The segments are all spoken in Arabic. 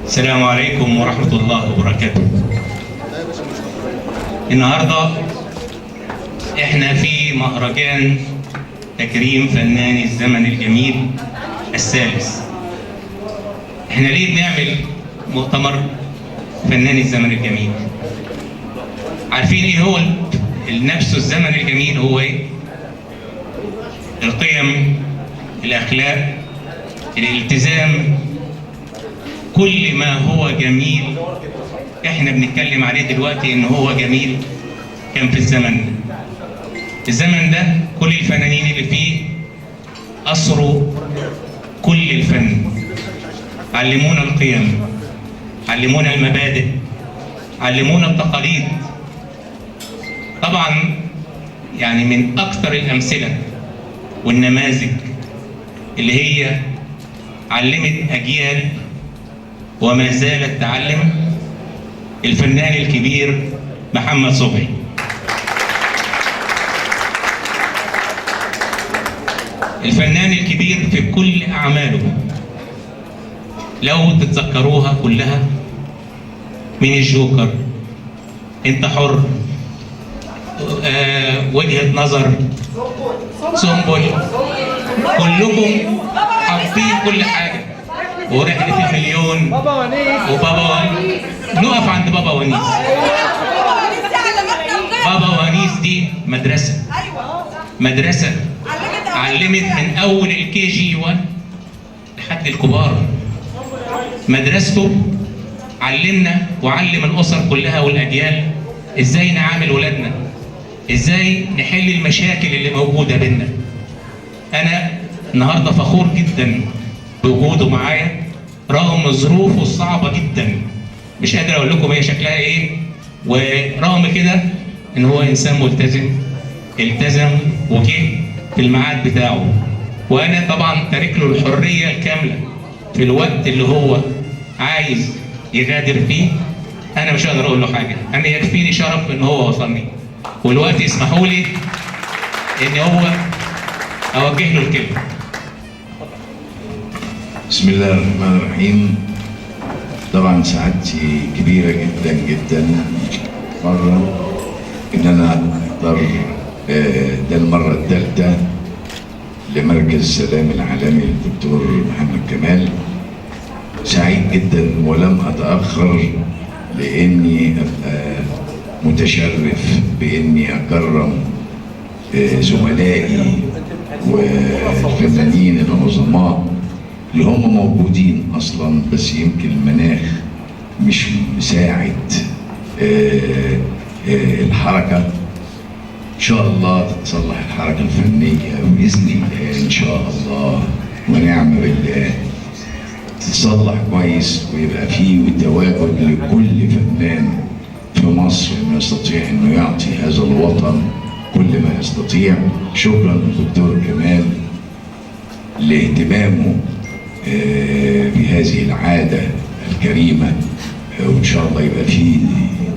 السلام عليكم ورحمة الله وبركاته. النهاردة احنا في مهرجان تكريم فنان الزمن الجميل الثالث. احنا ليه بنعمل مؤتمر فنان الزمن الجميل؟ عارفين ايه هو نفسه الزمن الجميل؟ هو ايه؟ القيم، الاخلاق، الالتزام، كل ما هو جميل احنا بنتكلم عليه دلوقتي ان هو جميل كان في الزمن ده. الزمن ده كل الفنانين اللي فيه أسروا كل الفن، علمونا القيم، علمونا المبادئ، علمونا التقاليد. طبعا يعني من أكثر الأمثلة والنماذج اللي هي علمت أجيال وما زالت تعلم الفنان الكبير محمد صبحي. الفنان الكبير في كل أعماله لو تتذكروها كلها، من الجوكر، انت حر، وجهة نظر، سنبل، كلكم حافظين كل حاجة، ورحلة المليون، وبابا ونيس. نقف عند بابا ونيس. بابا ونيس دي مدرسة علمت من أول الكي جي 1 لحد الكبار. مدرسته علمنا وعلم الأسر كلها والأجيال إزاي نعامل ولادنا، إزاي نحل المشاكل اللي موجودة بينا. أنا النهاردة فخور جدا بوجوده معايا رغم ظروفه الصعبة جدا، مش قادر أقول لكم هي شكلها إيه، ورغم كده إن هو إنسان ملتزم، التزم وجه في الميعاد بتاعه. وأنا طبعا تارك له الحرية الكاملة في الوقت اللي هو عايز يغادر فيه. أنا مش هقدر أقول له حاجة، أنا يكفيني شرف إن هو وصلني. والوقت يسمحوا لي إن هو أوجه له الكلمة. بسم الله الرحمن الرحيم. طبعا سعادتي كبيرة جدا جدا مرة إن أنا أحضر ده المرة الثالثة لمركز السلام العالمي للدكتور محمد كمال. سعيد جدا ولم أتأخر لأني أبقى متشرف بإني أكرم زملائي والفنانين العظماء اللي هم موجودين أصلا، بس يمكن المناخ مش مساعد الحركة. إن شاء الله تتصلح الحركة الفنية بإذن الله إن شاء الله ونعم بالله، تتصلح كويس ويبقى فيه تواجد لكل فنان في مصر إنه يستطيع إنه يعطي هذا الوطن كل ما يستطيع. شكرا للدكتور كمال لاهتمامه بهذه العادة الكريمة، وإن شاء الله يبقى فيه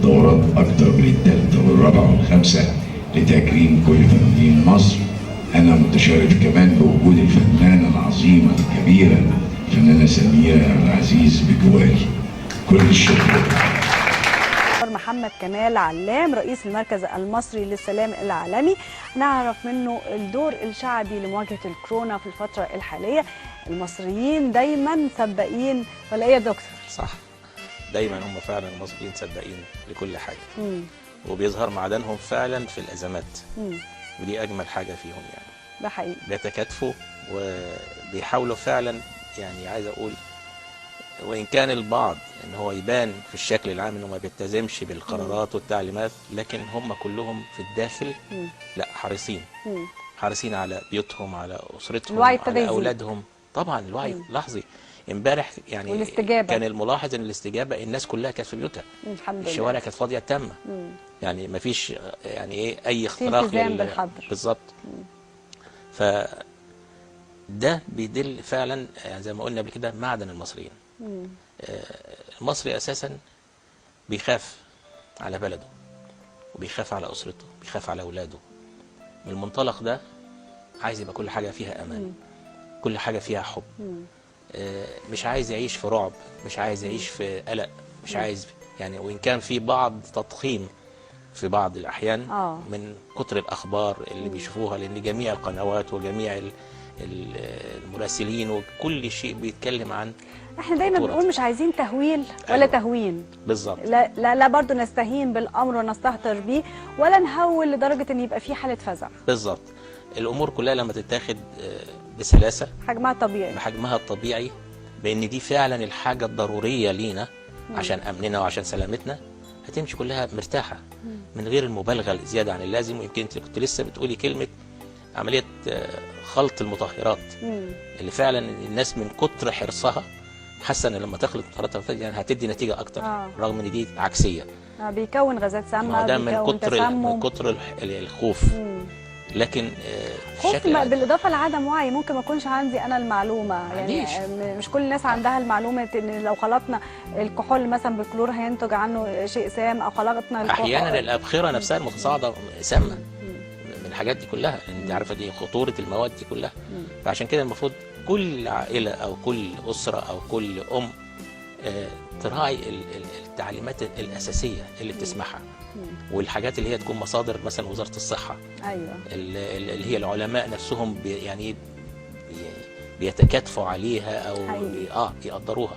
دورات أكثر من الثالثة والرابعة والخامسة لتكريم كل فنانين مصر. أنا متشرف كمان بوجود الفنانة العظيمة الكبيرة الفنانة سميرة عبد العزيز بجواري. كل الشكر. محمد كمال علام رئيس المركز المصري للسلام العالمي، نعرف منه الدور الشعبي لمواجهة الكورونا في الفترة الحالية. المصريين دايما سباقين، ولا ايه يا دكتور؟ صح، دايما هم فعلا المصريين سباقين لكل حاجة. وبيظهر معدنهم فعلا في الأزمات. ودي أجمل حاجة فيهم يعني. ده حقيقي. بيتكاتفوا وبيحاولوا فعلا، يعني عايز أقول وإن كان البعض إن هو يبان في الشكل العام إنه ما بيلتزمش بالقرارات والتعليمات، لكن هم كلهم في الداخل لا حريصين. حريصين على بيوتهم، على أسرتهم، على أولادهم. طبعا الوعي لحظي. امبارح يعني والاستجابة. كان الملاحظ ان الاستجابه الناس كلها كانت في بيوتها. الحمد لله. الشوارع كانت فاضيه تامه. يعني ما فيش يعني ايه اي اختراق بالحظر. بالظبط. ف ده بيدل فعلا يعني زي ما قلنا قبل كده معدن المصريين. المصري اساسا بيخاف على بلده وبيخاف على اسرته، بيخاف على اولاده. من المنطلق ده عايز يبقى كل حاجه فيها امان، كل حاجه فيها حب. مش عايز يعيش في رعب، مش عايز يعيش في قلق، مش عايز يعني، وإن كان في بعض تضخيم في بعض الأحيان من كتر الأخبار اللي بيشوفوها، لأن جميع القنوات وجميع المراسلين وكل شيء بيتكلم عن احنا دايما بنقول مش عايزين تهويل ولا تهوين. بالظبط. لا لا لا، برضه نستهين بالامر ونستهتر بيه، ولا نهول لدرجه ان يبقى في حاله فزع. بالظبط. الامور كلها لما تتاخد بسلاسه، حجمها طبيعي، بحجمها الطبيعي، بان دي فعلا الحاجه الضروريه لينا عشان امننا وعشان سلامتنا، هتمشي كلها مرتاحه من غير المبالغه الزياده عن اللازم. ويمكن انت كنت لسه بتقولي كلمه عمليه خلط المطهرات، اللي فعلا الناس من كتر حرصها حاسه ان لما تخلط مطهرات يعني هتدي نتيجه اكتر، رغم ان دي عكسيه. بيكون غازات سامه، ده من كتر الخوف. لكن خوف بالاضافه لعدم وعي. ممكن ما يكونش عندي انا المعلومه، يعني مش كل الناس عندها المعلومه ان لو خلطنا الكحول مثلا بالكلور هينتج عنه شيء سام، او خلطنا احيانا الابخره نفسها المتصاعده سامه من الحاجات دي كلها، لان انت عارفه دي خطوره المواد دي كلها. فعشان كده المفروض كل عائله او كل اسره او كل تراعي التعليمات الاساسيه اللي بتسمعها، والحاجات اللي هي تكون مصادر مثلا وزاره الصحه. ايوه. اللي هي العلماء نفسهم يعني بيتكاتفوا عليها او بيقدروها.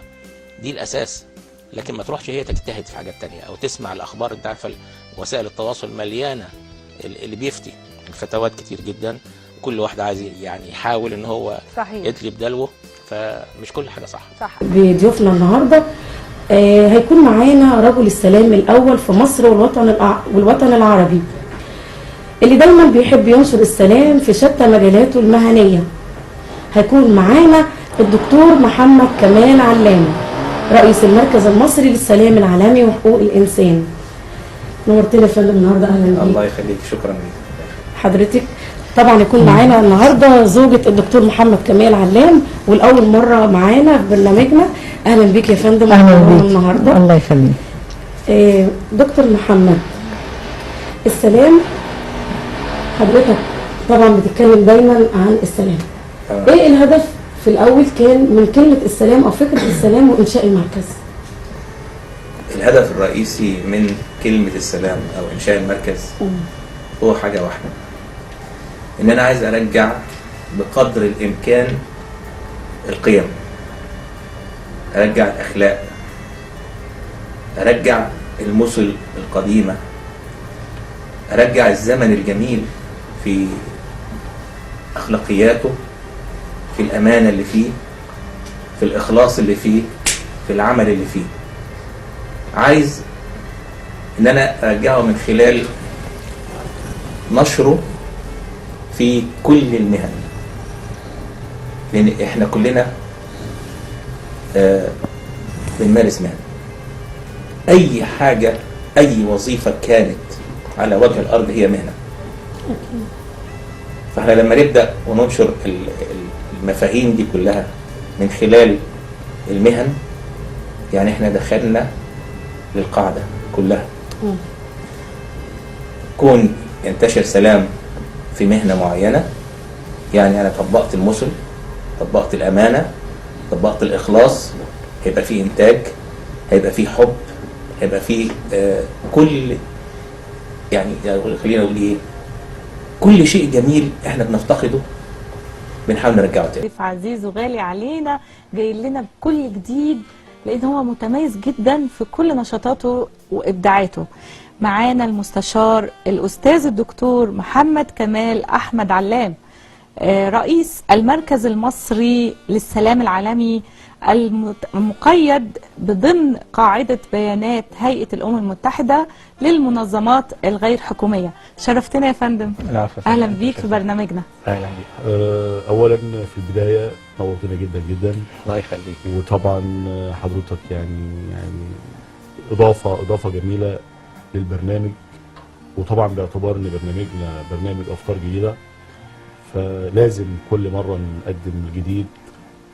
دي الاساس. لكن ما تروحش هي تجتهد في حاجات تانية او تسمع الاخبار. انت عارفه وسائل التواصل مليانه اللي بيفتي الفتوات كتير جدا، كل واحد عايز يعني يحاول ان هو يدلي بدلوه، فمش كل حاجه صح. بضيوفنا النهارده هيكون معانا رجل السلام الاول في مصر والوطن العربي، اللي دايما بيحب ينشر السلام في شتى مجالاته المهنيه. هيكون معانا الدكتور محمد كمال علام، رئيس المركز المصري للسلام العالمي وحقوق الانسان. نورتنا يا فندم النهارده، اهلا بيك. الله يخليك، شكرا لك. حضرتك طبعا يكون معانا النهارده زوجة الدكتور محمد كمال علام، والاول مره معانا في برنامجنا. اهلا بيك يا فندم. اهلا بيك النهارده. الله يخليك. دكتور محمد، السلام حضرتك طبعا بتتكلم دايما عن السلام. ايه الهدف في الاول كان من كلمه السلام او فكره السلام وانشاء المركز؟ الهدف الرئيسي من كلمه السلام او انشاء المركز هو حاجه واحده، ان انا عايز ارجع بقدر الامكان القيم، ارجع الاخلاق، ارجع المثل القديمه، ارجع الزمن الجميل في اخلاقياته، في الامانه اللي فيه، في الاخلاص اللي فيه، في العمل اللي فيه. عايز ان انا ارجعه من خلال نشره في كل المهن، لان احنا كلنا بنمارس مهنه. اي حاجه، اي وظيفه كانت على وجه الارض هي مهنه. فاحنا لما نبدا وننشر المفاهيم دي كلها من خلال المهن، يعني احنا دخلنا للقاعده كلها. كون ينتشر سلام في مهنه معينه، يعني انا طبقت المثل، طبقت الامانه، طبقت الاخلاص، هيبقى فيه انتاج، هيبقى فيه حب، هيبقى فيه كل يعني خلينا نقول ايه، كل شيء جميل احنا بنفتقده بنحاول نرجعه تاني. ضيف عزيز وغالي علينا جاي لنا بكل جديد، لان هو متميز جدا في كل نشاطاته وابداعاته. معانا المستشار الاستاذ الدكتور محمد كمال احمد علام، رئيس المركز المصري للسلام العالمي المقيد بضمن قاعدة بيانات هيئة الأمم المتحدة للمنظمات الغير حكومية. شرفتنا يا فندم. أهلا بيك في برنامجنا. أهلا بيك. أولا في البداية نورتنا جدا جدا. الله يخليك. وطبعا حضرتك يعني إضافة جميلة للبرنامج، وطبعا باعتبار ان برنامجنا برنامج افكار جديده، فلازم كل مره نقدم الجديد،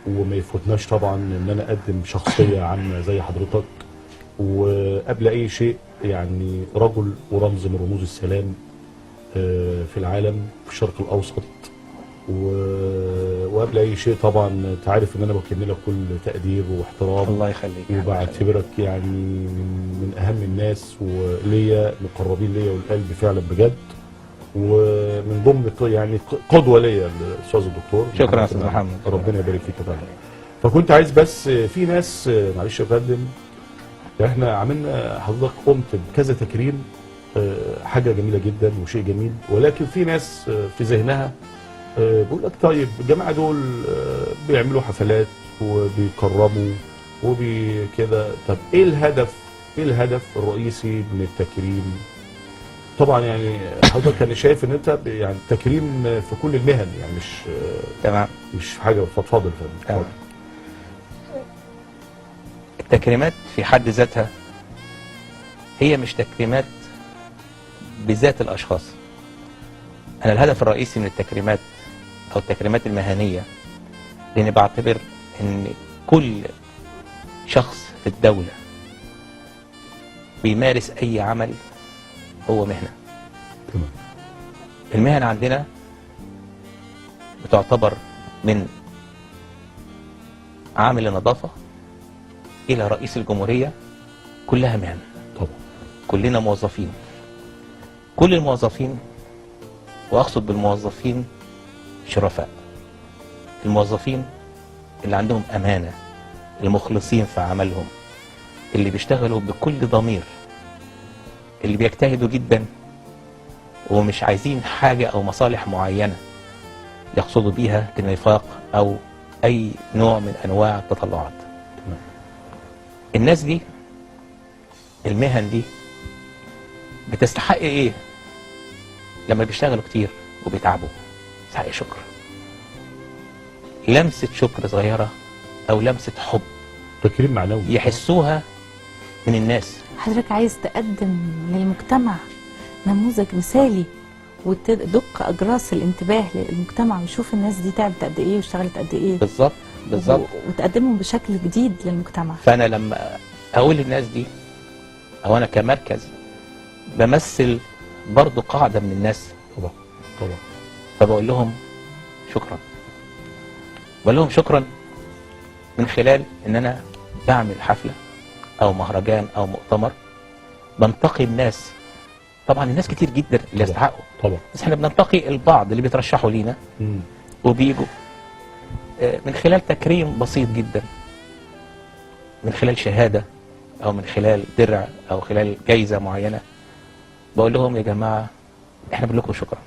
وما يفوتناش طبعا ان انا اقدم شخصيه عامه زي حضرتك، وقبل اي شيء يعني رجل ورمز من رموز السلام في العالم، في الشرق الاوسط، وقبل اي شيء طبعا انت عارف ان انا بكن لك كل تقدير واحترام، الله يخليك. وبعتبرك يعني من اهم الناس وليا، مقربين ليا والقلب فعلا بجد، ومن ضمن يعني قدوه ليا الاستاذ الدكتور. شكرا يا استاذ محمد، ربنا يبارك فيك يا فندم. فكنت عايز بس في ناس، معلش يا فندم، احنا عملنا، حضرتك قمت بكذا تكريم، حاجه جميله جدا وشيء جميل، ولكن في ناس في ذهنها بيقول لك طيب الجماعه دول بيعملوا حفلات وبيكرموا وبكده، طب ايه الهدف؟ ايه الهدف الرئيسي من التكريم؟ طبعا يعني حضرتك انا شايف ان انت يعني تكريم في كل المهن، يعني مش تمام، مش حاجه. اتفضل تمام. التكريمات في حد ذاتها هي مش تكريمات بذات الاشخاص. انا الهدف الرئيسي من التكريمات او التكريمات المهنيه، لاني بعتبر ان كل شخص في الدوله بيمارس اي عمل هو مهنه. تمام. المهن عندنا بتعتبر من عامل النظافه الى رئيس الجمهوريه، كلها مهن. طبعا كلنا موظفين. كل الموظفين، واقصد بالموظفين شرفاء، الموظفين اللي عندهم امانه، المخلصين في عملهم، اللي بيشتغلوا بكل ضمير، اللي بيجتهدوا جدا ومش عايزين حاجه او مصالح معينه يقصدوا بيها النفاق او اي نوع من انواع التطلعات. الناس دي، المهن دي بتستحق ايه لما بيشتغلوا كتير وبيتعبوا؟ تستحق شكر، لمسة شكر صغيرة او لمسة حب، تكريم معنوي يحسوها من الناس. حضرتك عايز تقدم للمجتمع نموذج مثالي وتدق اجراس الانتباه للمجتمع ويشوف الناس دي تعبت قد ايه واشتغلت قد ايه. بالظبط بالظبط. وتقدمهم بشكل جديد للمجتمع. فانا لما اقول للناس دي، او انا كمركز بمثل برضو قاعدة من الناس، طبعا طبعا، فبقول لهم شكرا. بقول لهم شكرا من خلال ان انا بعمل حفلة او مهرجان او مؤتمر بنتقي الناس. طبعا الناس كتير جدا اللي يستحقوا، طبعا، بس احنا بننتقي البعض اللي بيترشحوا لينا وبيجوا من خلال تكريم بسيط جدا، من خلال شهادة او من خلال درع او خلال جايزة معينة. بقول لهم يا جماعة احنا بنقول لكم شكرا،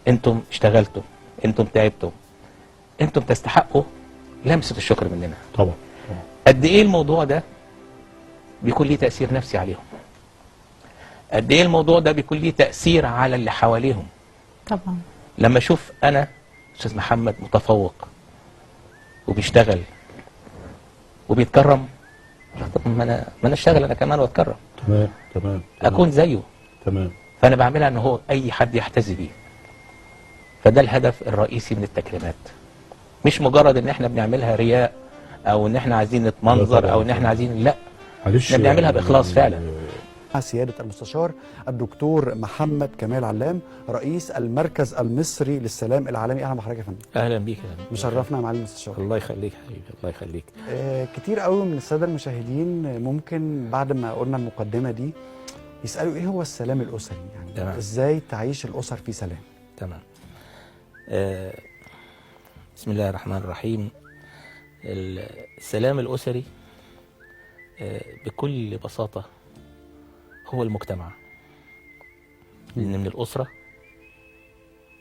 انتم اشتغلتوا، انتم تعبتوا، انتم تستحقوا لمسة الشكر مننا. طبعا. قد ايه الموضوع ده بيكون ليه تأثير نفسي عليهم، قد ايه الموضوع ده بيكون ليه تأثير على اللي حواليهم. طبعا لما اشوف انا استاذ محمد متفوق وبيشتغل وبيتكرم، طب ما انا اشتغل انا كمان واتكرم. تمام تمام، اكون زيه. تمام. فانا بعملها ان هو اي حد يحتذي بيه. فده الهدف الرئيسي من التكريمات، مش مجرد ان احنا بنعملها رياء او ان احنا عايزين نتمنظر او ان احنا عايزين، لا، معلش احنا بنعملها باخلاص فعلا. سيادة المستشار الدكتور محمد كمال علام، رئيس المركز المصري للسلام العالمي. اهلا بحضرتك يا فندم. اهلا بيك يا فندم. مشرفنا يا معالي المستشار. الله يخليك حبيبي، الله يخليك. كتير قوي من الساده المشاهدين ممكن بعد ما قلنا المقدمه دي يسالوا ايه هو السلام الاسري، يعني تمام. ازاي تعيش الاسر في سلام؟ تمام. بسم الله الرحمن الرحيم. السلام الاسري بكل بساطه هو المجتمع، لأن من الأسرة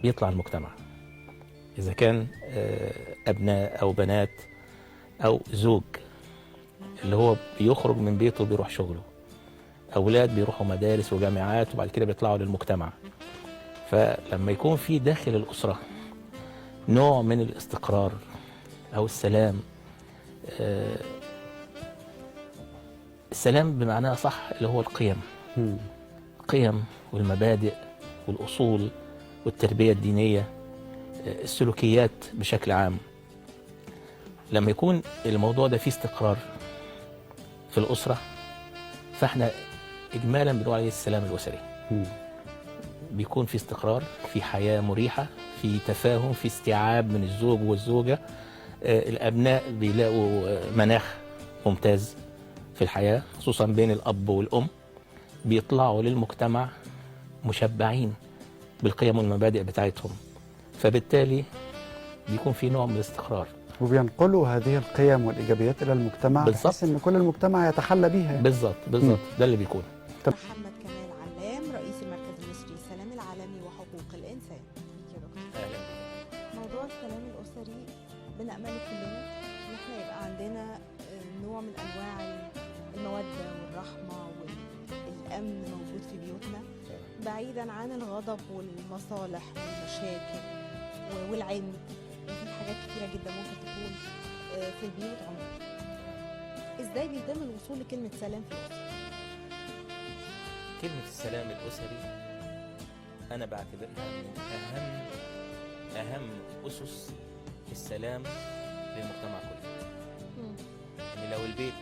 بيطلع المجتمع، إذا كان أبناء أو بنات أو زوج اللي هو بيخرج من بيته وبيروح شغله، أولاد بيروحوا مدارس وجامعات وبعد كده بيطلعوا للمجتمع. فلما يكون في داخل الأسرة نوع من الاستقرار أو السلام، السلام بمعناه صح اللي هو القيم، القيم والمبادئ والأصول والتربية الدينية، السلوكيات بشكل عام. لما يكون الموضوع ده فيه استقرار في الأسرة، فاحنا إجمالا بنقول عليه السلام الأسري. بيكون في استقرار، في حياة مريحة، في تفاهم، في استيعاب من الزوج والزوجة. الأبناء بيلاقوا مناخ ممتاز في الحياة، خصوصا بين الأب والأم. بيطلعوا للمجتمع مشبعين بالقيم والمبادئ بتاعتهم، فبالتالي بيكون في نوع من الاستقرار. وبينقلوا هذه القيم والإيجابيات إلى المجتمع بالظبط. بحيث إن كل المجتمع يتحلى بيها. بالظبط ده اللي بيكون. محمد كمال علام، رئيس المركز المصري للسلام العالمي وحقوق الإنسان. يا دكتور، أهلا. موضوع السلام الأسري بنأمله كلنا إن احنا يبقى عندنا نوع من أنواع المودة والرحمة والأمن موجود في بيوتنا، بعيدا عن الغضب والمصالح والمشاكل والعند. في حاجات كتيرة جدا ممكن تكون في البيوت عموما. ازاي بيتم الوصول لكلمة سلام في الأسرة؟ كلمة السلام الأسري أنا بعتبرها من أهم أسس السلام للمجتمع كله. إن لو البيت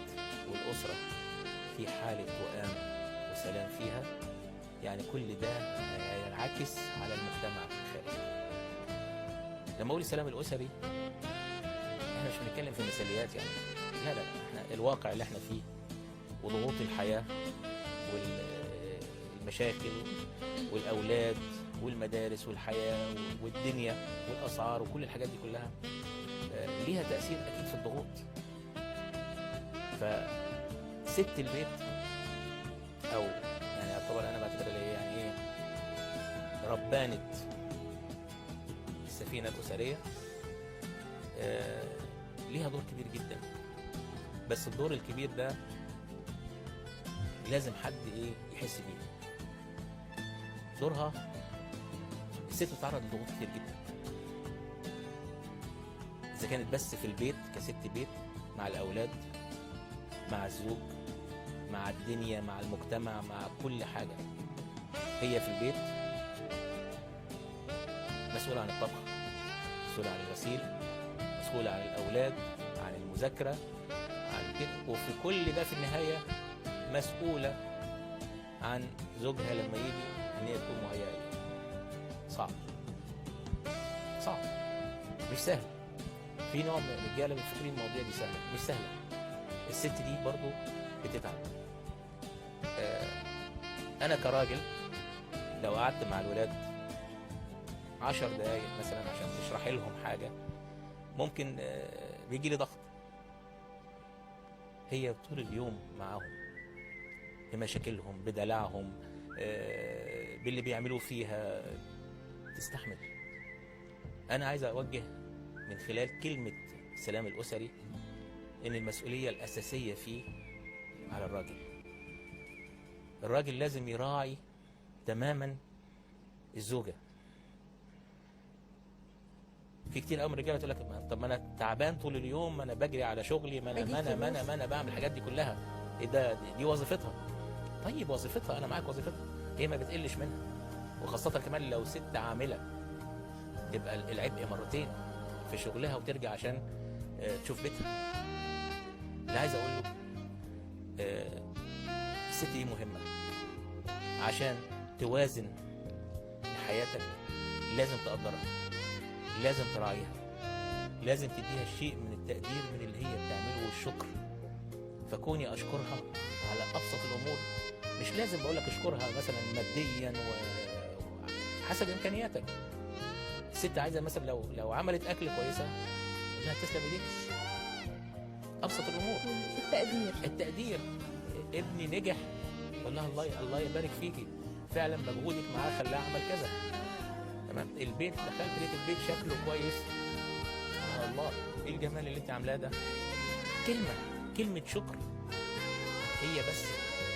والأسرة في حالة وئام وسلام فيها، يعني كل ده هينعكس على المجتمع الخارجي. لما أقول السلام الأسري إحنا مش بنتكلم في مثاليات يعني، لا إحنا الواقع اللي إحنا فيه وضغوط الحياة والمشاكل والأولاد والمدارس والحياة والدنيا والأسعار وكل الحاجات دي كلها ليها تأثير أكيد في الضغوط. فست البيت أو يعني يعتبر أنا بعتبرها اللي هي يعني إيه ربانة السفينة الأسرية، ليها دور كبير جدا. بس الدور الكبير ده لازم حد ايه يحس بيه. دورها الست بتتعرض لضغوط كتير جدا، اذا كانت بس في البيت كست بيت مع الاولاد مع الزوج مع الدنيا مع المجتمع مع كل حاجه. هي في البيت مسؤوله عن الطبخ، مسؤوله عن الغسيل، مسؤوله عن الاولاد، عن المذاكره، عن كده. وفي كل ده في النهايه مسؤولة عن زوجها لما يجي ان هي تكون مهيئة. صعب مش سهل. في نوع من الرجاله بيفكرين المواضيع دي سهله، مش سهله. الست دي برضو بتتعب. انا كراجل لو قعدت مع الولاد 10 دقايق مثلا عشان تشرح لهم حاجه ممكن بيجي لي ضغط. هي طول اليوم معاهم بمشاكلهم بدلعهم باللي بيعملوه فيها تستحمل. أنا عايز أوجه من خلال كلمة السلام الأسري إن المسؤولية الأساسية فيه على الراجل. الراجل لازم يراعي تماما الزوجة. في كتير قوي من الرجاله تقول لك طب ما انا تعبان طول اليوم، ما انا بجري على شغلي، ما انا بعمل الحاجات دي كلها. ايه ده؟ دي وظيفتها. طيب وظيفتها، انا معاك وظيفتها، هي ما بتقلش منها. وخاصه كمان لو ست عامله تبقى العبء مرتين في شغلها وترجع عشان تشوف بيتها. اللي عايز اقول له الست دي مهمه عشان توازن حياتك. لازم تقدرها، لازم تراعيها، لازم تديها شيء من التقدير من اللي هي بتعمله والشكر. فكوني اشكرها على ابسط الامور. مش لازم بقول لك اشكرها مثلا ماديا وحسب امكانياتك. الست عايزه مثلا لو عملت اكل كويسه لا تسلم ايديك. ابسط الامور. التقدير. ابني نجح، قول لها الله يبارك فيكي، فعلا مجهودك معاه خلاه عمل كذا. تمام. البيت دخلت لقيت البيت شكله كويس، الله ايه الجمال اللي انت عاملاه ده. كلمه شكر هي بس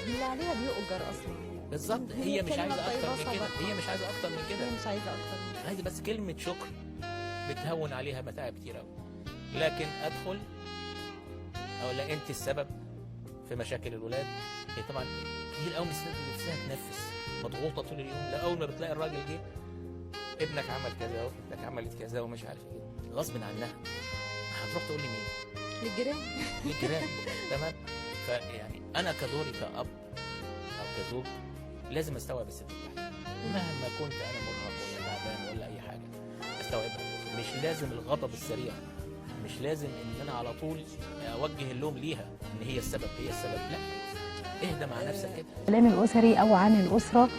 اللي عليها بيؤجر اصلا. بالظبط. هي مش عايزه اكتر من كده. هي مش عايزه اكتر من كده. هي مش عايزه اكتر من كده. عايزه بس كلمه شكر بتهون عليها متاعب كتير قوي. لكن ادخل اقول لها انت السبب في مشاكل الولاد. هي طبعا كتير قوي نفسها تنفس، مضغوطه طول اليوم. لا اول ما بتلاقي الراجل جه ابنك عمل كذا وابنك عملت كذا ومش عارف ايه، غصب عنها هتروح تقول لي مين؟ للجيران. تمام. فيعني انا كدوري كأب او كزوج لازم استوعب الست بتاعتي مهما كنت انا مرهق ولا تعبان ولا اي حاجه. تستوعبها. مش لازم الغضب السريع، مش لازم ان انا على طول اوجه اللوم ليها ان هي السبب لا، اهدى مع نفسك كده. الكلام الاسري او عن الاسره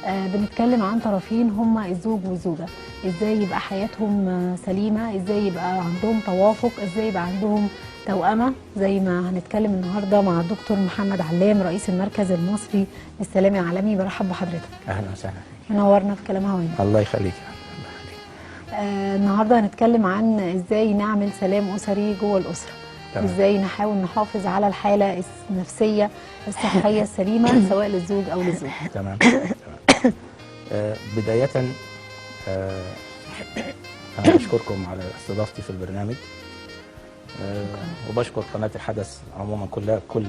بنتكلم عن طرفين هما الزوج والزوجه، ازاي يبقى حياتهم سليمه، ازاي يبقى عندهم توافق، ازاي يبقى عندهم توأمة، زي ما هنتكلم النهارده مع الدكتور محمد علام رئيس المركز المصري للسلام العالمي. برحب بحضرتك. اهلا وسهلا. منورنا في كلام هوانا. الله يخليك. النهارده هنتكلم عن ازاي نعمل سلام اسري جوه الاسره. ازاي نحاول نحافظ على الحاله النفسيه الصحيه السليمه سواء للزوج او للزوجه. تمام. بدايه انا بشكركم على استضافتي في البرنامج، وبشكر قناه الحدث عموما كلها، كل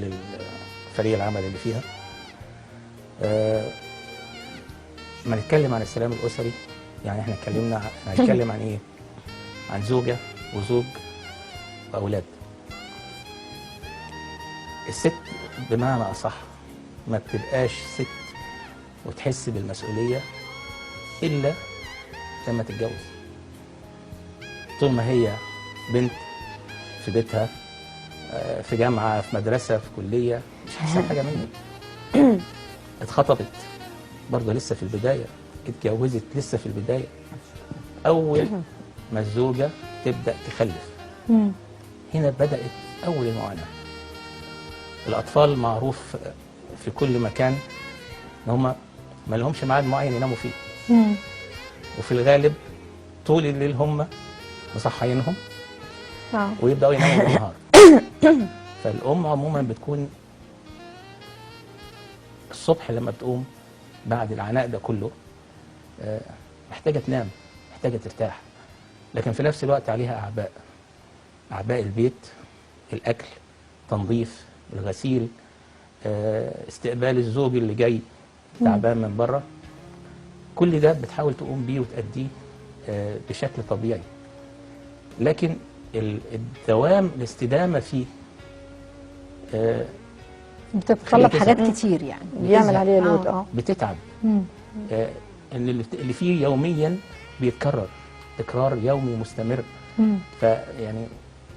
فريق العمل اللي فيها. ما نتكلم عن السلام الاسري، يعني احنا هنتكلم عن ايه؟ عن زوجه وزوج واولاد. الست بمعنى اصح ما بتبقاش ست وتحس بالمسؤوليه الا لما تتجوز. طول ما هي بنت في بيتها، في جامعه، في مدرسه، في كليه، مش حاسه حاجه منه. اتخطبت برضه لسه في البدايه، اتجوزت لسه في البدايه. اول ما الزوجه تبدا تخلف هنا بدات اول المعاناه. الاطفال معروف في كل مكان ان هم ما لهمش ميعاد معين يناموا فيه، وفي الغالب طول الليل هم مصحينهم ويبداوا يناموا بالنهار. فالام عموما بتكون الصبح لما بتقوم بعد العناء ده كله محتاجه تنام، محتاجه ترتاح، لكن في نفس الوقت عليها اعباء البيت، الاكل، تنظيف، الغسيل، استقبال الزوج اللي جاي تعبان من بره. كل ده بتحاول تقوم بيه وتأديه بشكل طبيعي، لكن الدوام، الاستدامه فيه بتتطلب حاجات كتير، يعني بيعمل عليها لود. بتتعب. ان اللي فيه يوميا بيتكرر تكرار يومي مستمر. فيعني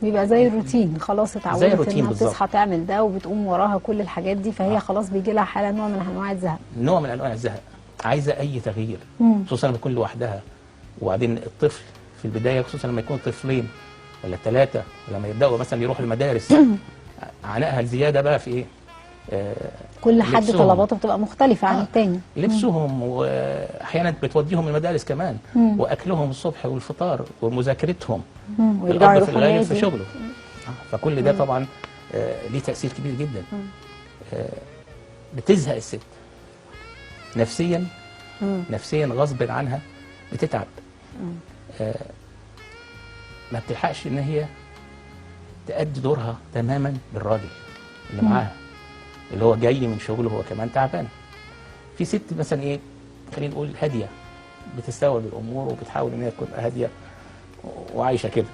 بيبقى زي الروتين، خلاص اتعودت انها بتصحى تعمل ده وبتقوم وراها كل الحاجات دي، فهي خلاص بيجي لها حاله نوع من انواع الزهق. نوع من انواع الزهق، عايزه اي تغيير، خصوصا لما تكون لوحدها. وبعدين الطفل في البدايه، خصوصا لما يكون طفلين ولا ثلاثه، ولما يبداوا مثلا يروحوا المدارس، عنائها الزياده بقى في ايه؟ كل حد طلباته بتبقى مختلفه عن التاني. لبسهم، واحيانا بتوديهم المدارس كمان، واكلهم الصبح والفطار ومذاكرتهم، ويرجعوا يروحوا في الغالب في شغله. فكل ده طبعا ليه تاثير كبير جدا. بتزهق الست نفسيا، نفسيا غصب عنها بتتعب. ما بتلحقش ان هي تأدي دورها تماما بالراجل اللي معاها، اللي هو جاي من شغله هو كمان تعبان. في ست مثلا ايه، خلينا نقول هاديه، بتستوعب الامور وبتحاول ان هي تكون هاديه وعايشه كده.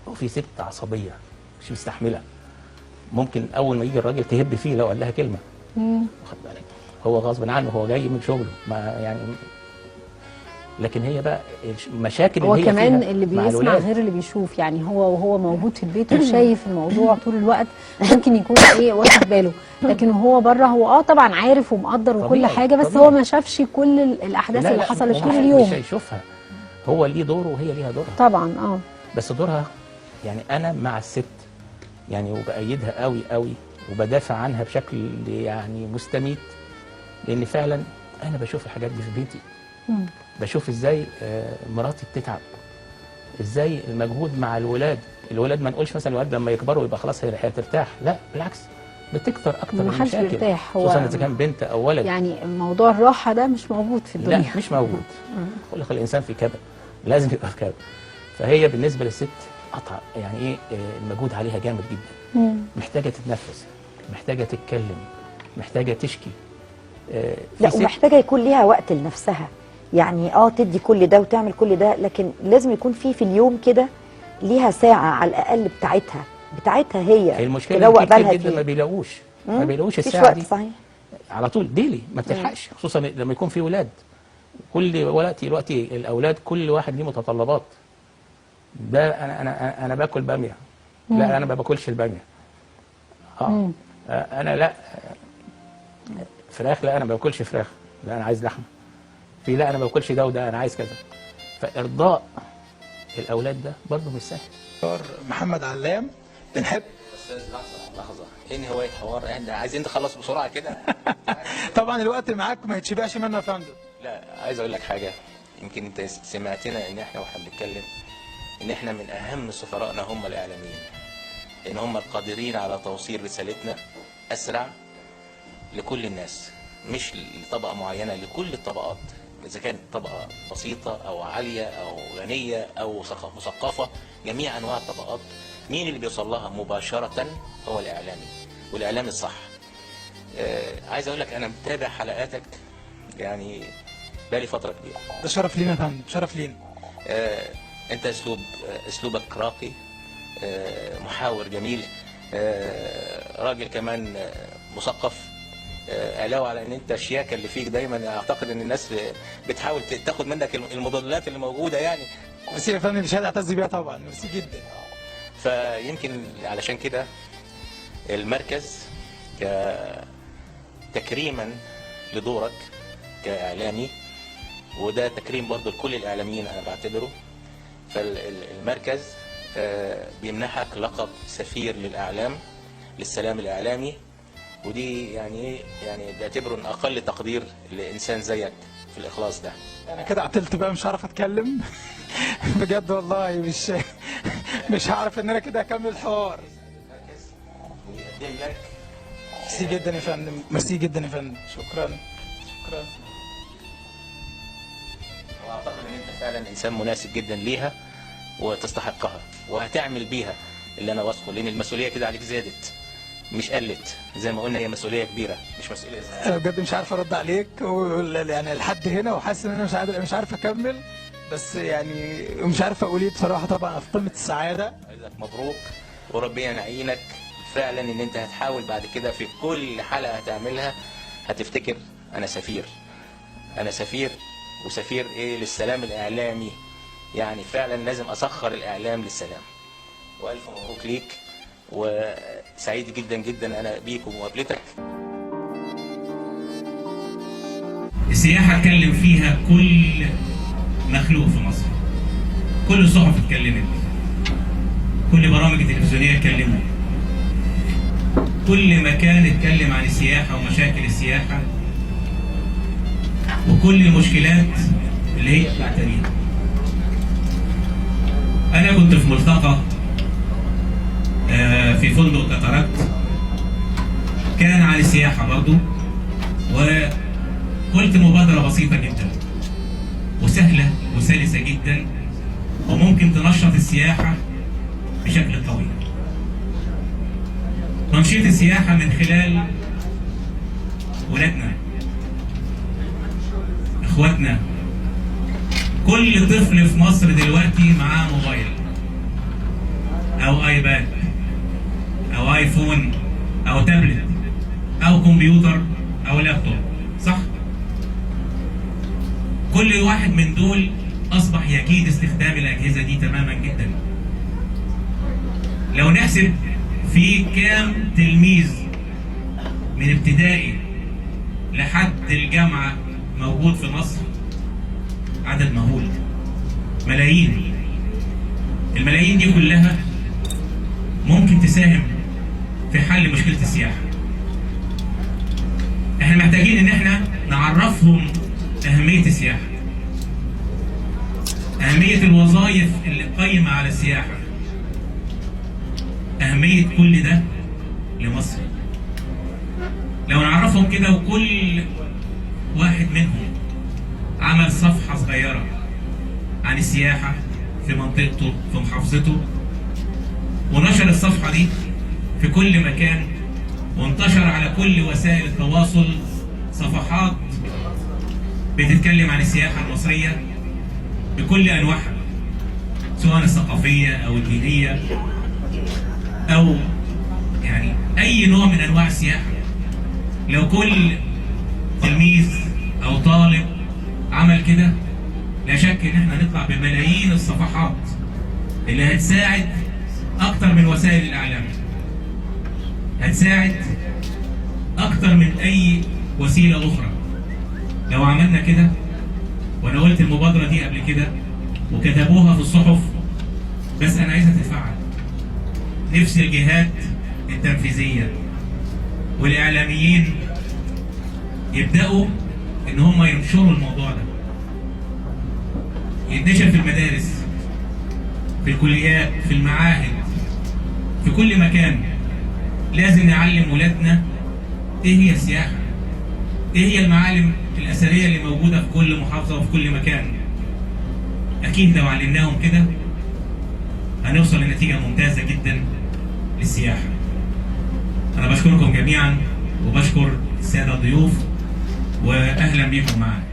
وفي ست عصبيه مش مستحمله، ممكن اول ما يجي الراجل تهب فيه لو قال لها كلمه. واخد بالك، هو غصب عنه، هو جاي من شغله، ما يعني. لكن هي بقى المشاكل اللي هي فيها، هو كمان اللي بيسمع غير اللي بيشوف، يعني هو وهو موجود في البيت وشايف الموضوع طول الوقت ممكن يكون ايه واخد باله، لكن وهو بره هو طبعا عارف ومقدر وكل حاجه، بس طبيعي. هو ما شافش كل الاحداث اللي حصلت طول اليوم. مش هيشوفها، هو ليه دوره وهي ليها دورها طبعا. بس دورها يعني انا مع الست يعني، وبأيدها قوي قوي، وبدافع عنها بشكل يعني مستميت، لان فعلا انا بشوف الحاجات دي في بيتي. بشوف ازاي مراتي بتتعب، ازاي المجهود مع الولاد ما نقولش مثلا الولاد لما يكبروا يبقى خلاص هي هترتاح، لا بالعكس، بتكتر اكتر من المشاكل، خصوصا اذا كان بنت او ولد. يعني موضوع الراحه ده مش موجود في الدنيا. لا مش موجود. خلق الانسان في كبد، لازم يبقى في كبد. فهي بالنسبه للست قطع يعني ايه، المجهود عليها جامد جدا. محتاجه تتنفس، محتاجه تتكلم، محتاجه تشكي. لا، ومحتاجه يكون ليها وقت لنفسها، يعني تدي كل ده وتعمل كل ده، لكن لازم يكون في اليوم كده ليها ساعه على الاقل بتاعتها هي. المشكله كتير جدا ما بيلاقوش الساعه وقت دي. صحيح. على طول ديلي ما بتلحقش، خصوصا لما يكون في ولاد. كل دلوقتي الاولاد كل واحد ليه متطلبات. ده انا باكل باميه، لا انا ما باكلش الباميه. انا لا فراخ، لا انا ما باكلش فراخ، لا انا عايز لحمه. في لا انا ما باكلش ده وده، انا عايز كذا. فارضاء الاولاد ده برضه مش سهل. محمد علام بنحب. استاذ لحظه ايه نهايه حوار؟ احنا عايزين نخلص بسرعه كده. طبعا الوقت معاك ما يتشبعش منه يا فندم. لا عايز اقول لك حاجه، يمكن انت سمعتنا ان احنا واحنا بنتكلم ان احنا من اهم سفرائنا هم الاعلاميين، لان هم القادرين على توصيل رسالتنا اسرع لكل الناس، مش لطبقه معينه، لكل الطبقات، اذا كانت طبقه بسيطه او عاليه او غنيه او مثقفه، جميع انواع الطبقات. مين اللي بيوصل لها مباشره؟ هو الاعلامي، والاعلام الصح. عايز اقول لك انا متابع حلقاتك يعني بقالي فتره كبيره. ده شرف لينا يا فندم، شرف لينا. انت اسلوبك راقي، محاور جميل، راجل كمان مثقف، علاوه على ان انت الشياكه اللي فيك دايما. اعتقد ان الناس بتحاول تاخد منك المضلات اللي موجوده يعني. ميرسي يا فندم، شهاده اعتز بيها طبعا، ميرسي جدا. فيمكن علشان كده المركز تكريما لدورك كاعلامي، وده تكريم برضه لكل الاعلاميين انا بعتبره. فالمركز بيمنحك لقب سفير للاعلام، للسلام الاعلامي، ودي يعني بعتبره ان اقل تقدير لانسان زيك في الاخلاص ده. انا كده عطلت بقى، مش هعرف اتكلم. بجد والله مش هعرف ان انا كده اكمل الحوار. ويقدم لك. ميرسي جدا يا فندم، ميرسي جدا يا فندم، شكرا. واعتقد ان انت فعلا انسان مناسب جدا ليها وتستحقها، وهتعمل بيها اللي انا واثقه، لان المسؤوليه كده عليك زادت مش قلت. زي ما قلنا هي مسؤوليه كبيره مش مسؤوليه صغيره. انا بجد مش عارف ارد عليك يعني لحد هنا، وحاسس ان انا مش عارف اكمل، بس يعني مش عارف اقول ايه بصراحه. طبعا في قمه السعاده. عايزك مبروك وربنا يعينك فعلا، ان انت هتحاول بعد كده في كل حلقه هتعملها هتفتكر انا سفير، انا سفير، وسفير ايه؟ للسلام الاعلامي. يعني فعلا لازم اسخر الاعلام للسلام. والف مبروك ليك، وسعيد جدا جدا انا بيك ومقابلتك. السياحه اتكلم فيها كل مخلوق في مصر، كل الصحف اتكلمت، كل برامج التلفزيونيه اتكلموا، كل مكان اتكلم عن السياحه ومشاكل السياحه وكل المشكلات اللي هي بتعتريها. انا كنت في ملتقى في فندق كاتاراكت كان عن السياحه برضو، وقلت مبادره بسيطه جدا وسهله وسلسه جدا، وممكن تنشط السياحه بشكل طويل. تنشيط السياحه من خلال ولادنا، اخواتنا. كل طفل في مصر دلوقتي معاه موبايل او ايباد او ايفون او تابلت او كمبيوتر او لابتوب، صح؟ كل واحد من دول اصبح يجيد استخدام الاجهزه دي تماما جدا. لو نحسب في كام تلميذ من ابتدائي لحد الجامعه موجود في مصر، عدد مهول، ملايين. الملايين دي كلها ممكن تساهم في حل مشكله السياحه. احنا محتاجين ان احنا نعرفهم اهميه السياحه، اهميه الوظائف اللي قايمه على السياحه، اهميه كل ده لمصر. لو نعرفهم كده وكل واحد منهم عمل صفحه صغيره عن السياحه في منطقته في محافظته، ونشر الصفحه دي في كل مكان، وانتشر على كل وسائل التواصل صفحات بتتكلم عن السياحه المصريه بكل انواعها، سواء الثقافيه او الدينيه او يعني اي نوع من انواع السياحه. لو كل تلميذ او طالب عمل كده لا شك ان احنا نطلع بملايين الصفحات اللي هتساعد اكتر من وسائل الاعلام، هتساعد اكتر من اي وسيله اخرى. لو عملنا كده، وانا قلت المبادره دي قبل كده وكتبوها في الصحف، بس انا عايزها تتفعل. نفس الجهات التنفيذيه والاعلاميين يبداوا ان هم ينشروا الموضوع ده، يتنشر في المدارس، في الكليات، في المعاهد، في كل مكان. لازم نعلم ولادنا ايه هي السياحه، ايه هي المعالم الاثريه اللي موجوده في كل محافظه وفي كل مكان. اكيد لو علمناهم كده هنوصل لنتيجه ممتازه جدا للسياحه. انا بشكركم جميعا وبشكر الساده الضيوف واهلا بيكم معانا.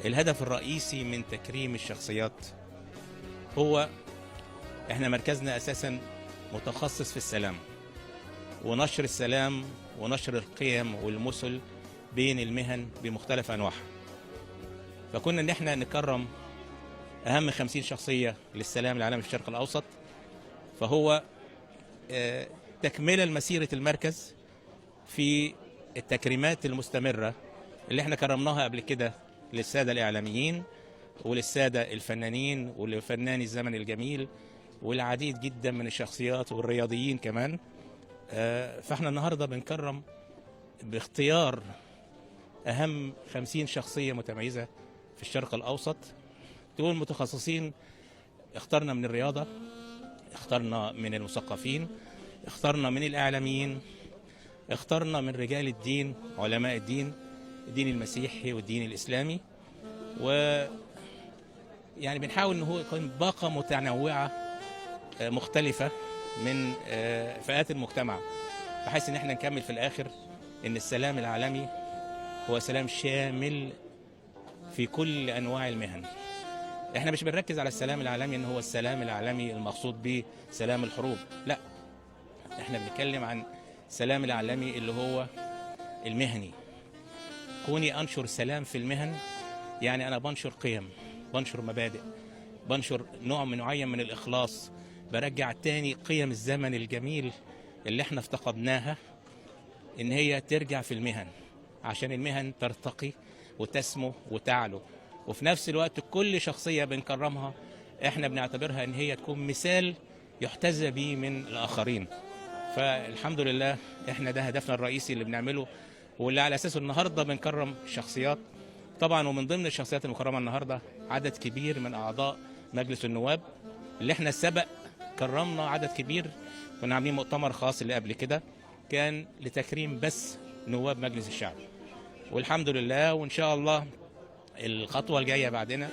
الهدف الرئيسي من تكريم الشخصيات هو احنا مركزنا اساسا متخصص في السلام ونشر السلام ونشر القيم والمثل بين المهن بمختلف انواعها. فكنا ان احنا نكرم اهم 50 شخصيه للسلام العالمي في الشرق الاوسط، فهو تكمله لمسيره المركز في التكريمات المستمره اللي احنا كرمناها قبل كده للساده الاعلاميين وللساده الفنانين ولفناني الزمن الجميل والعديد جدا من الشخصيات والرياضيين كمان. فاحنا النهارده بنكرم باختيار اهم 50 شخصيه متميزه في الشرق الاوسط. دول متخصصين، اخترنا من الرياضه، اخترنا من المثقفين، اخترنا من الاعلاميين، اخترنا من رجال الدين، علماء الدين المسيحي والدين الاسلامي، و يعني بنحاول ان هو يكون باقه متنوعه مختلفه من فئات المجتمع، بحيث ان احنا نكمل في الاخر ان السلام العالمي هو سلام شامل في كل انواع المهن. احنا مش بنركز على السلام العالمي ان هو السلام العالمي المقصود به سلام الحروب، لا، احنا بنتكلم عن السلام العالمي اللي هو المهني. كوني انشر سلام في المهن يعني انا بنشر قيم، بنشر مبادئ، بنشر نوع من معين من الاخلاص، برجع تاني قيم الزمن الجميل اللي احنا افتقدناها ان هي ترجع في المهن عشان المهن ترتقي وتسمو وتعلو. وفي نفس الوقت كل شخصية بنكرمها احنا بنعتبرها ان هي تكون مثال يحتذى به من الاخرين. فالحمد لله احنا ده هدفنا الرئيسي اللي بنعمله، واللي على اساسه النهارده بنكرم شخصيات طبعا. ومن ضمن الشخصيات المكرمه النهارده عدد كبير من اعضاء مجلس النواب اللي احنا سبق كرمنا عدد كبير. كنا عاملين مؤتمر خاص اللي قبل كده كان لتكريم بس نواب مجلس الشعب، والحمد لله. وان شاء الله الخطوه الجايه بعدنا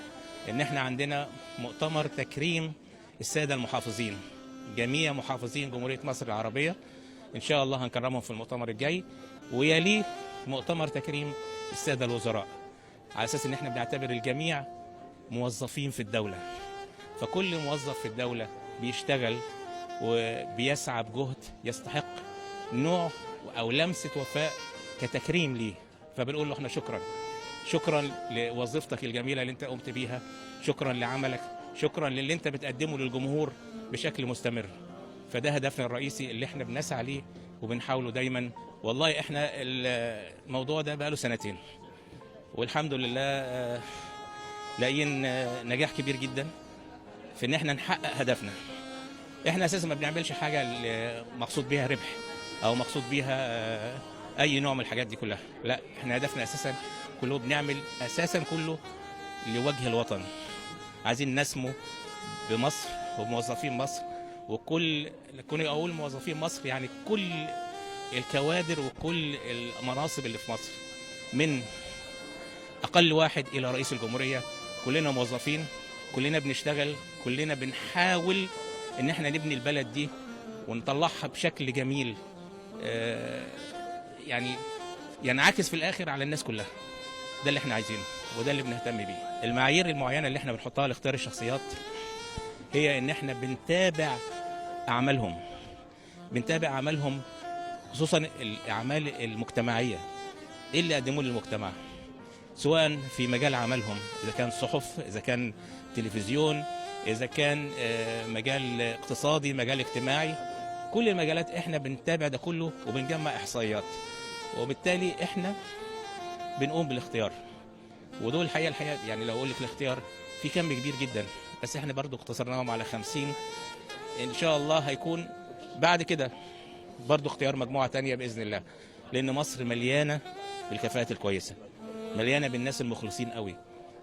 ان احنا عندنا مؤتمر تكريم الساده المحافظين، جميع محافظين جمهوريه مصر العربيه ان شاء الله هنكرمهم في المؤتمر الجاي، ويليه مؤتمر تكريم الساده الوزراء، على اساس ان احنا بنعتبر الجميع موظفين في الدوله. فكل موظف في الدوله بيشتغل وبيسعى بجهد يستحق نوع او لمسه وفاء كتكريم ليه. فبنقول له احنا شكرا لوظيفتك الجميله اللي انت قمت بيها، شكرا لعملك، شكرا للي انت بتقدمه للجمهور بشكل مستمر. فده هدفنا الرئيسي اللي احنا بنسعى ليه وبنحاوله دايما. والله احنا الموضوع ده بقاله سنتين والحمد لله لاقيين نجاح كبير جدا في ان احنا نحقق هدفنا. احنا اساسا ما بنعملش حاجه مقصود بيها ربح او مقصود بيها اي نوع من الحاجات دي كلها، لا، احنا هدفنا اساسا كله بنعمل اساسا كله لوجه الوطن. عايزين نسمو بمصر وبموظفين مصر، وكل كوني اقول موظفين مصر يعني كل الكوادر وكل المناصب اللي في مصر من اقل واحد الى رئيس الجمهوريه، كلنا موظفين، كلنا بنشتغل، كلنا بنحاول ان احنا نبني البلد دي ونطلعها بشكل جميل يعني ينعكس في الاخر على الناس كلها. ده اللي احنا عايزينه وده اللي بنهتم بيه. المعايير المعينه اللي احنا بنحطها لاختيار الشخصيات هي ان احنا بنتابع اعمالهم، خصوصا الاعمال المجتمعيه. ايه اللي قدموه للمجتمع، سواء في مجال عملهم، اذا كان صحف، اذا كان تلفزيون، اذا كان مجال اقتصادي، مجال اجتماعي، كل المجالات احنا بنتابع ده كله وبنجمع احصائيات، وبالتالي احنا بنقوم بالاختيار. ودول الحقيقه يعني لو اقول لك الاختيار في كم كبير جدا، بس احنا برضو اقتصرناهم على 50. ان شاء الله هيكون بعد كده برضو اختيار مجموعه تانية باذن الله، لان مصر مليانه بالكفاءات الكويسه، مليانه بالناس المخلصين قوي،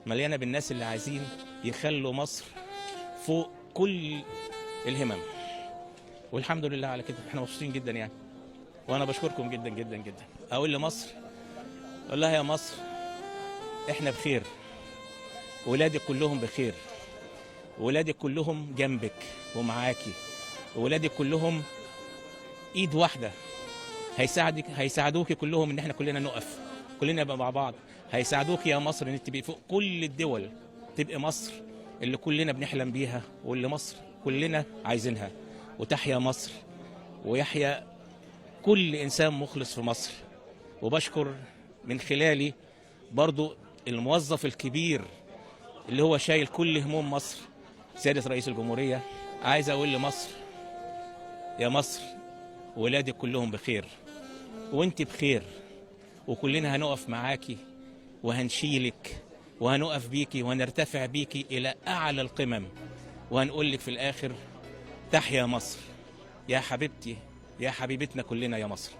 مليانه بالناس اللي عايزين يخلوا مصر فوق كل الهمم. والحمد لله على كده، احنا مبسوطين جدا يعني، وانا بشكركم جدا جدا جدا. اقول لمصر، اقول لها يا مصر احنا بخير، ولادك كلهم بخير، ولادك كلهم جنبك ومعاكي، ولادك كلهم ايد واحده هيساعدوكي كلهم، ان احنا كلنا نقف، كلنا نبقى مع بعض. هيساعدوك يا مصر ان تبقي فوق كل الدول، تبقى مصر اللي كلنا بنحلم بيها، واللي مصر كلنا عايزينها. وتحيا مصر، ويحيا كل انسان مخلص في مصر. وبشكر من خلالي برضو الموظف الكبير اللي هو شايل كل هموم مصر، سيادة رئيس الجمهورية. عايز اقول لمصر يا مصر ولادك كلهم بخير، وانت بخير، وكلنا هنقف معاكي وهنشيلك وهنقف بيكي وهنرتفع بيكي إلى أعلى القمم، وهنقول لك في الآخر تحيا مصر يا حبيبتي، يا حبيبتنا كلنا يا مصر.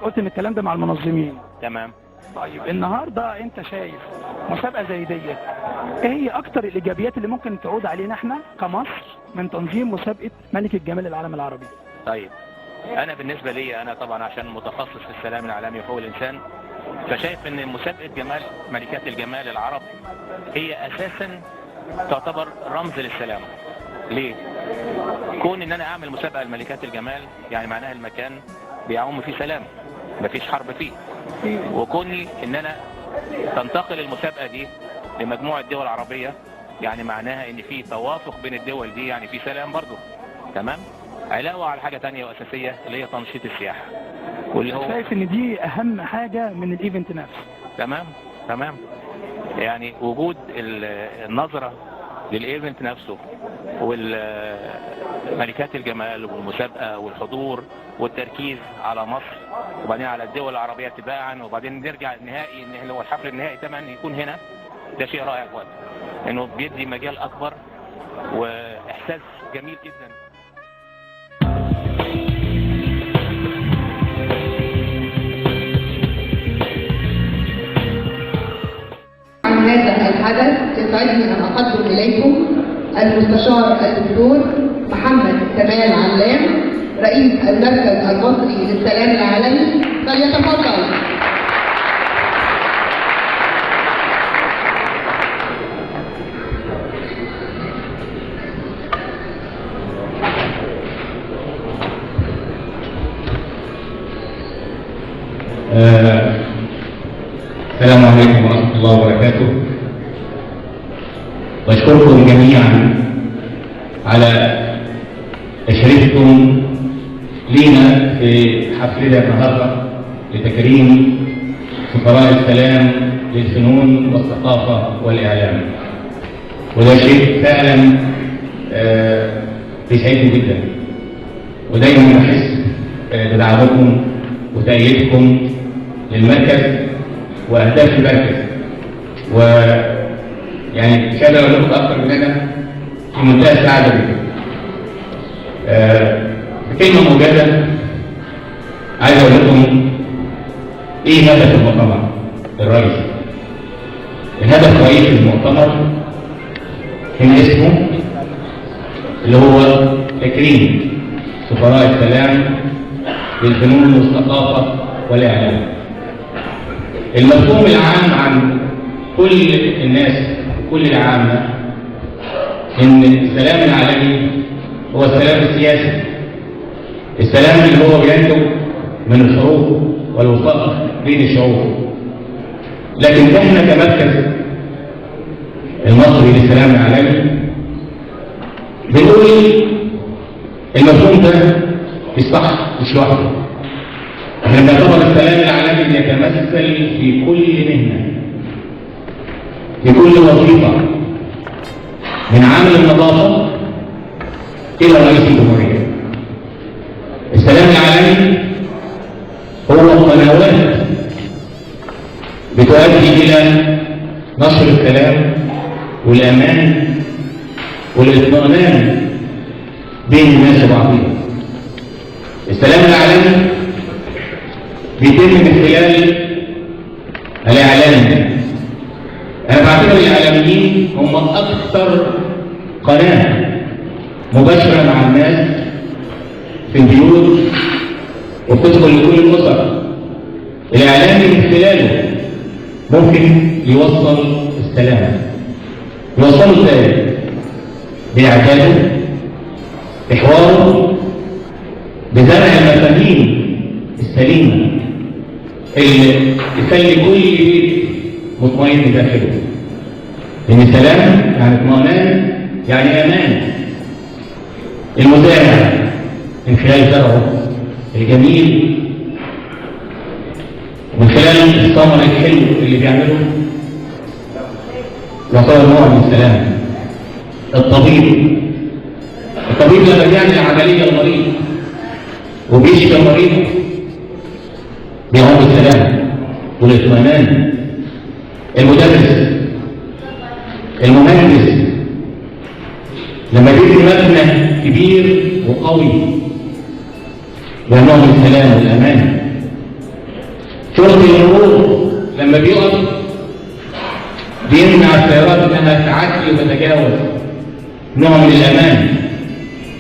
قلت ان الكلام ده مع المنظمين. تمام. طيب النهارده انت شايف مسابقه زي دي، ايه هي اكتر الايجابيات اللي ممكن تعود علينا احنا كمصر من تنظيم مسابقه ملك الجمال العالم العربي؟ طيب انا بالنسبه لي، انا طبعا عشان متخصص في السلام العالمي وحقوق الانسان، فشايف ان مسابقه جمال ملكات الجمال العرب هي اساسا تعتبر رمز للسلام. ليه؟ كون ان انا اعمل مسابقه لملكات الجمال يعني معناها المكان بيعم فيه سلام، مفيش حرب فيه. وكوني ان انا تنتقل المسابقه دي لمجموعه دول عربيه يعني معناها ان في توافق بين الدول دي، يعني في سلام برضه. تمام؟ علاوه على حاجه ثانيه واساسيه اللي هي تنشيط السياحه، واللي هو شايف ان دي اهم حاجه من الايفنت نفسه. تمام تمام. يعني وجود النظره للايفنت نفسه والملكات الجمال والمسابقه والحضور والتركيز على مصر وبعدين على الدول العربيه تباعا، وبعدين نرجع النهائي ان هو الحفل النهائي طبعا يكون هنا. ده شيء رائع وقت انه بيدي مجال اكبر واحساس جميل جدا. عن هذا الحدث يسعدني ان اقدم اليكم المستشار الدكتور محمد كمال علام رئيس المركز المصري للسلام العالمي، فليتفضل. السلام عليكم ورحمة الله وبركاته. بشكركم جميعا على تشريفكم لينا في حفلنا النهارده لتكريم سفراء السلام للفنون والثقافة والإعلام. وده شيء فعلا بيسعدني جدا، ودايما بحس لدعمكم وتأييدكم للمركز وأهداف المركز. ويعني مش قادر أقول لكم أكثر من كده، في منتهى السعادة بكم. بكلمة موجزة عايز أقول لكم إيه هدف المؤتمر الرئيسي. الهدف الرئيسي للمؤتمر من اسمه اللي هو تكريم سفراء السلام للفنون والثقافة والإعلام. المفهوم العام عن كل الناس وكل العامة إن السلام العالمي هو السلام السياسي، السلام اللي هو بينتج من الحروب والوفاق بين الشعوب. لكن احنا كمركز المصري للسلام العالمي بنقول المفهوم ده مش صح، مش لوحده. احنا بنعتبر السلام العالمي يتمثل في كل مهنه، في كل وظيفه، من عامل النظافه الى رئيس الجمهوريه. السلام العالمي هو قنوات بتؤدي الى نشر السلام والامان والاطمئنان بين الناس وبعضهم. السلام العالمي بيتم من خلال الاعلام. انا بعتبر الاعلاميين هم اكثر قناه مباشره مع الناس في البيوت وبتدخل لكل الاسر. الاعلامي من خلاله ممكن يوصل السلام. يوصله ازاي؟ باعداده، بحواره، بزرع المفاهيم السليمه اللي تخلي كل بيت مطمئن داخله. لان سلام يعني اطمئنان يعني امان. المزارع من خلال زرعه الجميل ومن خلال الثمر الحلو اللي بيعمله يعتبر نوع من السلام. الطبيب لما بيعمل عمليه للمريض وبيشفي المريض بيعود السلام والاطمئنان. المدرس، المهندس لما بيبني مبنى كبير وقوي بيعمل السلام والامان. شرطي المرور لما بيقف بيمنع السيارات انها تعدي وتتجاوز، نوع من الامان،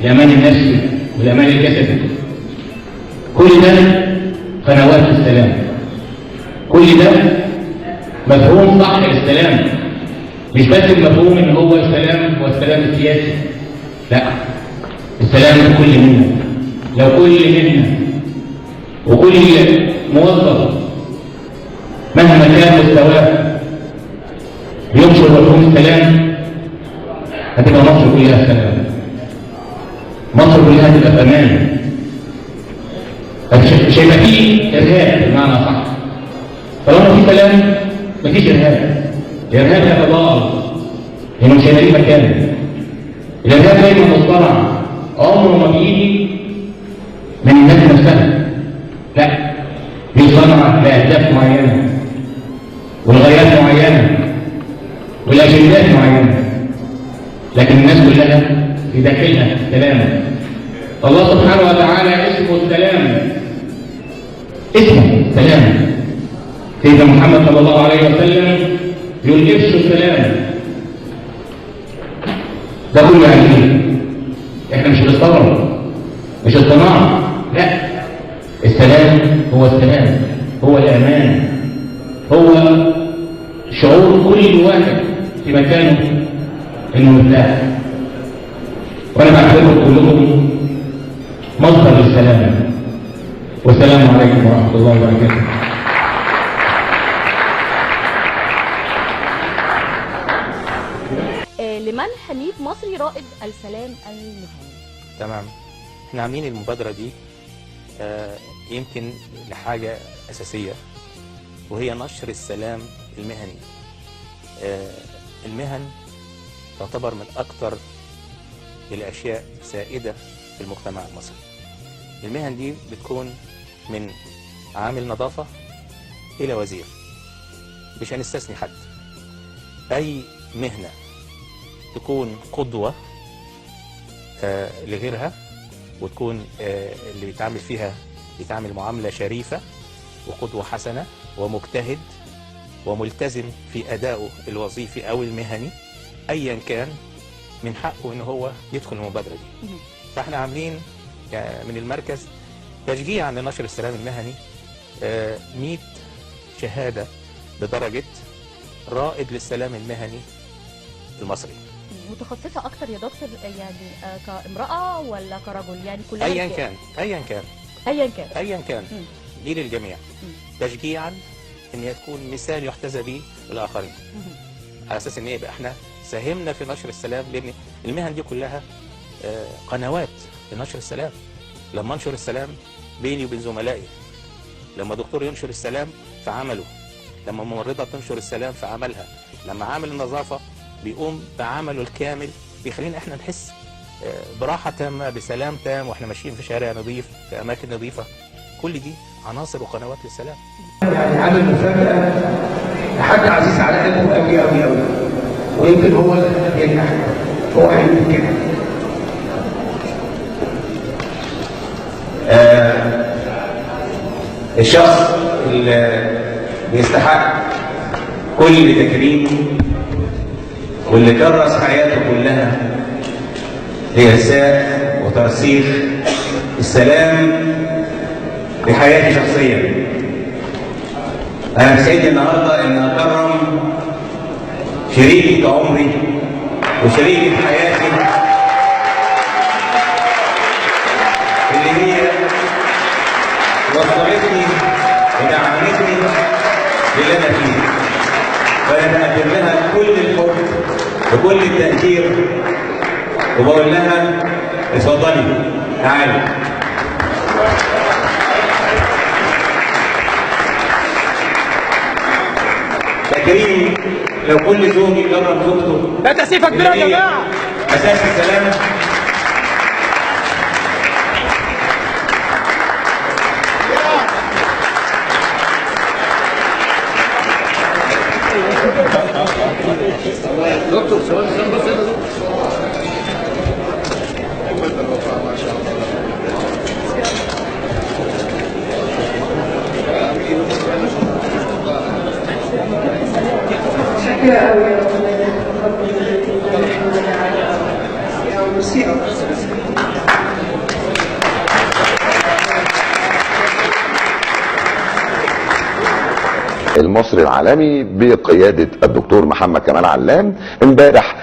الامان النفسي والامان الجسدي. كل ده قنوات السلام. كل ده مفهوم صح للسلام، مش بس المفهوم ان هو السلام هو السلام السياسي، لا، السلام في كل منا. لو كل منا وكل موظف مهما كان مستواه ينشر مفهوم السلام هتبقى مصر كلها سلام. مصر كلها تبقى في امان. مش هيبقى فيه ارهاب بمعنى صح. طالما في سلام مفيش ارهاب. الارهاب هيتضاءل لانه مش هيلاقي مكان. الارهاب دايما مصطنع، عمره ما بيجي من الناس نفسها، لا، بيصنع لاهداف معينه ولغايات معينه والاجندات معينه، لكن الناس كلها في داخلها سلام. الله سبحانه وتعالى اسمه السلام، اسمه سلام. سيدنا محمد صلى الله عليه وسلم يقول افشوا السلام. ده كله يعني ايه؟ احنا مش بنستغرب، مش الصناعه، لا، السلام هو السلام، هو الامان، هو شعور كل واحد في مكانه انه مرتاح. وانا بعتبركم كلكم مصدر للسلام. والسلام عليكم ورحمه الله وبركاته. لمنح ليد مصري رائد السلام المهني. تمام. احنا عاملين المبادرة دي يمكن لحاجة أساسية، وهي نشر السلام المهني. المهن تعتبر من أكثر الأشياء سائدة في المجتمع المصري، المهن دي بتكون من عامل نظافة إلى وزير، مش هنستثني حد. أي مهنة تكون قدوة لغيرها، وتكون اللي بيتعامل فيها بيتعامل معاملة شريفة وقدوة حسنة ومجتهد وملتزم في أدائه الوظيفي أو المهني أيا كان، من حقه إن هو يدخل المبادرة دي. فاحنا عاملين من المركز تشجيعا لنشر السلام المهني 100 شهادة بدرجة رائد للسلام المهني المصري. متخصصة أكتر يا دكتور يعني كامرأة ولا كرجل؟ يعني كلها أيا كان أيا كان أيا كان أيا كان دي للجميع، تشجيعا إن هي تكون مثال يحتذى به للآخرين، على أساس إن يبقى إحنا ساهمنا في نشر السلام، لأن المهن دي كلها قنوات لنشر السلام. لما انشر السلام بيني وبين زملائي، لما دكتور ينشر السلام في عمله، لما ممرضة تنشر السلام في عملها، لما عامل النظافة بيقوم بعمله الكامل، بيخلينا احنا نحس براحة تامة بسلام تام واحنا ماشيين في شارع نظيف في أماكن نظيفة. كل دي عناصر وقنوات للسلام. يعني عامل مفاجأة لحد عزيز على قلبه قوي قوي قوي، ويمكن هو اللي بينجح، هو هيقول كده. الشخص اللي بيستحق كل تكريم واللي كرس حياته كلها لإرساء وترسيخ السلام بحياتي شخصيا. أنا بسعيد النهارده إن أكرم شريكة عمري وشريكة حياتي اللي هي وصلتني ودعمتني للي أنا فيه، فأنا بقدم لها كل الحب وكل التقدير وبقول لها اتفضلي تعالي. تكريم لو كل زوج يكرم زوجته، لا تسيفة كبيرة يا جماعة، أساس السلام. دكتور سؤال بس يا دكتور. شكرا قوي يا رب يا موسيقى. المصري العالمي بقيادة الدكتور محمد كمال علام امبارح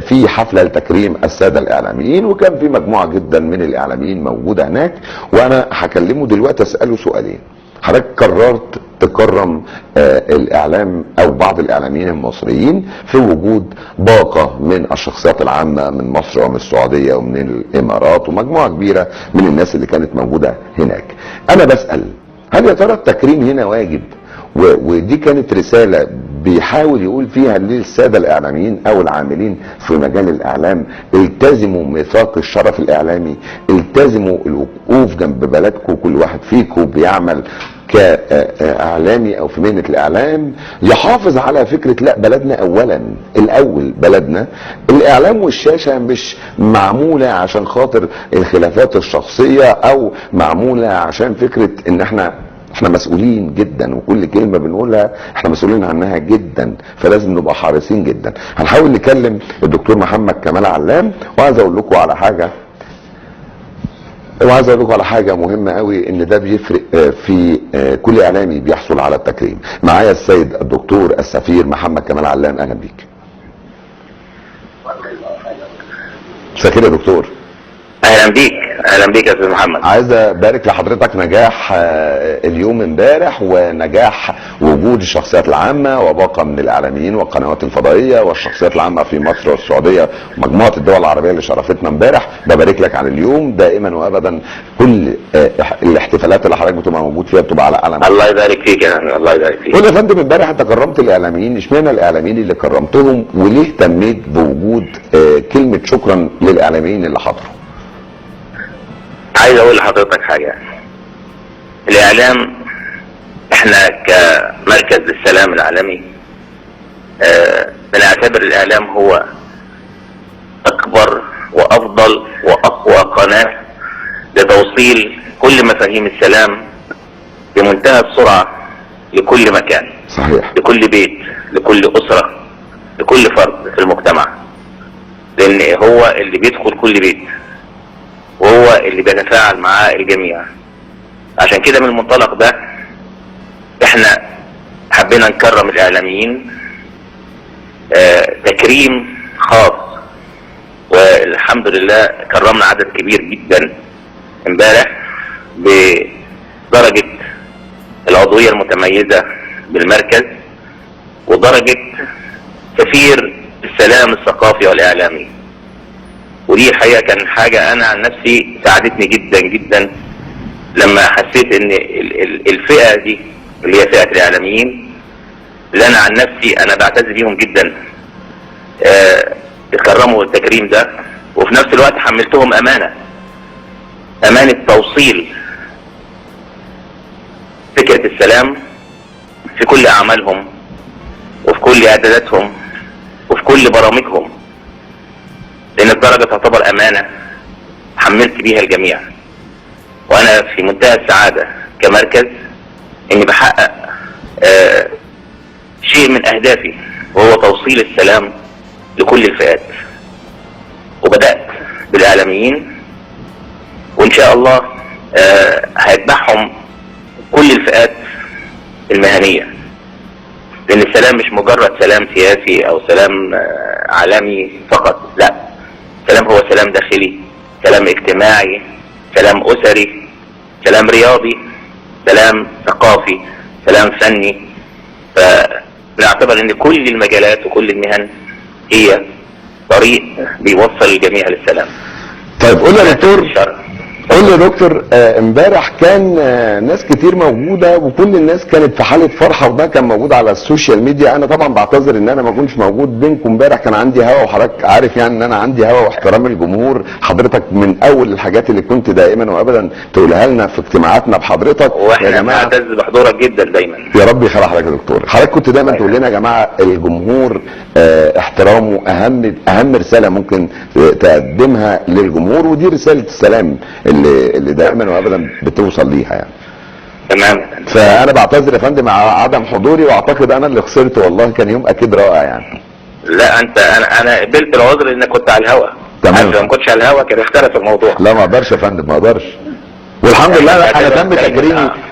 في حفلة لتكريم السادة الإعلاميين، وكان في مجموعة جدا من الإعلاميين موجودة هناك، وأنا هكلمه دلوقتي أسأله سؤالين. حضرتك قررت تكرم الإعلام أو بعض الإعلاميين المصريين في وجود باقة من الشخصيات العامة من مصر ومن السعودية ومن الإمارات ومجموعة كبيرة من الناس اللي كانت موجودة هناك. أنا بسأل هل يا ترى التكريم هنا واجب؟ ودي كانت رسالة بيحاول يقول فيها للسادة الإعلاميين أو العاملين في مجال الإعلام: التزموا ميثاق الشرف الإعلامي، التزموا الوقوف جنب بلدكم، كل واحد فيكم بيعمل كإعلامي أو في مهنة الإعلام يحافظ على فكرة لا بلدنا أولا، الأول بلدنا. الإعلام والشاشة مش معمولة عشان خاطر الخلافات الشخصية أو معمولة عشان فكرة إن احنا مسؤولين جدا، وكل كلمة بنقولها احنا مسؤولين عنها جدا، فلازم نبقى حريصين جدا. هنحاول نكلم الدكتور محمد كمال علام، وعايز اقول لكم على حاجة مهمة قوي، ان ده بيفرق في كل اعلامي بيحصل على التكريم. معايا السيد الدكتور السفير محمد كمال علام، اهلا بيك. مساء الخير يا دكتور. اهلا بيك يا استاذ محمد. عايز ابارك لحضرتك نجاح اليوم امبارح، ونجاح وجود الشخصيات العامه وباقه من الاعلاميين والقنوات الفضائيه والشخصيات العامه في مصر والسعوديه ومجموعه الدول العربيه اللي شرفتنا امبارح. ببارك لك على اليوم دائما وابدا، كل الاحتفالات اللي حضرتك بتبقى موجود فيها بتبقى على علم. الله يبارك فيك يا الله يبارك فيك. قول يا فندم، امبارح انت كرمت الاعلاميين، اشمعنى الاعلاميين اللي كرمتهم، وليه اهتميت بوجود كلمه شكرا للاعلاميين اللي حضروا؟ عايز اقول لحضرتك حاجة. الاعلام احنا كمركز للسلام العالمي بنعتبر الاعلام هو اكبر وافضل واقوى قناة لتوصيل كل مفاهيم السلام بمنتهى السرعة لكل مكان. صحيح. لكل بيت، لكل اسرة، لكل فرد في المجتمع، لان هو اللي بيدخل كل بيت وهو اللي بيتفاعل مع الجميع. عشان كده من المنطلق ده احنا حبينا نكرم الاعلاميين تكريم خاص، والحمد لله كرمنا عدد كبير جدا امبارح بدرجة العضوية المتميزة بالمركز ودرجة سفير السلام الثقافي والاعلامي. ودي الحقيقة كان حاجة انا عن نفسي ساعدتني جدا جدا لما حسيت ان الفئة دي اللي هي فئة الاعلاميين اللي انا عن نفسي انا بعتز بيهم جدا اتكرموا التكريم ده، وفي نفس الوقت حملتهم امانة توصيل فكرة السلام في كل اعمالهم وفي كل اعداداتهم وفي كل برامجهم، لان الدرجة تعتبر امانة حملت بيها الجميع. وانا في منتهى السعادة كمركز اني بحقق شيء من اهدافي وهو توصيل السلام لكل الفئات. وبدأت بالاعلاميين وان شاء الله هيتبعهم كل الفئات المهنية، لان السلام مش مجرد سلام سياسي او سلام عالمي فقط، لا، السلام هو سلام داخلي، سلام اجتماعي، سلام اسري، سلام رياضي، سلام ثقافي، سلام فني. فنعتبر ان كل المجالات وكل المهن هي طريق بيوصل الجميع للسلام. طيب قول يا دكتور، قول لي يا دكتور، امبارح كان ناس كتير موجوده وكل الناس كانت في حاله فرحه، وده كان موجود على السوشيال ميديا. انا طبعا بعتذر ان انا ما كنتش موجود بينكم امبارح، كان عندي هوا، وحضرتك عارف يعني ان انا عندي هوا واحترام الجمهور. حضرتك من اول الحاجات اللي كنت دائما وابدا تقولها لنا في اجتماعاتنا بحضرتك. واحنا بنعتز بحضورك جدا دايما. يا رب يخلي حضرتك يا دكتور. حضرتك كنت دايما تقول لنا يا جماعه الجمهور احترامه اهم رساله ممكن تقدمها للجمهور، ودي رساله السلام اللي دائما وابدا بتوصل ليها يعني. تمام. فانا بعتذر يا فندم على عدم حضوري، واعتقد انا اللي خسرت والله. كان يوم اكيد رائع يعني. لا انا قبلت العذر انك كنت على الهوا. تمام. لو ما كنتش على الهوا كان اختلف الموضوع. لا ما اقدرش يا فندم، ما اقدرش. والحمد لله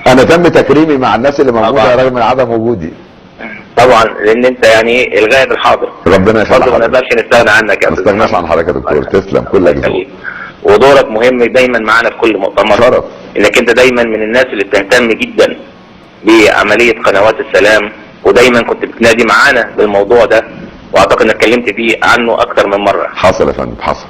انا تم تكريمي مع الناس اللي موجوده رغم من عدم وجودي. طبعا لان انت يعني الغائب الحاضر. ربنا يخليك. برضه ما نقدرش نستغنى عنك يا ما نستغناش عن حضرتك يا دكتور. تسلم كل ذوق. ودورك مهم دايما معانا في كل مؤتمر. شرف. انك انت دايما من الناس اللي بتهتم جدا بعمليه قنوات السلام، ودايما كنت بتنادي معانا بالموضوع ده، واعتقد انك اتكلمت فيه عنه اكتر من مره. حصل يا فندم، حصل.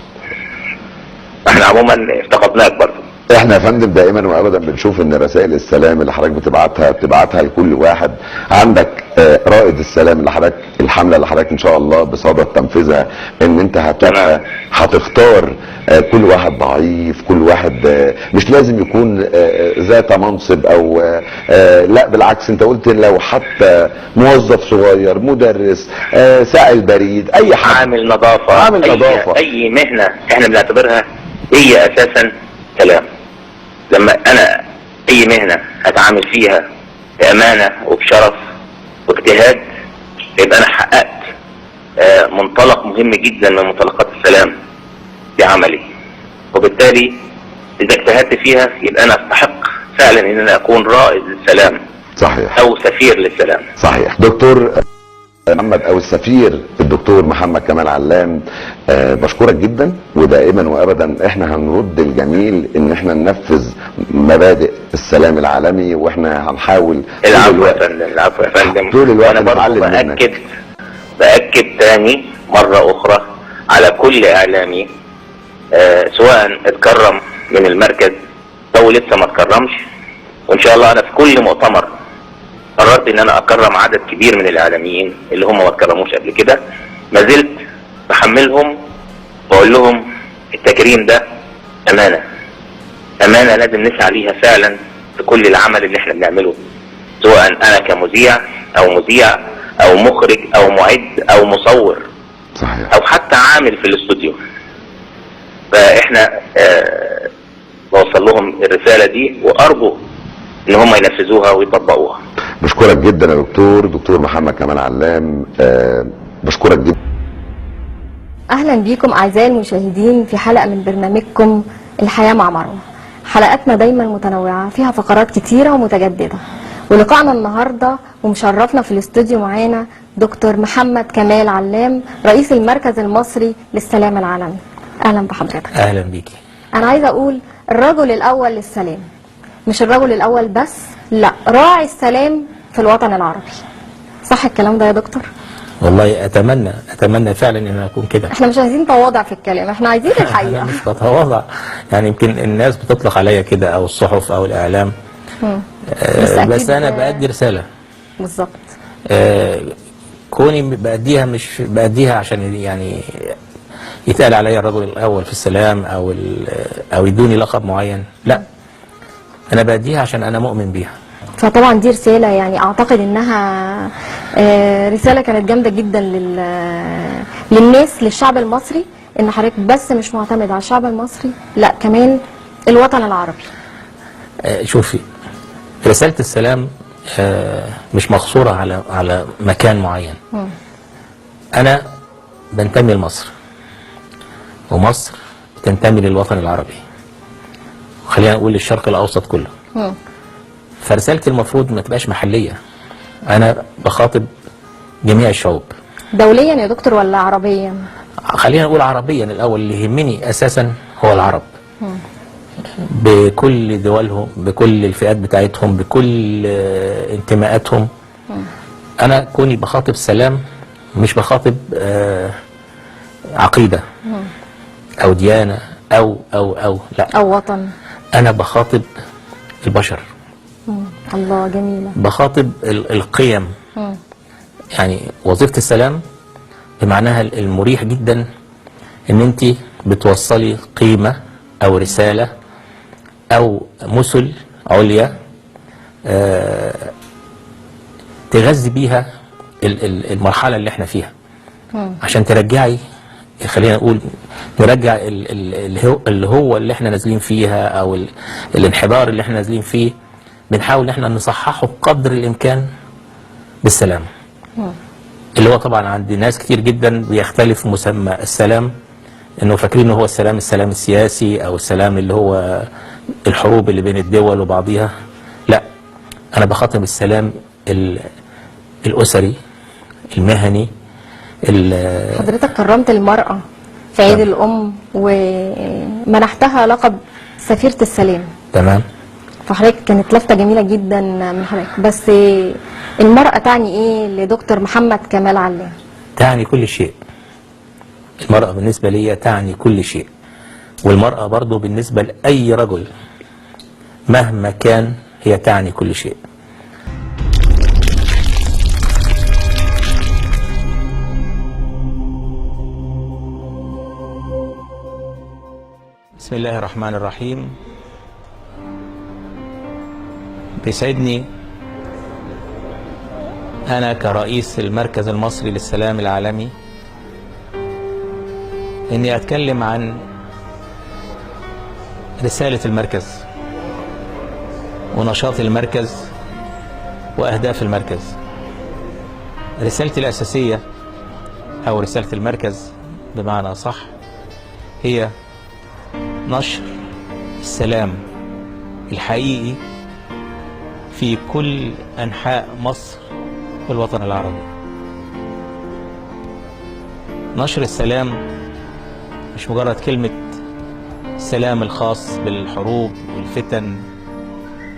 احنا عموما افتقدناك برضه. احنا يا فندم دائما وابدا بنشوف ان رسائل السلام اللي حضرتك بتبعتها لكل واحد. عندك رائد السلام اللي حضرتك، الحمله اللي حضرتك ان شاء الله بصدد تنفيذها، ان انت هتختار كل واحد ضعيف، كل واحد مش لازم يكون ذات منصب او لا بالعكس، انت قلت لو حتى موظف صغير، مدرس، سائل بريد، اي حد، عامل نظافه، اي مهنه احنا بنعتبرها هي اساسا سلام. لما انا اي مهنة اتعامل فيها بامانة وبشرف واجتهاد، يبقى انا حققت منطلق مهم جدا من منطلقات السلام في عملي، وبالتالي اذا اجتهدت فيها يبقى انا استحق فعلا ان انا اكون رائد للسلام. صحيح. او سفير للسلام. صحيح. دكتور محمد او السفير الدكتور محمد كمال علام، بشكرك جدا، ودائما وابدا احنا هنرد الجميل ان احنا ننفذ مبادئ السلام العالمي، واحنا هنحاول العفو يا فندم. طول الوقت نتعلم. باكد تاني مره اخرى على كل اعلامي سواء اتكرم من المركز او لسه ما اتكرمش، وان شاء الله انا في كل مؤتمر قررت ان انا اكرم عدد كبير من الاعلاميين اللي هم ما اتكرموش قبل كده. ما زلت بحملهم واقول لهم التكريم ده امانه امانه لازم نسعى ليها فعلا في كل العمل اللي احنا بنعمله، سواء انا كمذيع او مخرج او معد او مصور صحيح. او حتى عامل في الاستوديو. فاحنا بوصل لهم الرساله دي وارجو ان هم ينفذوها ويطبقوها. بشكرك جدا يا دكتور محمد كمال علام، بشكرك جدا. اهلا بيكم اعزائي المشاهدين في حلقه من برنامجكم الحياه مع مروه. حلقاتنا دايما متنوعه فيها فقرات كتيره ومتجدده، ولقائنا النهارده ومشرفنا في الاستوديو معانا دكتور محمد كمال علام رئيس المركز المصري للسلام العالمي. اهلا بحضرتك. اهلا بيكي. انا عايزه اقول الرجل الاول للسلام، مش الرجل الاول بس، لا، راعي السلام في الوطن العربي. صح الكلام ده يا دكتور؟ والله اتمنى فعلا ان انا اكون كده. احنا مش عايزين تواضع في الكلام، احنا عايزين الحقيقه. انا مش بتواضع، يعني يمكن الناس بتطلق عليا كده او الصحف او الاعلام، بس انا بأدي رساله. بالظبط. كوني بأديها مش بأديها عشان يعني يتقال عليا الرجل الاول في السلام او يدوني لقب معين، لا، انا بأديها عشان انا مؤمن بيها. فطبعا دي رساله، يعني اعتقد انها رساله كانت جامده جدا للناس، للشعب المصري، ان حضرتك بس مش معتمد على الشعب المصري، لا كمان الوطن العربي. شوفي، رساله السلام مش مقصوره على مكان معين. انا بنتمي لمصر، ومصر تنتمي للوطن العربي، وخلينا نقول للشرق الاوسط كله. فرسالتي المفروض ما تبقاش محليه، انا بخاطب جميع الشعوب. دوليا يا دكتور ولا عربيا؟ خلينا نقول عربيا الاول، اللي يهمني اساسا هو العرب. بكل دولهم، بكل الفئات بتاعتهم، بكل انتماءاتهم. انا كوني بخاطب سلام، مش بخاطب عقيده او ديانه او لا، او وطن. انا بخاطب البشر. الله، جميله. بخاطب القيم. يعني وظيفه السلام بمعناها المريح جدا ان انت بتوصلي قيمه او رساله او مثل عليا تغذي بيها المرحله اللي احنا فيها، عشان ترجعي، خلينا نقول نرجع اللي احنا نازلين فيها او الانحدار اللي احنا نازلين فيه، بنحاول ان احنا نصححه بقدر الامكان بالسلام. اللي هو طبعا عند ناس كتير جدا بيختلف مسمى السلام، انه فاكرين انه هو السلام السياسي او السلام اللي هو الحروب اللي بين الدول وبعضيها. لا، انا بخاطب السلام الاسري المهني. حضرتك كرمت المرأة في عيد الأم ومنحتها لقب سفيرة السلام. تمام. فحضرتك كانت لفتة جميلة جدا من حضرتك، بس المرأة تعني ايه لدكتور محمد كمال علام؟ تعني كل شيء. المرأة بالنسبة لي تعني كل شيء، والمرأة برضو بالنسبة لأي رجل مهما كان هي تعني كل شيء. بسم الله الرحمن الرحيم. بيسعدني أنا كرئيس المركز المصري للسلام العالمي إني أتكلم عن رسالة المركز ونشاط المركز وأهداف المركز. رسالتي الأساسية أو رسالة المركز بمعنى صح هي نشر السلام الحقيقي في كل أنحاء مصر والوطن العربي. نشر السلام مش مجرد كلمة السلام الخاص بالحروب والفتن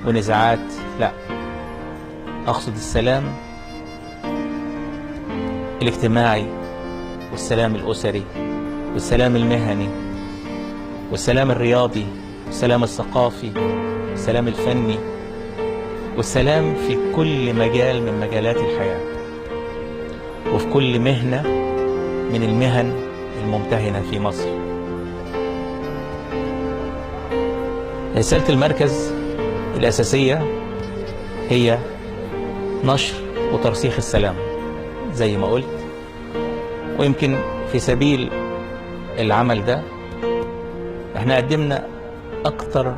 ونزاعات، لا، أقصد السلام الاجتماعي والسلام الأسري والسلام المهني والسلام الرياضي والسلام الثقافي والسلام الفني والسلام في كل مجال من مجالات الحياة وفي كل مهنة من المهن الممتهنة في مصر. رسالة المركز الأساسية هي نشر وترسيخ السلام زي ما قلت. ويمكن في سبيل العمل ده احنا قدمنا أكتر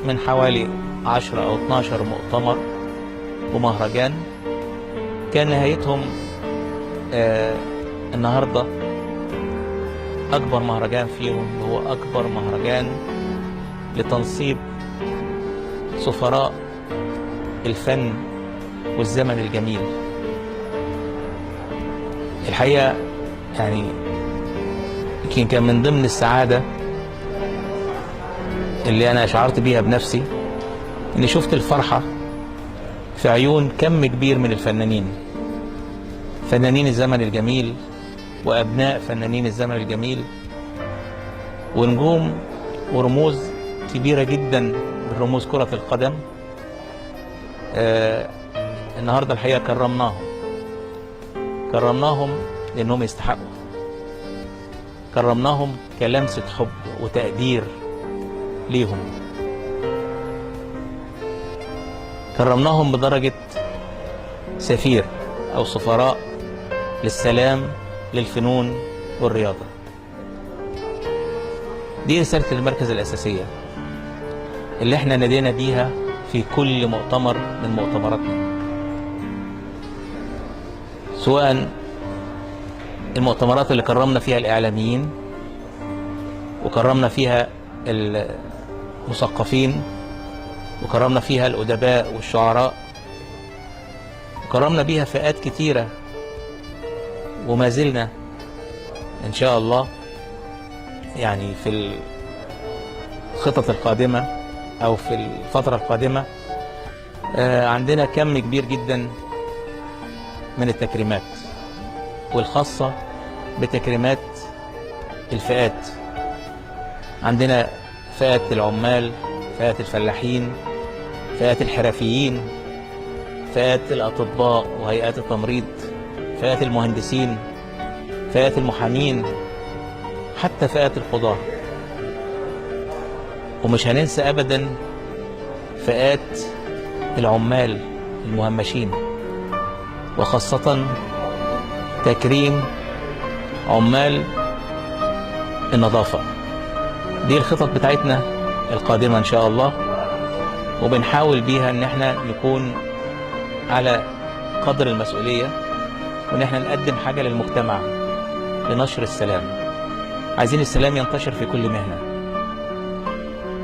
من حوالي 10 أو 12 مؤتمر ومهرجان كان نهايتهم النهاردة أكبر مهرجان فيهم هو أكبر مهرجان لتنصيب سفراء الفن والزمن الجميل. الحقيقة يعني يمكن كان من ضمن السعادة اللي أنا شعرت بيها بنفسي إني شفت الفرحة في عيون كم كبير من الفنانين، فنانين الزمن الجميل وأبناء فنانين الزمن الجميل ونجوم ورموز كبيرة جدا من رموز كرة القدم. النهاردة الحقيقة كرمناهم لأنهم يستحقوا، كرمناهم كلمسة حب وتقدير ليهم، كرمناهم بدرجة سفير أو سفراء للسلام للفنون والرياضة. دي رسالة المركز الأساسية اللي احنا نادينا بيها في كل مؤتمر من مؤتمراتنا، سواء المؤتمرات اللي كرمنا فيها الإعلاميين وكرمنا فيها المثقفين وكرمنا فيها الأدباء والشعراء وكرمنا بيها فئات كتيرة، وما زلنا إن شاء الله يعني في الخطط القادمة أو في الفترة القادمة عندنا كم كبير جدا من التكريمات، والخاصة بتكريمات الفئات. عندنا فئات العمال، فئات الفلاحين، فئات الحرفيين، فئات الأطباء وهيئات التمريض، فئات المهندسين، فئات المحامين، حتى فئات القضاة. ومش هننسى أبدا فئات العمال المهمشين، وخاصة تكريم عمال النظافة. دي الخطط بتاعتنا القادمة إن شاء الله، وبنحاول بيها إن احنا نكون على قدر المسؤولية وإن احنا نقدم حاجة للمجتمع لنشر السلام. عايزين السلام ينتشر في كل مهنة،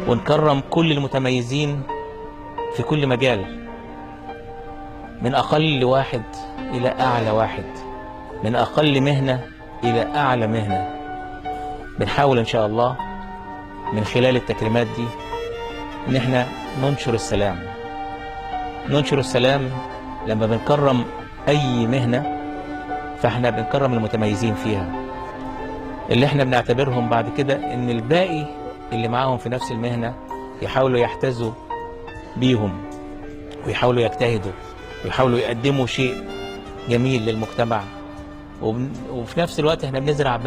ونكرم كل المتميزين في كل مجال، من أقل واحد إلى أعلى واحد، من أقل مهنة إلى أعلى مهنة. بنحاول إن شاء الله من خلال التكريمات دي إن احنا ننشر السلام. ننشر السلام لما بنكرم أي مهنة، فاحنا بنكرم المتميزين فيها، اللي احنا بنعتبرهم بعد كده إن الباقي اللي معاهم في نفس المهنة يحاولوا يحتذوا بيهم ويحاولوا يجتهدوا ويحاولوا يقدموا شيء جميل للمجتمع. وفي نفس الوقت احنا بنزرع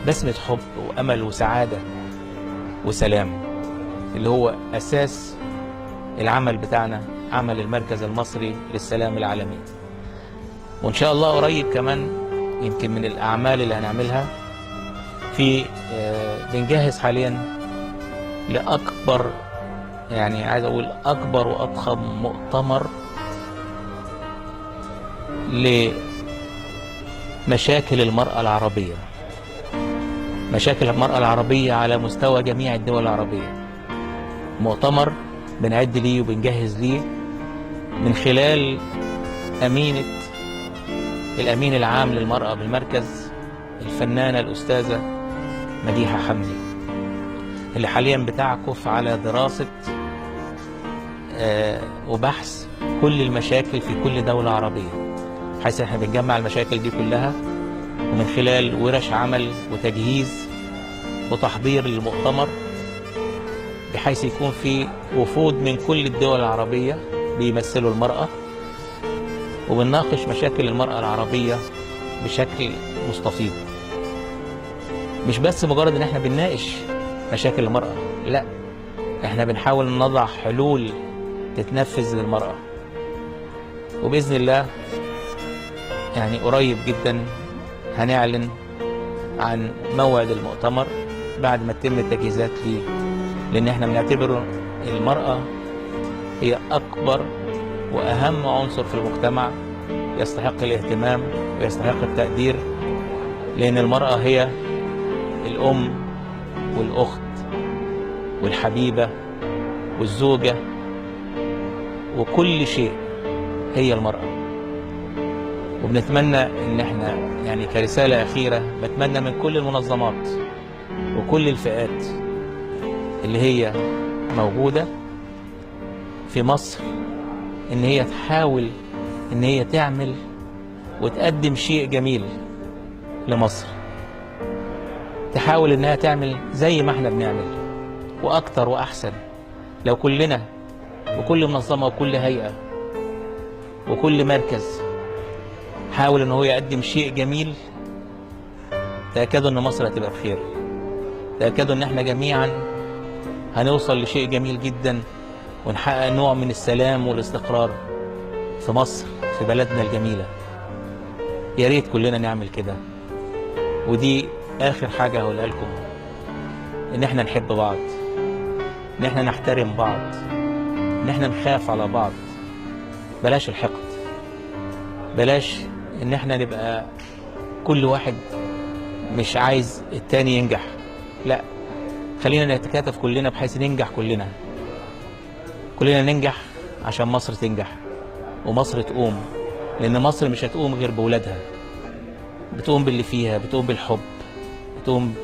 بسمة حب وأمل وسعادة وسلام، اللي هو أساس العمل بتاعنا، عمل المركز المصري للسلام العالمي. وإن شاء الله قريب كمان يمكن من الأعمال اللي هنعملها في بنجهز حاليا لأكبر، يعني عايز أقول أكبر وأضخم مؤتمر لمشاكل المرأة العربية، مشاكل المرأة العربية على مستوى جميع الدول العربية. مؤتمر بنعد ليه وبنجهز ليه من خلال أمينة الأمين العام للمرأة بالمركز، الفنانة الأستاذة مديحة حمدي، اللي حاليا بتعكف على دراسة وبحث كل المشاكل في كل دولة عربية، حيث احنا بنجمع المشاكل دي كلها، ومن خلال ورش عمل وتجهيز وتحضير للمؤتمر، بحيث يكون في وفود من كل الدول العربية بيمثلوا المرأة، وبنناقش مشاكل المرأة العربية بشكل مستفيض. مش بس مجرد ان احنا بنناقش مشاكل المرأة، لا، احنا بنحاول نضع حلول تتنفذ للمرأة، وبإذن الله يعني قريب جدا هنعلن عن موعد المؤتمر بعد ما تتم التجهيزات ليه، لأن احنا بنعتبر المرأة هي أكبر وأهم عنصر في المجتمع يستحق الاهتمام ويستحق التقدير، لأن المرأة هي الأم والأخت والحبيبة والزوجة وكل شيء هي المرأة. وبنتمنى ان احنا يعني كرسالة أخيرة بتمنى من كل المنظمات وكل الفئات اللي هي موجودة في مصر ان هي تحاول ان هي تعمل وتقدم شيء جميل لمصر، تحاول انها تعمل زي ما احنا بنعمل واكتر واحسن. لو كلنا وكل منظمة وكل هيئة وكل مركز حاول ان هو يقدم شيء جميل، تأكدوا ان مصر هتبقى بخير، تأكدوا ان احنا جميعا هنوصل لشيء جميل جدا ونحقق نوع من السلام والاستقرار في مصر، في بلدنا الجميلة. يا ريت كلنا نعمل كده. ودي آخر حاجة هقولها لكم، إن إحنا نحب بعض، إن إحنا نحترم بعض، إن إحنا نخاف على بعض. بلاش الحقد، بلاش إن إحنا نبقى كل واحد مش عايز التاني ينجح. لا، خلينا نتكاتف كلنا بحيث ننجح كلنا. كلنا ننجح عشان مصر تنجح ومصر تقوم، لأن مصر مش هتقوم غير بولادها. بتقوم باللي فيها، بتقوم بالحب، بتقوم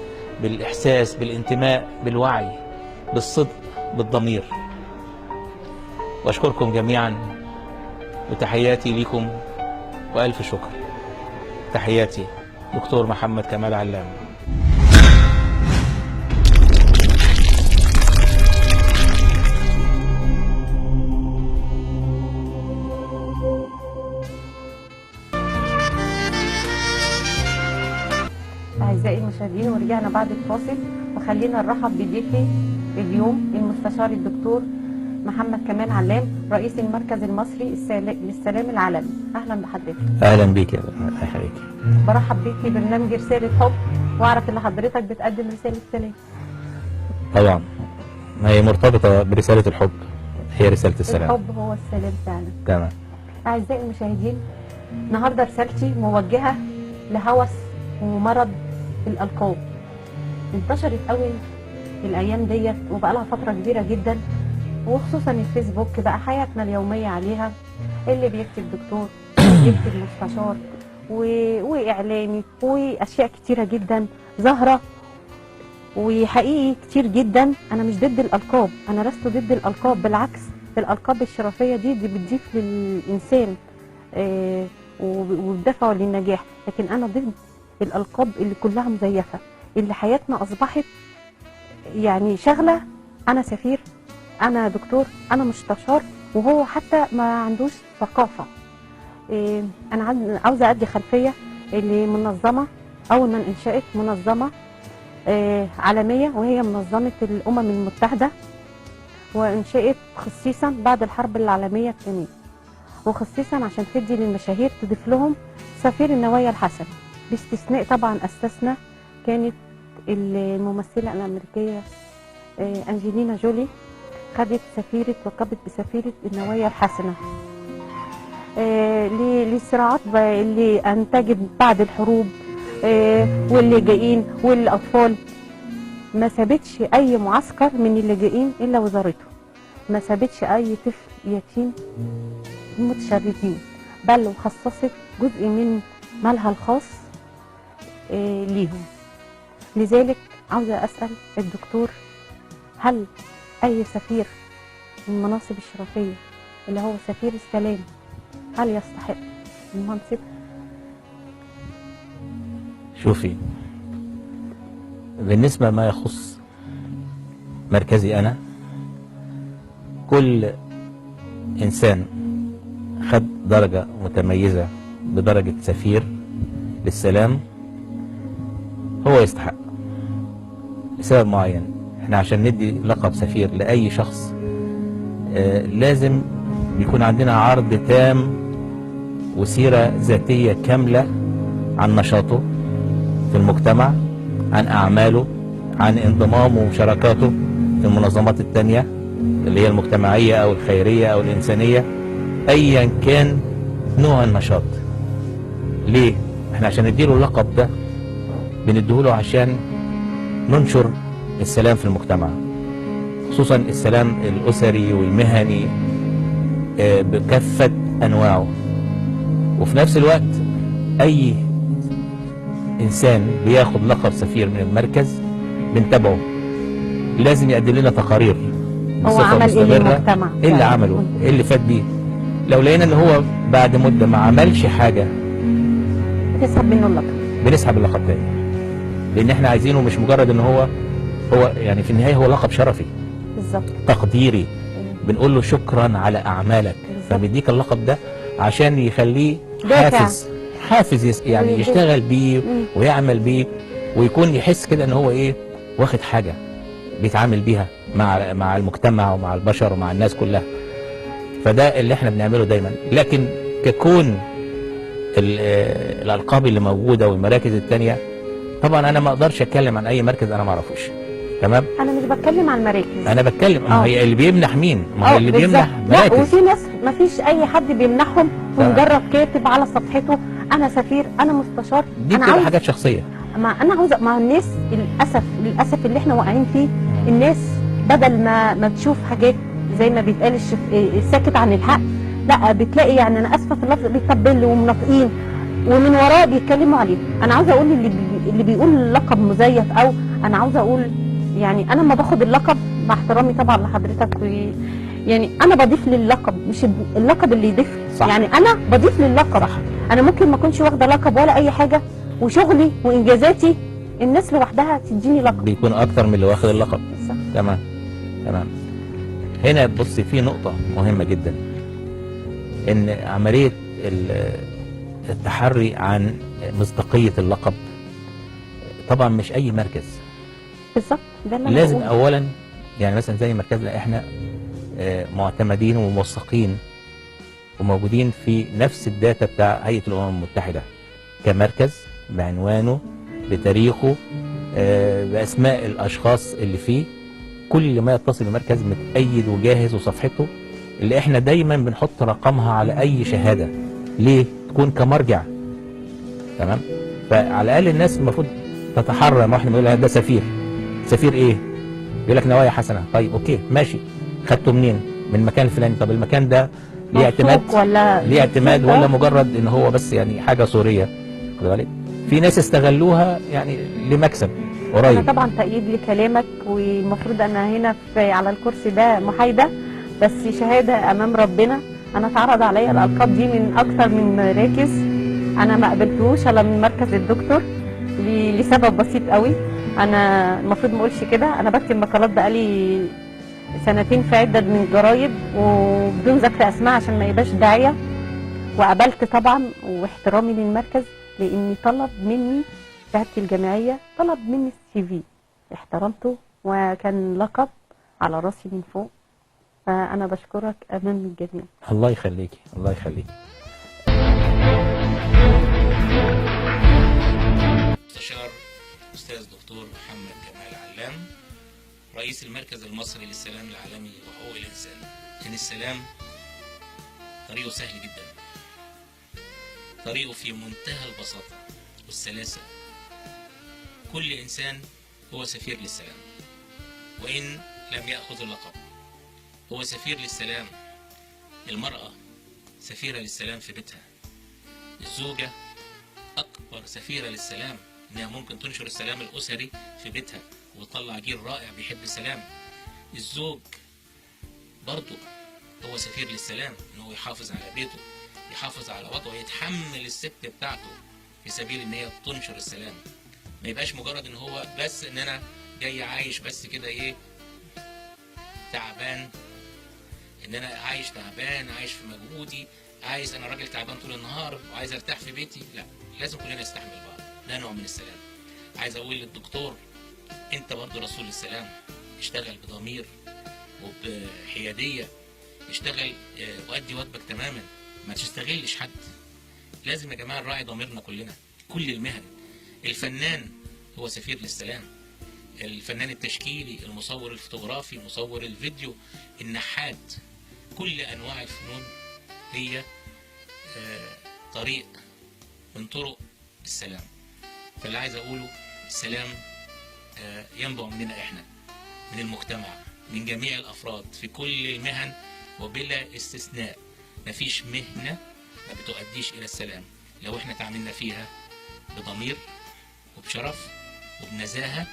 بالإحساس، بالانتماء، بالوعي، بالصدق، بالضمير. وأشكركم جميعا وتحياتي لكم وألف شكر. تحياتي دكتور محمد كمال علام. أعزائي المشاهدين، ورجعنا بعد الفاصل وخلينا نرحب بضيفي اليوم المستشار الدكتور محمد كمال علام، رئيس المركز المصري للسلام العالمي. أهلا بحضرتك. أهلا بيك يا حبيبي. برحب بيك في برنامج رسالة حب، وأعرف إن حضرتك بتقدم رسالة سلام. طبعا ما هي مرتبطة برسالة الحب، هي رسالة السلام. الحب هو السلام فعلا. تمام. أعزائي المشاهدين، النهارده رسالتي موجهة لهوس ومرض الألقاب. انتشرت قوي الأيام ديت وبقى لها فترة كبيرة جدا، وخصوصا الفيسبوك بقى حياتنا اليومية عليها. اللي بيكتب دكتور، اللي بيكتب مستشار وإعلامي، وأشياء كتيرة جدا ظاهرة. وحقيقي كتير جدا أنا مش ضد الألقاب، أنا لست ضد الألقاب، بالعكس الألقاب الشرفية دي بتضيف للإنسان وبتدفعه للنجاح. لكن أنا ضد الألقاب اللي كلها مزيفة، اللي حياتنا أصبحت يعني شغلة. أنا سفير، أنا دكتور، أنا مستشار، وهو حتى ما عندوش ثقافة. أنا عاوزة أدي خلفية لمنظمة أول ما انشأت، منظمة عالمية، وهي منظمة الأمم المتحدة، وانشأت خصيصا بعد الحرب العالمية الثانية، وخصيصا عشان تدي للمشاهير تضيف لهم سفير النوايا الحسنة. باستثناء طبعا أسسنا كانت الممثلة الأمريكية أنجلينا جولي، خدت سفيرة، لقبت بسفيرة النوايا الحسنة للصراعات اللي أنتجت بعد الحروب واللي جايين والأطفال. ما سابتش أي معسكر من اللي جايين إلا وزارته، ما سابتش أي طفل يتيم متشردين، بل وخصصت جزء من مالها الخاص ليهم. لذلك عاوزة أسأل الدكتور، هل أي سفير من المناصب الشرفية اللي هو سفير السلام هل يستحق المنصب؟ شوفي، بالنسبة ما يخص مركزي أنا، كل إنسان خد درجة متميزة بدرجة سفير للسلام هو يستحق لسبب معين. احنا عشان ندي لقب سفير لاي شخص لازم يكون عندنا عرض تام وسيرة ذاتية كاملة عن نشاطه في المجتمع، عن أعماله، عن انضمامه وشراكاته في المنظمات التانية اللي هي المجتمعية أو الخيرية أو الإنسانية، أيا كان نوع النشاط. ليه؟ احنا عشان نديله اللقب ده بنديهوله عشان ننشر السلام في المجتمع، خصوصا السلام الأسري والمهني بكافة أنواعه. وفي نفس الوقت أي إنسان بياخد لقب سفير من المركز بنتابعه، لازم يقدم لنا تقارير هو عمل ايه للمجتمع، ايه اللي عمله، ايه اللي فات بيه. لو لقينا ان هو بعد مدة ما عملش حاجة بنسحب منه اللقب، بنسحب اللقب تاني، لان احنا عايزينه مش مجرد ان هو يعني في النهاية هو لقب شرفي بالظبط تقديري، بنقول له شكرا على اعمالك، فبيديك اللقب ده عشان يخليه حافز يعني يشتغل بيه ويعمل بيه، ويكون يحس كده ان هو ايه، واخد حاجة بيتعامل بيها مع المجتمع ومع البشر ومع الناس كلها. فده اللي احنا بنعمله دايما. لكن ككون الالقاب اللي موجودة والمراكز التانية، طبعا انا ما اقدرش اتكلم عن اي مركز انا ما اعرفوش. تمام، انا مش بتكلم عن مراكز، انا بتكلم هي اللي بيمنح مين، ما هي اللي بيمنح مراكز. لا، وفي ناس ما فيش اي حد بيمنحهم ومجرد كاتب على صفحته انا سفير انا مستشار. دي بتبقى حاجات شخصيه. ما انا عاوزه مع الناس، للاسف اللي احنا واقعين فيه، الناس بدل ما تشوف حاجات زي ما بيتقال الساكت عن الحق، لا بتلاقي، يعني انا اسفه في اللفظ، بيطبلوا ومنافقين ومن وراه بيتكلموا عليه. انا عاوزه اقول اللي بيقول اللقب مزيف، او انا عاوزه اقول يعني انا لما باخد اللقب، مع احترامي طبعا لحضرتك، يعني انا بضيف للقب، مش اللقب اللي يضيف. يعني انا بضيف للقب. صح. انا ممكن ما اكونش واخده لقب ولا اي حاجه، وشغلي وانجازاتي الناس لوحدها تديني لقب، بيكون اكتر من اللي واخد اللقب. صح. تمام. هنا بصي في نقطه مهمه جدا، ان عمليه التحري عن مصداقيه اللقب طبعا مش اي مركز. بالظبط، ده اللي لازم اولا، يعني مثلا زي مركزنا احنا معتمدين وموثقين وموجودين في نفس الداتا بتاع هيئة الأمم المتحدة كمركز، بعنوانه، بتاريخه، بأسماء الأشخاص اللي فيه. كل ما يتصل بمركز متأيد وجاهز، وصفحته اللي احنا دايما بنحط رقمها على أي شهادة. ليه؟ تكون كمرجع. تمام؟ فعلى الأقل الناس المفروض تتحرى، ما احنا بنقول ده سفير. سفير ايه؟ يقول لك نوايا حسنة. طيب اوكي ماشي، خدته منين؟ من المكان الفلاني. طب المكان ده ليه اعتماد ولا مجرد ان هو بس يعني حاجه صوريه؟ خد بالك في ناس استغلوها يعني لمكسب قريب. انا طبعا تأييد لكلامك، والمفروض انا هنا على الكرسي ده محايده، بس شهاده امام ربنا. انا اتعرض عليا الالقاب دي من اكتر من مراكز، انا ما قبلتهوش الا من مركز الدكتور لسبب بسيط قوي. انا المفروض ما اقولش كده، انا بكتب مقالات بقالي 2 في عدة من الجرايد وبدون ذكر اسماء عشان ما يبقاش داعيه، وقبلت طبعا، واحترامي للمركز لاني طلب مني شهادتي الجامعيه، طلب مني الCV، احترمته وكان لقب على راسي من فوق. فانا بشكرك امام الجميع. الله يخليكي، الله يخليكي. مستشار الاستاذ دكتور محمد كمال علام، رئيس المركز المصري للسلام العالمي وحقوق الإنسان. إن السلام طريقه سهل جدا، طريقه في منتهى البساطة والسلاسة. كل إنسان هو سفير للسلام، وإن لم يأخذ اللقب هو سفير للسلام. المرأة سفيرة للسلام في بيتها، الزوجة أكبر سفيرة للسلام، إنها ممكن تنشر السلام الأسري في بيتها وتطلع جيل رائع بيحب السلام. الزوج برضه هو سفير للسلام، إنه يحافظ على بيته، يحافظ على وضعه، يتحمل الست بتاعته في سبيل إن هي تنشر السلام. ما يبقاش مجرد إن هو بس إن أنا جاي عايش بس كده إيه، تعبان، إن أنا عايش تعبان، عايش في مجهودي، عايز أنا راجل تعبان طول النهار وعايز أرتاح في بيتي. لا، لازم كلنا نستحمل بعض، ده نوع من السلام. عايز أقول للدكتور أنت برضه رسول السلام، اشتغل بضمير وبحياديه، اشتغل وادي واجبك تماما، ما تستغلش حد. لازم يا جماعه نراعي ضميرنا كلنا، كل المهن. الفنان هو سفير للسلام، الفنان التشكيلي، المصور الفوتوغرافي، مصور الفيديو، النحات، كل انواع الفنون هي طريق من طرق السلام. فاللي عايز اقوله السلام ينبع مننا احنا، من المجتمع، من جميع الافراد في كل المهن وبلا استثناء. مفيش مهنة ما بتؤديش الى السلام لو احنا تعاملنا فيها بضمير وبشرف وبنزاهة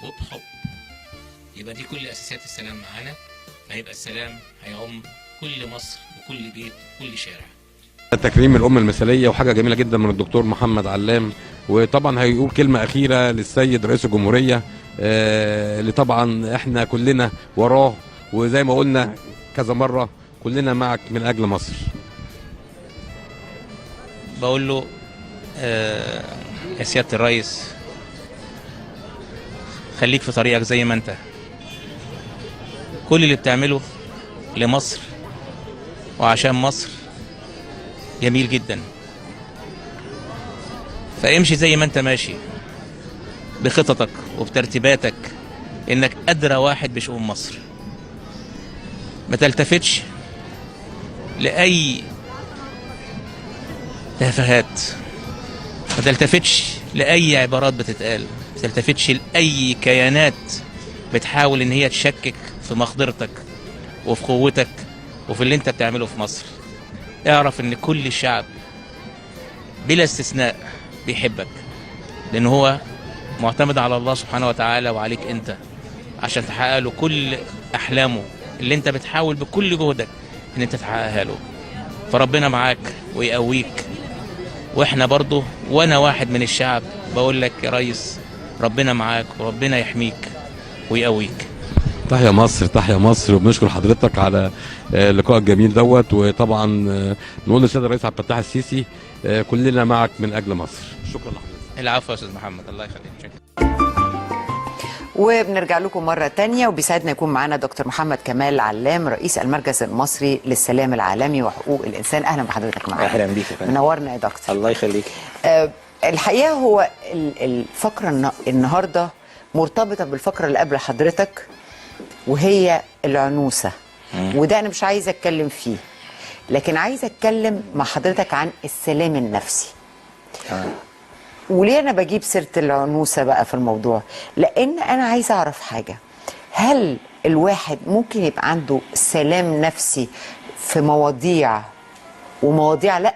وبحب. يبقى دي كل اساسيات السلام معانا، فهيبقى السلام هيعم كل مصر وكل بيت وكل شارع. تكريم الأمة المثالية وحاجة جميلة جدا من الدكتور محمد علام، وطبعا هيقول كلمة أخيرة للسيد رئيس الجمهورية اللي طبعا احنا كلنا وراه، وزي ما قلنا كذا مرة كلنا معك من أجل مصر. بقول له يا سيادة الرئيس خليك في طريقك زي ما انت، كل اللي بتعمله لمصر وعشان مصر جميل جدا، فامشي زي ما انت ماشي بخططك وبترتيباتك، انك ادرى واحد بشؤون مصر. ما تلتفتش لاي تفاهات، ما تلتفتش لاي عبارات بتتقال، ما تلتفتش لاي كيانات بتحاول ان هي تشكك في مقدرتك وفي قوتك وفي اللي انت بتعمله في مصر. اعرف ان كل الشعب بلا استثناء بيحبك، لان هو معتمد على الله سبحانه وتعالى وعليك انت عشان تحقق له كل احلامه اللي انت بتحاول بكل جهدك ان انت تحققها له. فربنا معاك ويقويك، واحنا برضه وانا واحد من الشعب بقول لك يا ريس ربنا معاك وربنا يحميك ويقويك. تحيا مصر، تحيا مصر، وبنشكر حضرتك على اللقاء الجميل دوت، وطبعا نقول للسيد الرئيس عبد الفتاح السيسي كلنا معك من اجل مصر. شكرا لحضرتك. العفو يا استاذ محمد، الله يخليك. شكرا. وبنرجع لكم مرة تانية، وبيسعدنا يكون معنا دكتور محمد كمال علام رئيس المركز المصري للسلام العالمي وحقوق الإنسان. أهلا بحضرتك معنا. أهلا بيك. منورنا يا دكتور. الله يخليك. الحقيقة هو الفقرة النهاردة مرتبطة بالفقرة اللي قبل حضرتك، وهي العنوسة. وده أنا مش عايزة أتكلم فيه، لكن عايزة أتكلم مع حضرتك عن السلام النفسي. وليه أنا بجيب سيرة العنوسة بقى في الموضوع؟ لأن أنا عايزة أعرف حاجة، هل الواحد ممكن يبقى عنده سلام نفسي في مواضيع ومواضيع لأ؟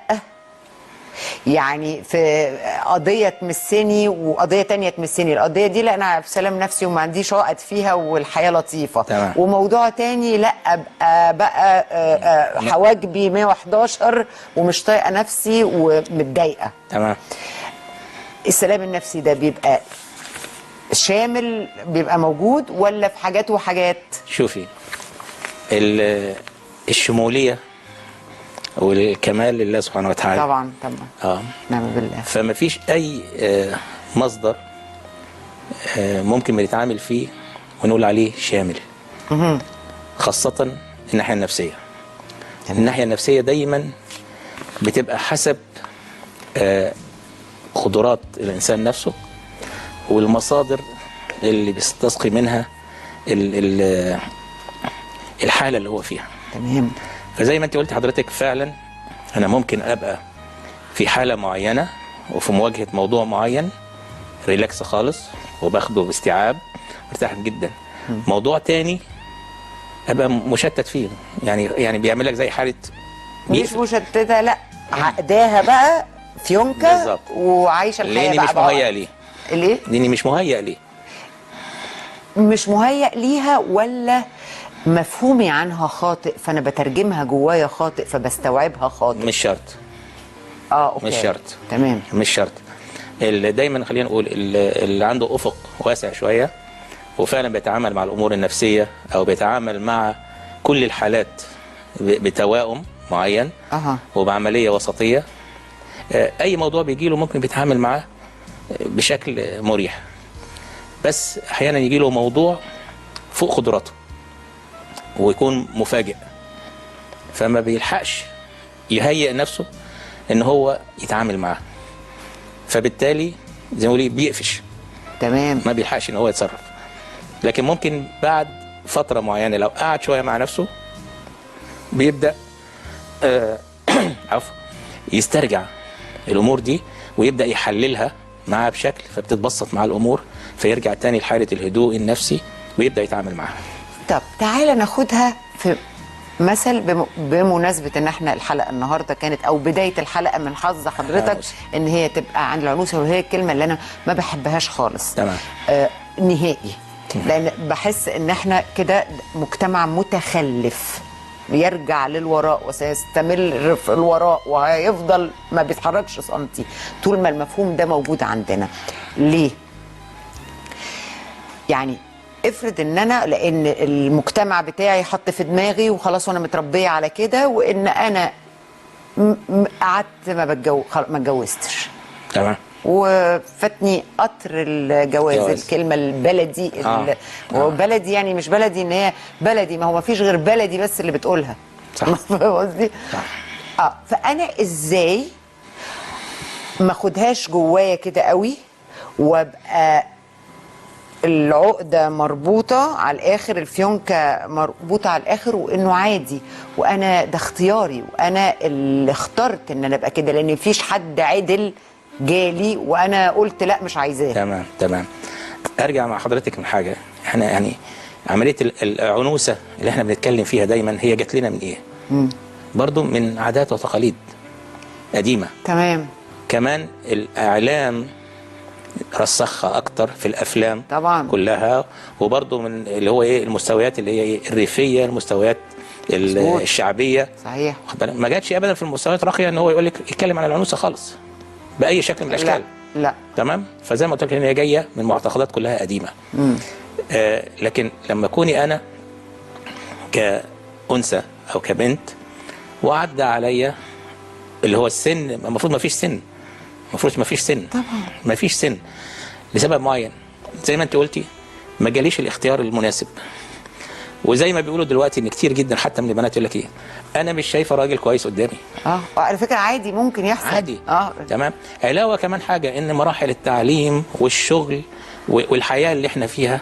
يعني في قضية تمسني وقضية تانية تمسني، القضية دي لا أنا في سلام نفسي وما عنديش عقد فيها والحياة لطيفة. تمام. وموضوع تاني لا أبقى بقى حواجبي 111 ومش طايقة نفسي ومتضايقة. تمام. السلام النفسي ده بيبقى شامل، بيبقى موجود ولا في حاجات وحاجات؟ شوفي الشمولية والكمال لله سبحانه وتعالى. طبعا. نعم بالله. فما فيش أي مصدر ممكن بنتعامل فيه ونقول عليه شامل. خاصة الناحية النفسية. الناحية النفسية دايما بتبقى حسب قدرات الإنسان نفسه والمصادر اللي بيستسقي منها الحالة اللي هو فيها. تمام. فزي ما انت قلت حضرتك فعلا أنا ممكن أبقى في حالة معينة وفي مواجهة موضوع معين ريلاكس خالص وباخده باستيعاب مرتاح جدا. موضوع تاني أبقى مشتت فيه، يعني بيعمل لك زي حالة مش مشتتة، لا عقداها بقى فيونكة بالظبط، وعايشه الحياه بقى. لاني مش مهيئ ليه. ليه؟ لاني مش مهيئ ليه. مش مهيئ ليها ولا مفهومي عنها خاطئ فانا بترجمها جوايا خاطئ فبستوعبها خاطئ؟ مش شرط. اوكي. مش شرط. تمام. مش شرط. اللي دايما خلينا نقول اللي عنده افق واسع شويه وفعلا بيتعامل مع الامور النفسيه او بيتعامل مع كل الحالات بتوائم معين وبعمليه وسطيه، اي موضوع بيجي له ممكن بيتعامل معاه بشكل مريح. بس احيانا يجي له موضوع فوق قدراته ويكون مفاجئ، فما بيلحقش يهيئ نفسه ان هو يتعامل معاه، فبالتالي زي ما بيقولوا بيقفش. تمام. ما بيلحقش ان هو يتصرف. لكن ممكن بعد فتره معينه لو قعد شويه مع نفسه بيبدا عفوا يسترجع الامور دي ويبدا يحللها معاها بشكل، فبتتبسط مع الامور، فيرجع تاني لحاله الهدوء النفسي ويبدا يتعامل معاها. طب تعالى ناخدها في مثل بمناسبة ان احنا الحلقة النهاردة كانت او بداية الحلقة من حظ حضرتك ان هي تبقى عن العنوسة، وهي الكلمة اللي انا ما بحبهاش خالص. تمام. نهائي. لان بحس ان احنا كده مجتمع متخلف يرجع للوراء وسيستمر في الوراء وهيفضل ما بيتحركش سنتي طول ما المفهوم ده موجود عندنا. ليه؟ يعني افرض ان انا لان المجتمع بتاعي حط في دماغي وخلاص وانا متربيه على كده، وان انا قعدت ما اتجوزتش. تمام. وفاتني قطر الجواز. الكلمه البلدي وبلدي يعني مش بلدي ان هي بلدي، ما هو ما فيش غير بلدي بس اللي بتقولها. صح. فاهم قصدي؟ فانا ازاي ما اخدهاش جوايا كده قوي وابقى العقده مربوطه على الاخر، الفيونكه مربوطه على الاخر، وانه عادي وانا ده اختياري وانا اللي اخترت ان انا ابقى كده، لان مفيش حد عدل جالي وانا قلت لا مش عايزاه. تمام تمام. ارجع مع حضرتك من حاجه، احنا يعني عمليه العنوسه اللي احنا بنتكلم فيها دايما هي جات لنا من ايه؟ برضو من عادات وتقاليد قديمه. تمام. كمان الاعلام رسخها اكتر في الافلام طبعا كلها، وبرضو من اللي هو ايه المستويات اللي هي الريفيه، المستويات الشعبيه. صحيح. ما جاتش ابدا في المستويات الراقيه ان هو يقول لك يتكلم عن العنوسه خالص باي شكل من الاشكال. لا. تمام. فزي ما قلت لك ان هي جايه من معتقدات كلها قديمه. لكن لما كوني انا كأنثى او كبنت وعدى عليا اللي هو السن، المفروض ما فيش سن، المفروض ما فيش سن طبعا، ما فيش سن لسبب معين زي ما انت قلتي، ما جاليش الاختيار المناسب. وزي ما بيقولوا دلوقتي ان كتير جدا حتى من البنات يقول لك ايه، انا مش شايفه راجل كويس قدامي. على فكره عادي ممكن يحصل عادي. تمام. علاوه كمان حاجه ان مراحل التعليم والشغل والحياه اللي احنا فيها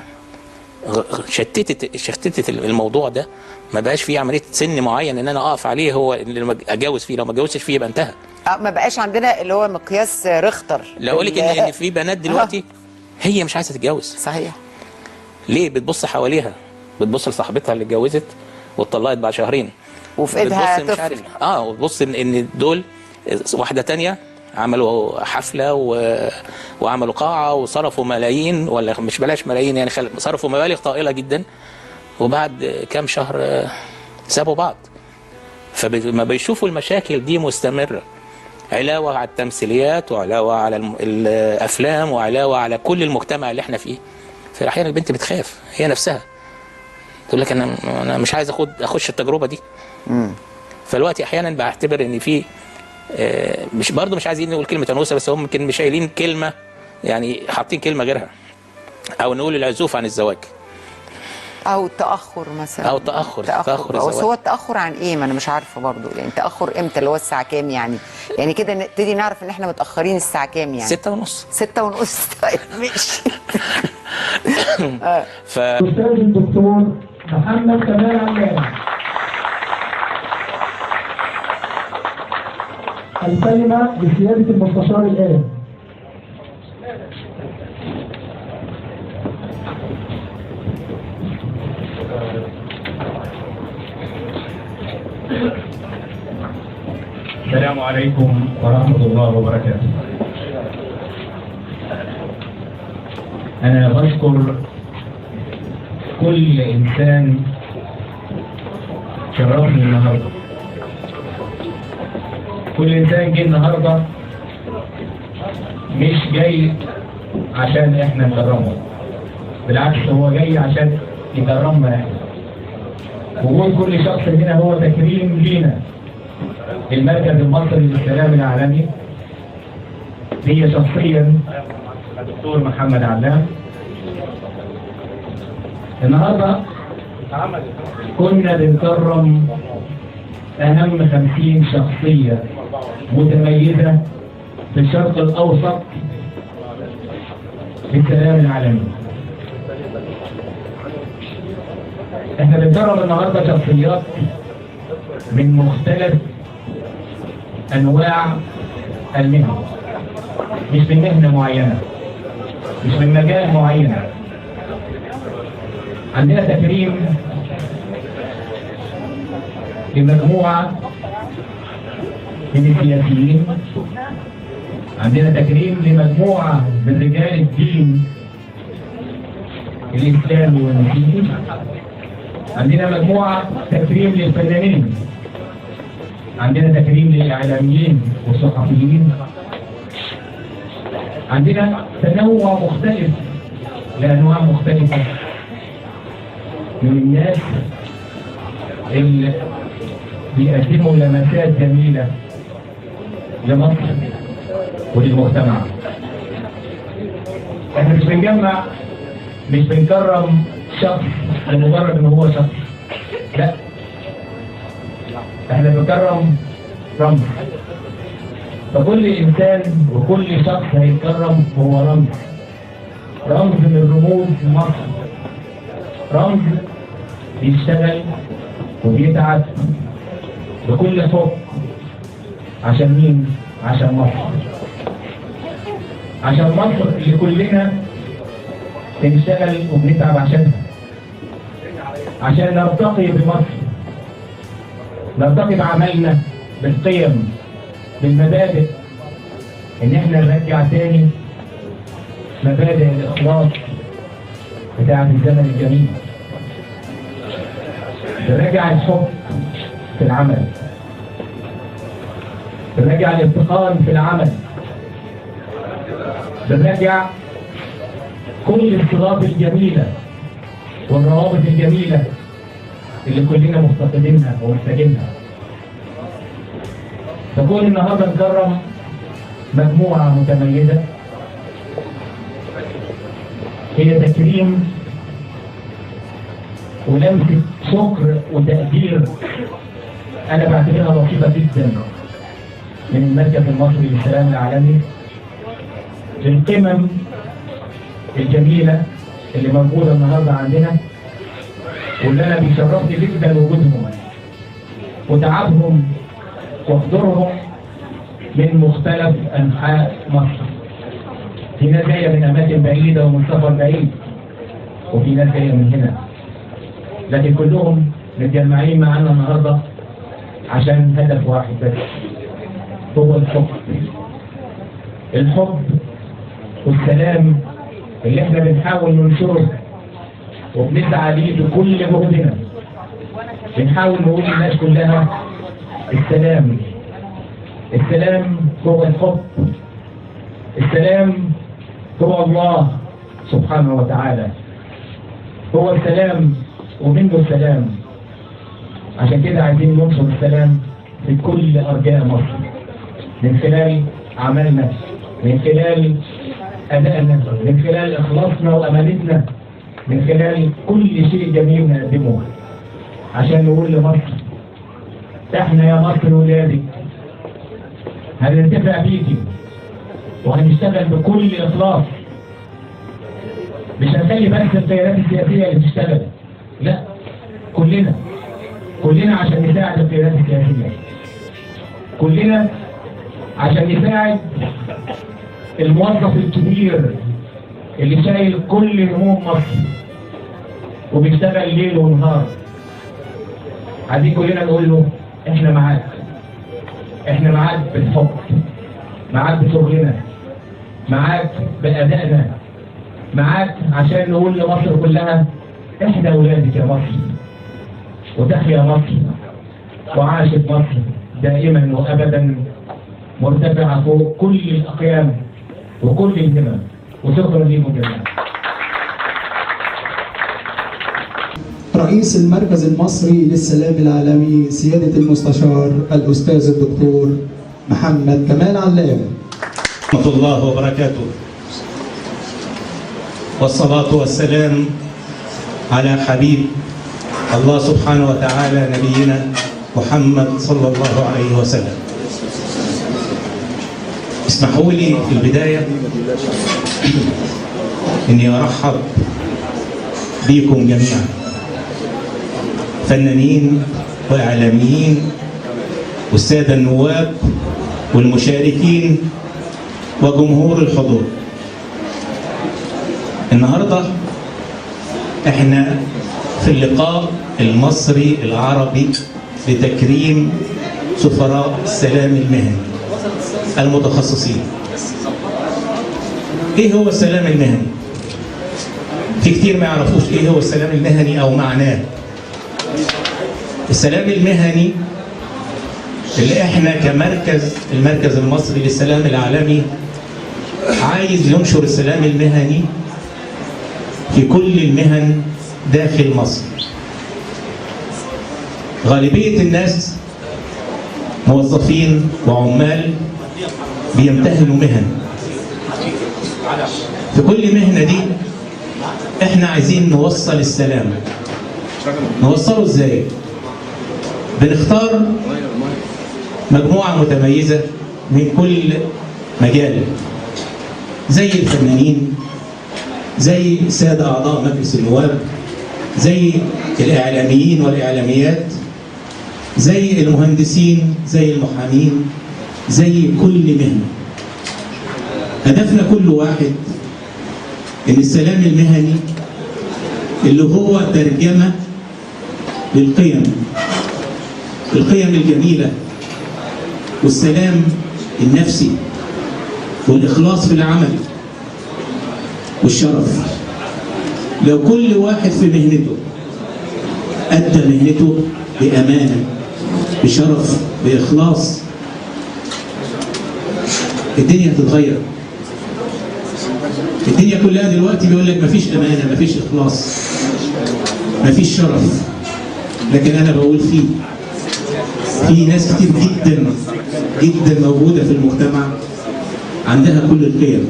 شتتت الموضوع ده، ما بقاش فيه عمليه سن معين ان انا اقف عليه هو اللي اتجوز فيه، لو ما اتجوزتش فيه يبقى انتهى. ما بقاش عندنا اللي هو مقياس ريختر. لو اقول لك ان في بنات دلوقتي هي مش عايزه تتجوز. صحيح. ليه؟ بتبص حواليها، بتبص لصاحبتها اللي اتجوزت واتطلقت بعد شهرين وفي ايدها طفل، وتبص ان دول واحده تانية عملوا حفله وعملوا قاعه وصرفوا ملايين، ولا مش بلاش ملايين يعني صرفوا مبالغ طائله جدا، وبعد كام شهر سابوا بعض. فما بيشوفوا المشاكل دي مستمره، علاوه على التمثيليات وعلاوه على الافلام وعلاوه على كل المجتمع اللي احنا فيه. فاحيانا البنت بتخاف هي نفسها، تقول لك انا مش عايز اخش التجربه دي. فالوقت احيانا بعتبر ان في مش عايزين نقول كلمه انوثه، بس هم يمكن مش شايلين كلمه، يعني حاطين كلمه غيرها، او نقول العزوف عن الزواج او التاخر مثلا، او تاخر الزواج. هو التاخر عن ايه؟ ما انا مش عارفه برضو، يعني تاخر امتى؟ اللي هو الساعه كام يعني كده نبتدي نعرف ان احنا متاخرين الساعه كام يعني؟ 6:30. طيب ماشي. الاستاذ الدكتور محمد كمال علام، الكلمه بسياده المستشار الان. السلام عليكم ورحمة الله وبركاته. أنا بشكر كل إنسان شرفني النهارده. كل إنسان جه النهارده مش جاي عشان إحنا نكرمه، بالعكس هو جاي عشان يكرمنا إحنا. وجود كل شخص هنا هو تكريم لينا. المركز المصري للسلام العالمي هي شخصيا الدكتور محمد علام النهارده كنا بنكرم أهم 50 شخصية متميزة في الشرق الأوسط للسلام العالمي. احنا بنكرم النهارده شخصيات من مختلف أنواع المهن، مش من مهنة معينة، مش من مجال معين. عندنا تكريم لمجموعة من السياسيين، عندنا تكريم لمجموعة من رجال الدين الإسلامي والمسيحي، عندنا مجموعة تكريم للفنانين، عندنا تكريم للإعلاميين والصحفيين، عندنا تنوع مختلف لأنواع مختلفة من الناس اللي بيقدموا لمسات جميلة لمصر وللمجتمع. احنا مش بنجمع، مش بنكرم شخص لمجرد ان هو شخص، لا، احنا بنكرم رمز. فكل انسان وكل شخص هيتكرم هو رمز، رمز من رموز مصر، رمز بيشتغل وبيتعب بكل حب. عشان مين؟ عشان مصر، عشان مصر اللي كلنا بنشتغل وبنتعب عشانها، عشان نرتقي بمصر، نرتقي بعملنا، بالقيم، بالمبادئ، ان احنا نرجع تاني مبادئ الاخلاص بتاعت الزمن الجميل، نرجع الحب في العمل، نرجع الاتقان في العمل، نرجع كل الصفات الجميلة والروابط الجميلة اللي كلنا مفتقدينها ومحتاجينها. فكون النهارده نكرم مجموعة متميزة هي تكريم ولمسة شكر وتقدير أنا بعتبرها بسيطة جدا من المركز المصري للسلام العالمي للقمم الجميلة اللي موجودة النهارده عندنا، واللي أنا بيشرفني جدا وجودهم وتعبهم وحضورهم من مختلف أنحاء مصر. في ناس جاية من أماكن بعيدة ومن سفر بعيد، وفي ناس جاية من هنا، لكن كلهم متجمعين معانا النهارده عشان هدف واحد بس، هو الحب. الحب والسلام اللي احنا بنحاول ننشره وبنسعى ليه بكل جهدنا. بنحاول نقول للناس كلها السلام، السلام هو الحب، السلام هو الله سبحانه وتعالى، هو السلام ومنه السلام. عشان كده عايزين ننشر السلام في كل أرجاء مصر من خلال عملنا، من خلال أدائنا، من خلال إخلاصنا وأمانتنا، من خلال كل شيء جميل نقدمه، عشان نقول لمصر احنا يا مصر ولادك هننتفع بيكي وهنشتغل بكل إخلاص. مش هنخلي بس التيارات السياسية اللي بتشتغل، لا، كلنا عشان نساعد التيارات السياسية، كلنا عشان نساعد الموظف الكبير اللي شايل كل هموم مصر وبيشتغل ليل ونهار. عايزين كلنا نقول له احنا معاك، احنا معاك بالحب، معاك بشغلنا، معاك بأدائنا، معاك عشان نقول لمصر كلها احنا ولادك يا مصر، وتحيا مصر وعاشت مصر دائما وابدا مرتفعه فوق كل الاقيام وكل الهمم. وشكرا لكم جميعا. رئيس المركز المصري للسلام العالمي سيادة المستشار الأستاذ الدكتور محمد كمال علام. ورحمة الله وبركاته، والصلاة والسلام على حبيب الله سبحانه وتعالى نبينا محمد صلى الله عليه وسلم. اسمحوا لي في البداية إني أرحب بكم جميعا، فنانين وإعلاميين والسادة النواب والمشاركين وجمهور الحضور. النهاردة احنا في اللقاء المصري العربي لتكريم سفراء السلام المهني المتخصصين. ايه هو السلام المهني؟ في كتير ما يعرفوش ايه هو السلام المهني او معناه. السلام المهني اللي احنا المركز المصري للسلام العالمي عايز ينشر السلام المهني في كل المهن داخل مصر. غالبية الناس موظفين وعمال بيمتهنوا مهن. في كل مهنة دي احنا عايزين نوصل السلام. نوصله ازاي؟ بنختار مجموعة متميزة من كل مجال، زي الفنانين، زي سادة أعضاء مجلس النواب، زي الإعلاميين والإعلاميات، زي المهندسين، زي المحامين، زي كل مهنة. هدفنا كل واحد إن السلام المهني اللي هو ترجمة للقيم، القيم الجميلة والسلام النفسي والإخلاص في العمل والشرف. لو كل واحد في مهنته أدى مهنته بأمانة بشرف بإخلاص، الدنيا هتتغير. الدنيا كلها دلوقتي بيقول لك مفيش أمانة، مفيش إخلاص، مفيش شرف. لكن أنا بقول في ناس كتير جدا جدا موجودة في المجتمع عندها كل القيم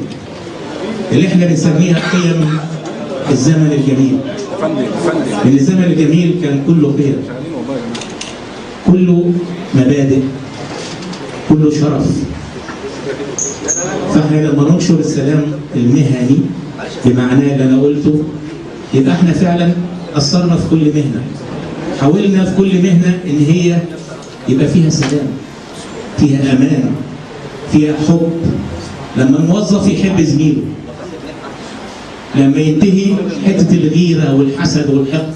اللي احنا بنسميها قيم الزمن الجميل. لأن الزمن الجميل كان كله قيم، كله مبادئ، كله شرف. فاحنا لما ننشر السلام المهني بمعناه اللي انا قلته، يبقى احنا فعلا أثرنا في كل مهنة. حاولنا في كل مهنة ان هي يبقى فيها سلام، فيها امان، فيها حب. لما الموظف يحب زميله، لما ينتهي حتة الغيرة والحسد والحقد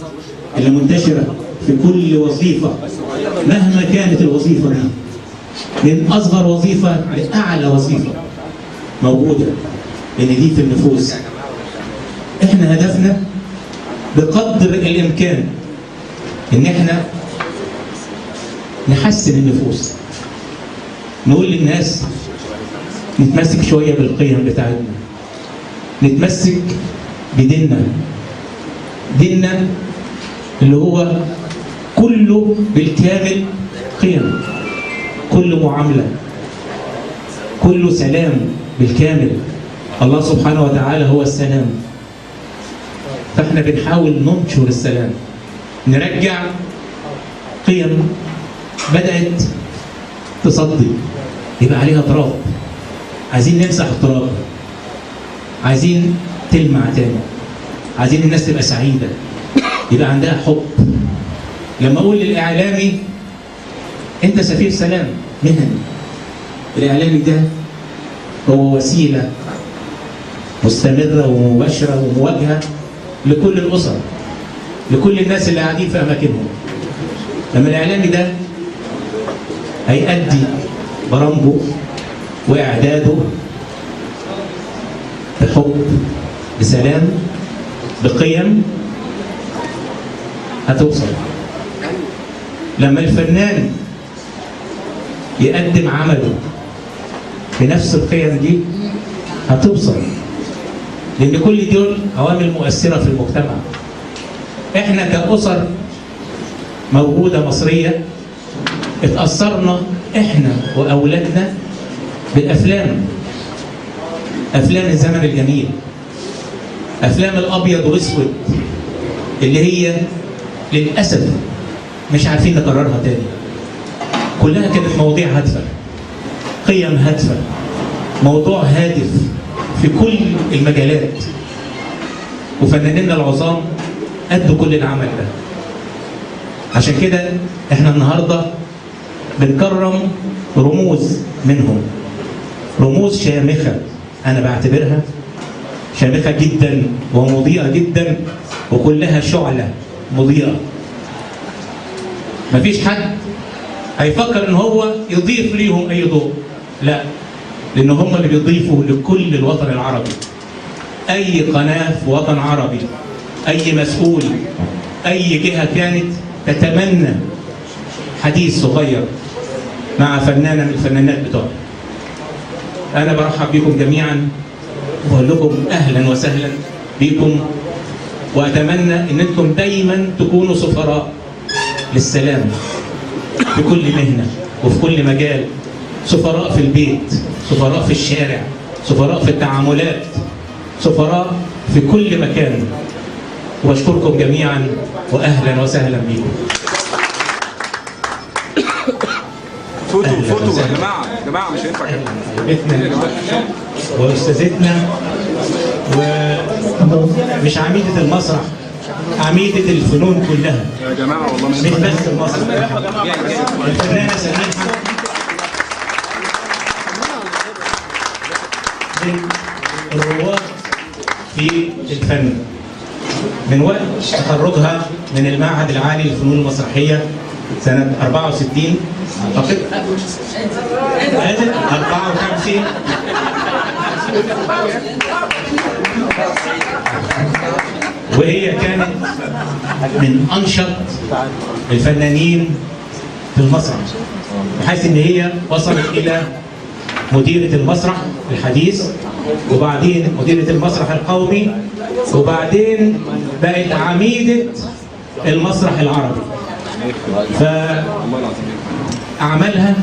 اللي منتشرة في كل وظيفة مهما كانت الوظيفة دي، من أصغر وظيفة لأعلى وظيفة موجودة، لأن دي في النفوس. إحنا هدفنا بقدر الإمكان إن إحنا نحسن النفوس، نقول للناس نتمسك شوية بالقيم بتاعتنا، نتمسك بديننا. ديننا اللي هو كله بالكامل قيم، كله معاملة، كله سلام بالكامل. الله سبحانه وتعالى هو السلام. فاحنا بنحاول ننشر السلام، نرجع قيم بدأت تصدي، يبقى عليها تراب. عايزين نمسح التراب، عايزين تلمع تاني، عايزين الناس تبقى سعيدة، يبقى عندها حب. لما أقول للإعلامي أنت سفير سلام مهني، الإعلامي ده هو وسيلة مستمرة ومباشرة ومواجهة لكل الأسر، لكل الناس اللي قاعدين في أماكنهم. لما الإعلامي ده هيأدي برامجه وإعداده بحب بسلام بقيم، هتوصل. لما الفنان يقدم عمله بنفس القيم دي هتوصل، لأن كل دول عوامل مؤثرة في المجتمع. احنا كأسر موجودة مصرية اتأثرنا احنا وأولادنا بالأفلام، أفلام الزمن الجميل، أفلام الأبيض والأسود اللي هي للأسف مش عارفين نكررها تاني. كلها كانت مواضيع هادفة، قيم هادفة، موضوع هادف في كل المجالات، وفنانينا العظام أدوا كل العمل ده. عشان كده احنا النهارده بنكرم رموز منهم، رموز شامخة، أنا بعتبرها شامخة جدا ومضيئة جدا، وكلها شعلة مضيئة. مفيش حد هيفكر ان هو يضيف ليهم اي ضوء، لا، لان هم اللي بيضيفوا لكل الوطن العربي. اي قناة في وطن عربي، اي مسؤول، اي جهة كانت تتمنى حديث صغير مع فنانة من الفنانات بتوعها. انا برحب بكم جميعا وبقول لكم اهلا وسهلا بكم، واتمنى ان انتم دايما تكونوا سفراء للسلام في كل مهنة وفي كل مجال، سفراء في البيت، سفراء في الشارع، سفراء في التعاملات، سفراء في كل مكان. واشكركم جميعا واهلا وسهلا بكم. فوتو يا جماعه مش هينفع كده. واستاذتنا ومش عميدة المسرح، عميدة الفنون كلها يا جماعه، والله مش بس المسرح. الفنانة سميحة من الرواد في الفن، من وقت تخرجها من المعهد العالي للفنون المسرحية سنة 64 أعتقد 54 وهي كانت من أنشط الفنانين في المسرح، بحيث إن هي وصلت إلى مديرة المسرح الحديث، وبعدين مديرة المسرح القومي، وبعدين بقت عميدة المسرح العربي. فأعمالها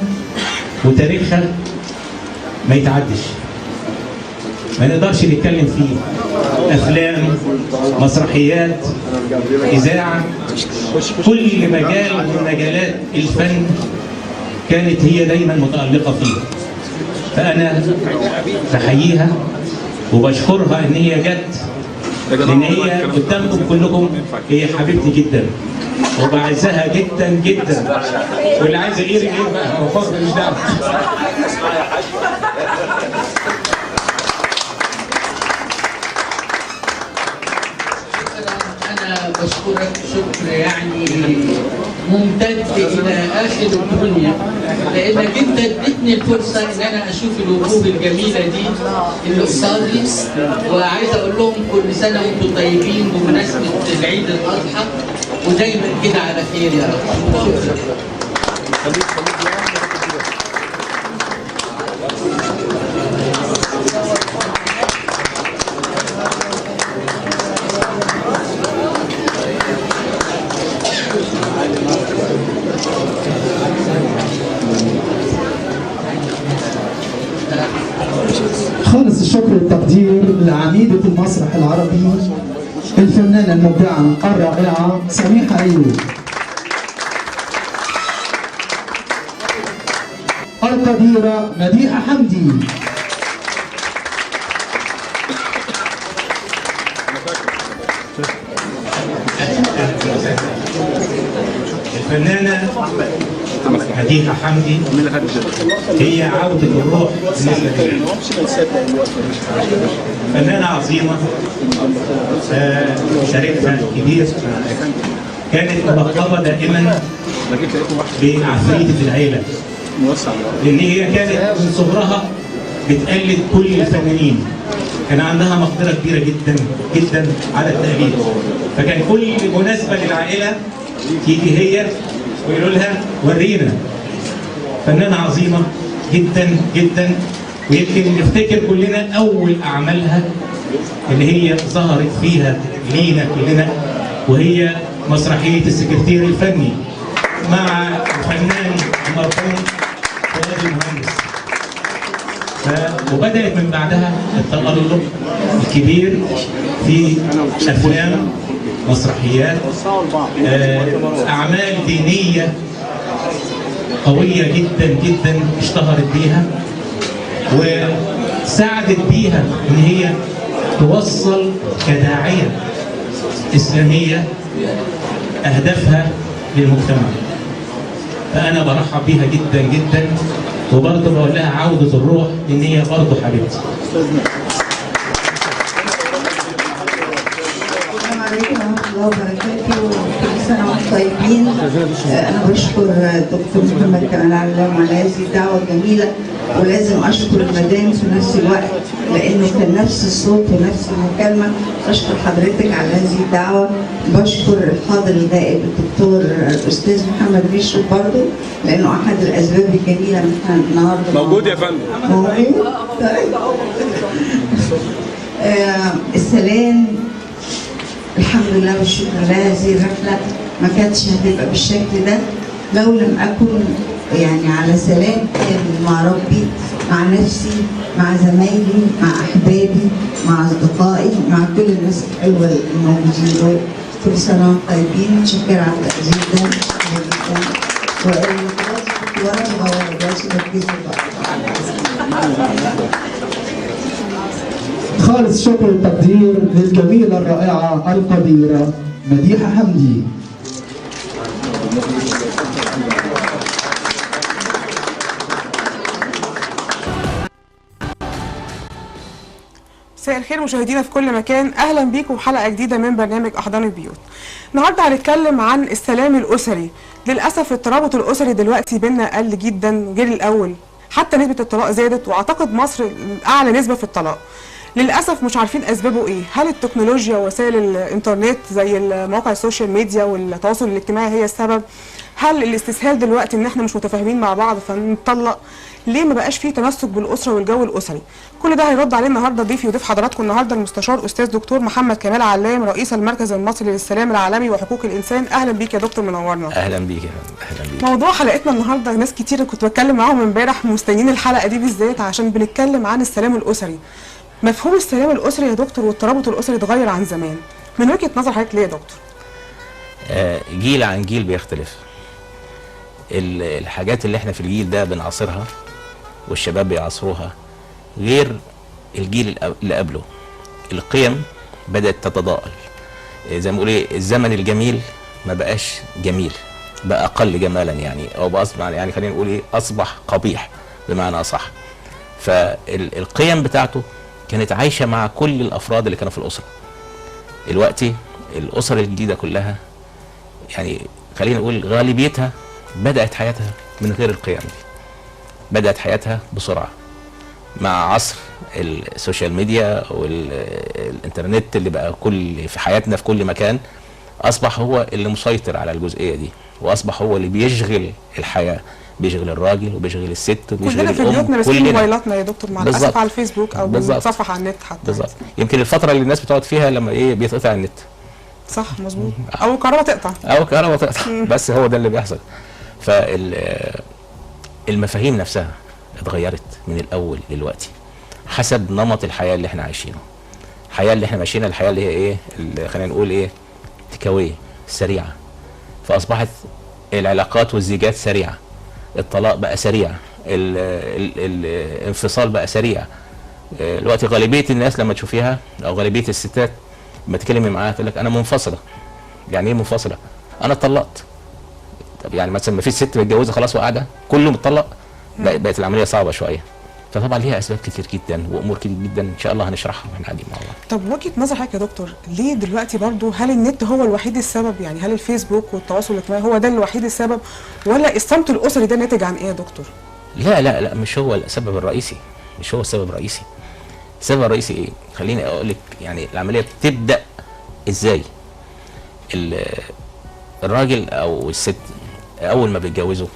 وتاريخها ما يتعدش، ما نقدرش نتكلم فيه. أفلام، مسرحيات، إذاعة، كل مجال من مجالات الفن كانت هي دايما متألقة فيه. فأنا بحييها وبشكرها إن هي جت، لأن هي قدامكم كلكم هي حبيبتي جدا وبعزها جدا جدا، واللي عايز يغير بقى هو فاضي مش دعوة. أنا بشكرك شكر يعني ممتد إلى آخر الدنيا، لأنك أنت اديتني الفرصة إن أنا أشوف الوجوه الجميلة دي اللي قصادي، وعايز أقول لهم كل سنة وأنتم طيبين بمناسبة العيد الأضحى، ودايما كده على خير يا رب. شكرا. خالص الشكر والتقدير لعميدة المسرح العربي الفنانة المبدعة الرائعة سميحة أيوب. القديرة مديحة حمدي. الفنانة مديحة حمدي هي عودة الروح بالنسبة لي، فنانة عظيمة، شريكها كبير، كانت ملقبة دائما بعفريتة العيلة، لأن هي كانت من صغرها بتقلد كل الفنانين، كان عندها مقدرة كبيرة جدا جدا على التقليد، فكان كل مناسبة للعائلة تيجي هي ويقولوا لها ورينا. فنانة عظيمة جدا جدا، ويمكن نفتكر كلنا أول أعمالها اللي هي ظهرت فيها لينا كلنا، وهي مسرحية السكرتير الفني مع الفنان المرحوم فؤاد المهندس. وبدأت من بعدها التألق الكبير في أفلام مسرحيات، أعمال دينية قوية جدا جدا اشتهرت بيها وساعدت بيها إن هي توصل كداعية إسلامية أهدافها للمجتمع. فأنا برحب بيها جدا جدا، وبرضه بقول لها عودة الروح إن هي برضه حبيبتي. السلام عليكم ورحمة الله وبركاته، كل سنة وانتم طيبين. أنا بشكر الدكتور محمد كمال علام على هذه الدعوة الجميلة، ولازم أشكر المدام في نفس الوقت لأنه كان نفس الصوت ونفس المكالمة. بشكر حضرتك على هذه الدعوة. بشكر الحاضر الغائب الدكتور الأستاذ محمد بشر برضه لأنه أحد الأسباب الجميلة إن احنا النهارده موجود يا فندم. موجود. طيب. السلام، الحمد لله والشكر لله. هذه الرحلة ما كانتش هتبقى بالشكل ده لو لم أكن يعني على سلام كامل مع ربي، مع نفسي، مع زمايلي، مع أحبابي، مع أصدقائي، مع كل الناس الحلوة الموجودين دول. كل سنة وانتم طيبين. متشكرة على التقدير ده جدا. خالص شكر التقدير للجميلة الرائعة القديرة مديحة حمدي. مساء الخير مشاهدينا في كل مكان، اهلا بيكم في حلقه جديده من برنامج احضان البيوت. النهارده هنتكلم عن السلام الاسري. للاسف الترابط الاسري دلوقتي بينا قل جدا غير الاول، حتى نسبه الطلاق زادت، واعتقد مصر اعلى نسبه في الطلاق. للاسف مش عارفين اسبابه ايه. هل التكنولوجيا ووسائل الانترنت زي مواقع السوشيال ميديا والتواصل الاجتماعي هي السبب؟ هل الاستسهال دلوقتي ان احنا مش متفاهمين مع بعض فنطلق؟ ليه ما بقاش فيه تمسك بالاسره والجو الاسري؟ كل ده هيرد عليه النهارده ضيفي وضيف حضراتكم النهارده المستشار استاذ دكتور محمد كمال علام، رئيس المركز المصري للسلام العالمي وحقوق الانسان. اهلا بيك يا دكتور، منورنا. اهلا بيك. اهلا بيك. موضوع حلقتنا النهارده ناس كتير كنت بتكلم معاهم امبارح مستنيين الحلقه دي بالذات عشان بنتكلم عن السلام الاسري. مفهوم السلام الاسري يا دكتور والترابط الاسري اتغير عن زمان، من وجهه نظر حضرتك ليه يا دكتور؟ جيل عن جيل بيختلف. الحاجات اللي احنا في الجيل ده بنعاصرها والشباب بيعاصروها غير الجيل اللي قبله. القيم بدأت تتضاءل، زي ما بنقول ايه، الزمن الجميل ما بقاش جميل، بقى اقل جمالا يعني، او باصبح يعني خلينا نقول ايه، اصبح قبيح بمعنى اصح. فالقيم بتاعته كانت عايشه مع كل الافراد اللي كانوا في الاسره. دلوقتي الاسر الجديده كلها يعني خلينا نقول غالبيتها بدأت حياتها من غير القيم دي، بدأت حياتها بسرعة مع عصر السوشيال ميديا والإنترنت اللي بقى في حياتنا في كل مكان. أصبح هو اللي مسيطر على الجزئية دي، وأصبح هو اللي بيشغل الحياة، بيشغل الراجل وبيشغل الست وبيشغل الأم. كلنا في بيوتنا ماسكين موبايلاتنا يا دكتور، مع الأسف على الفيسبوك أو بنتصفح على النت حتى. بالظبط. يمكن الفترة اللي الناس بتقعد فيها لما إيه بيتقطع النت. صح مظبوط. أو الكهرباء تقطع. بس هو ده اللي بيحصل. فالمفاهيم نفسها اتغيرت من الاول دلوقتي حسب نمط الحياه اللي احنا عايشينه. الحياه اللي احنا ماشيينها الحياه اللي هي ايه، اللي خلينا نقول ايه، تكاويه سريعه. فاصبحت العلاقات والزيجات سريعه، الطلاق بقى سريع، الانفصال بقى سريع. دلوقتي غالبيه الناس لما تشوفيها او غالبيه الستات لما تكلمي معاها تقول لك انا منفصله. يعني ايه منفصله؟ انا اتطلقت. طب يعني مثلا ما فيش ست متجوزه خلاص وقاعده كله متطلق، بقت العمليه صعبه شويه. فطبعا ليها اسباب كتير جدا وامور كتير جدا ان شاء الله هنشرحها واحنا قاعدين مع بعض. طب وجهه نظر حضرتك يا دكتور، ليه دلوقتي برضو هل النت هو الوحيد السبب؟ يعني هل الفيسبوك والتواصل الاجتماعي هو ده الوحيد السبب، ولا الصمت الاسري ده ناتج عن ايه يا دكتور؟ لا مش هو السبب الرئيسي، مش هو السبب الرئيسي. السبب الرئيسي ايه؟ خليني اقول لك يعني العمليه بتبدا ازاي. الراجل او الست اول ما بيتجوزوا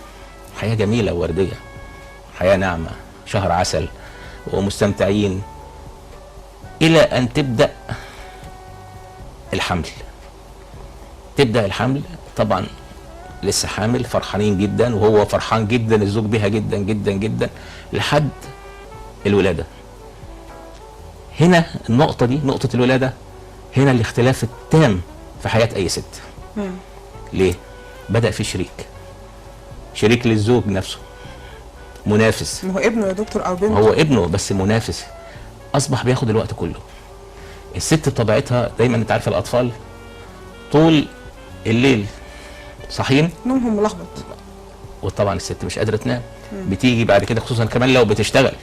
حياه جميله وورديه، حياه ناعمه، شهر عسل ومستمتعين، الى ان تبدا الحمل. تبدا الحمل طبعا لسه حامل، فرحانين جدا وهو فرحان جدا، الزوج بها جدا جدا جدا، لحد الولاده. هنا النقطه دي، نقطه الولاده، هنا الاختلاف التام في حياه اي ست. ليه؟ بدا في شريك للزوج نفسه، منافس. ما هو ابنه يا دكتور او بنته. هو ابنه بس منافس، اصبح بياخد الوقت كله. الست بطبيعتها دايما، انت عارف الاطفال طول الليل صاحيين، نومهم ملخبط، وطبعا الست مش قادره تنام. بتيجي بعد كده خصوصا كمان لو بتشتغل،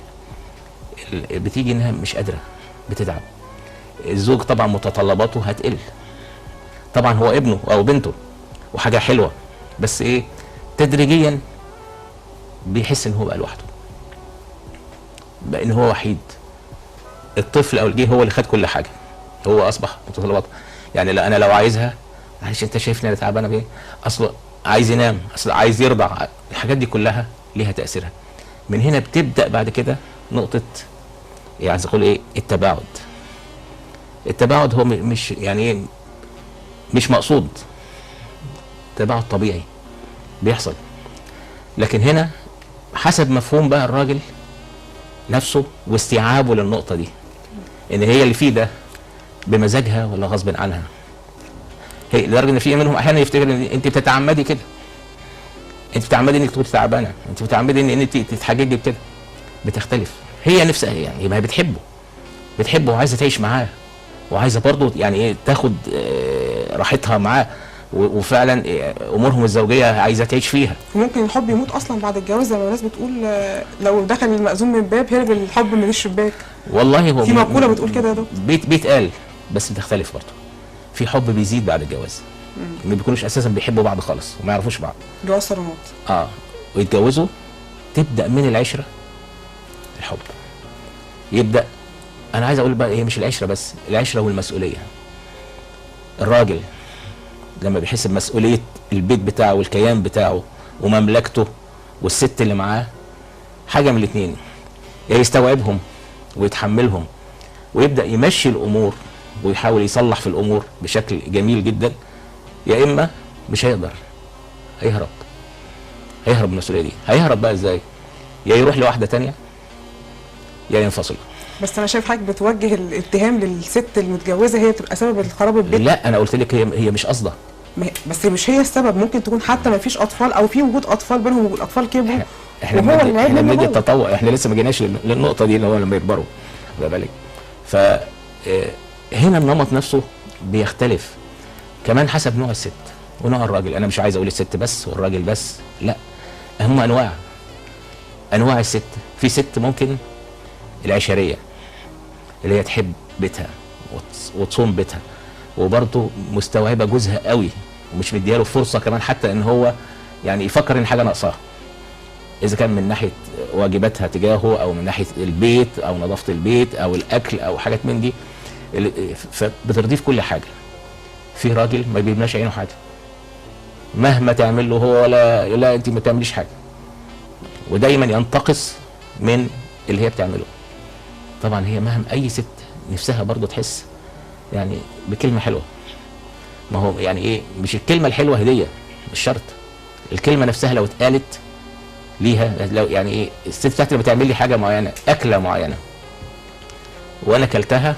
بتيجي انها مش قادره، بتتعب. الزوج طبعا متطلباته هتقل. طبعا هو ابنه او بنته وحاجه حلوه، بس ايه، تدريجيا بيحس ان هو بقى لوحده، بقى ان هو وحيد. الطفل او الجه هو اللي خد كل حاجه، هو اصبح متطلباته. يعني لا، انا لو عايزها، معلش انت شايفني انا تعبانه بايه؟ اصل عايز ينام، اصل عايز يرضع، الحاجات دي كلها ليها تاثيرها. من هنا بتبدا بعد كده نقطه عايز اقول ايه، التباعد. التباعد هو مش يعني ايه، مش مقصود، تباعد طبيعي بيحصل. لكن هنا حسب مفهوم بقى الراجل نفسه واستيعابه للنقطه دي، ان هي اللي فيه ده بمزاجها ولا غصب عنها. هي لدرجه ان في منهم احيانا يفتكر ان انت بتتعمدي كده، انت بتتعمدي انك تكوني تعبانه، انت بتتعمدي ان انت تتحججي بكده. بتختلف. هي نفسها يعني، ما هي بتحبه وعايزه تعيش معاه، وعايزه برضه يعني ايه، تاخد راحتها معاه، وفعلا امورهم الزوجيه عايزه تعيش فيها. وممكن الحب يموت اصلا بعد الجواز، زي ما الناس بتقول لو دخل المأذون من باب هرب الحب من الشباك. والله هو في مقوله بتقول كده يا دكتور. بيتقال، بس بتختلف برضه. في حب بيزيد بعد الجواز، ما بيكونوش اساسا بيحبوا بعض خالص وما يعرفوش بعض، جواز صالونات. ويتجوزوا، تبدا من العشره الحب يبدا. انا عايز اقول بقى، هي مش العشره بس، العشره والمسؤوليه. الراجل لما بيحس بمسؤوليه البيت بتاعه والكيان بتاعه ومملكته، والست اللي معاه، حاجه من الاثنين، يا يستوعبهم ويتحملهم ويبدا يمشي الامور ويحاول يصلح في الامور بشكل جميل جدا، يا اما مش هيقدر، هيهرب من المسؤوليه دي. هيهرب بقى ازاي؟ يا يروح لواحده تانية يا ينفصل. بس انا شايف حضرتك بتوجه الاتهام للست المتجوزه، هي تبقى سبب الخراب البيت. لا، انا قلت لك هي مش قصده، بس مش هي السبب. ممكن تكون حتى ما فيش اطفال، او في وجود اطفال بينهم والاطفال كبروا، احنا بندي التطوع، احنا لسه ما جيناش للنقطه دي اللي هو لما يكبروا، واخد بالك؟ فهنا النمط نفسه بيختلف كمان حسب نوع الست ونوع الراجل. انا مش عايز اقول الست بس والراجل بس، لا، هم انواع الست. في ست ممكن العشريه اللي هي تحب بيتها وتصوم بيتها، وبرضه مستوعبه جوزها قوي، ومش مدياله فرصه كمان حتى ان هو يعني يفكر ان حاجه ناقصاه، اذا كان من ناحيه واجباتها تجاهه، او من ناحيه البيت او نظافه البيت او الاكل او حاجات من دي، فبترضيه في كل حاجه. في راجل ما بيبناش عينه حاجه، مهما تعمل له هو لا انت ما بتعمليش حاجه، ودايما ينتقص من اللي هي بتعمله. طبعا هي مهما اي ست نفسها برضه تحس يعني بكلمه حلوه. ما هو يعني ايه، مش الكلمه الحلوه هديه، مش شرط. الكلمه نفسها لو اتقالت ليها، لو يعني ايه، الست بتاعتي بتعمل لي حاجه معينه، اكله معينه، وانا كلتها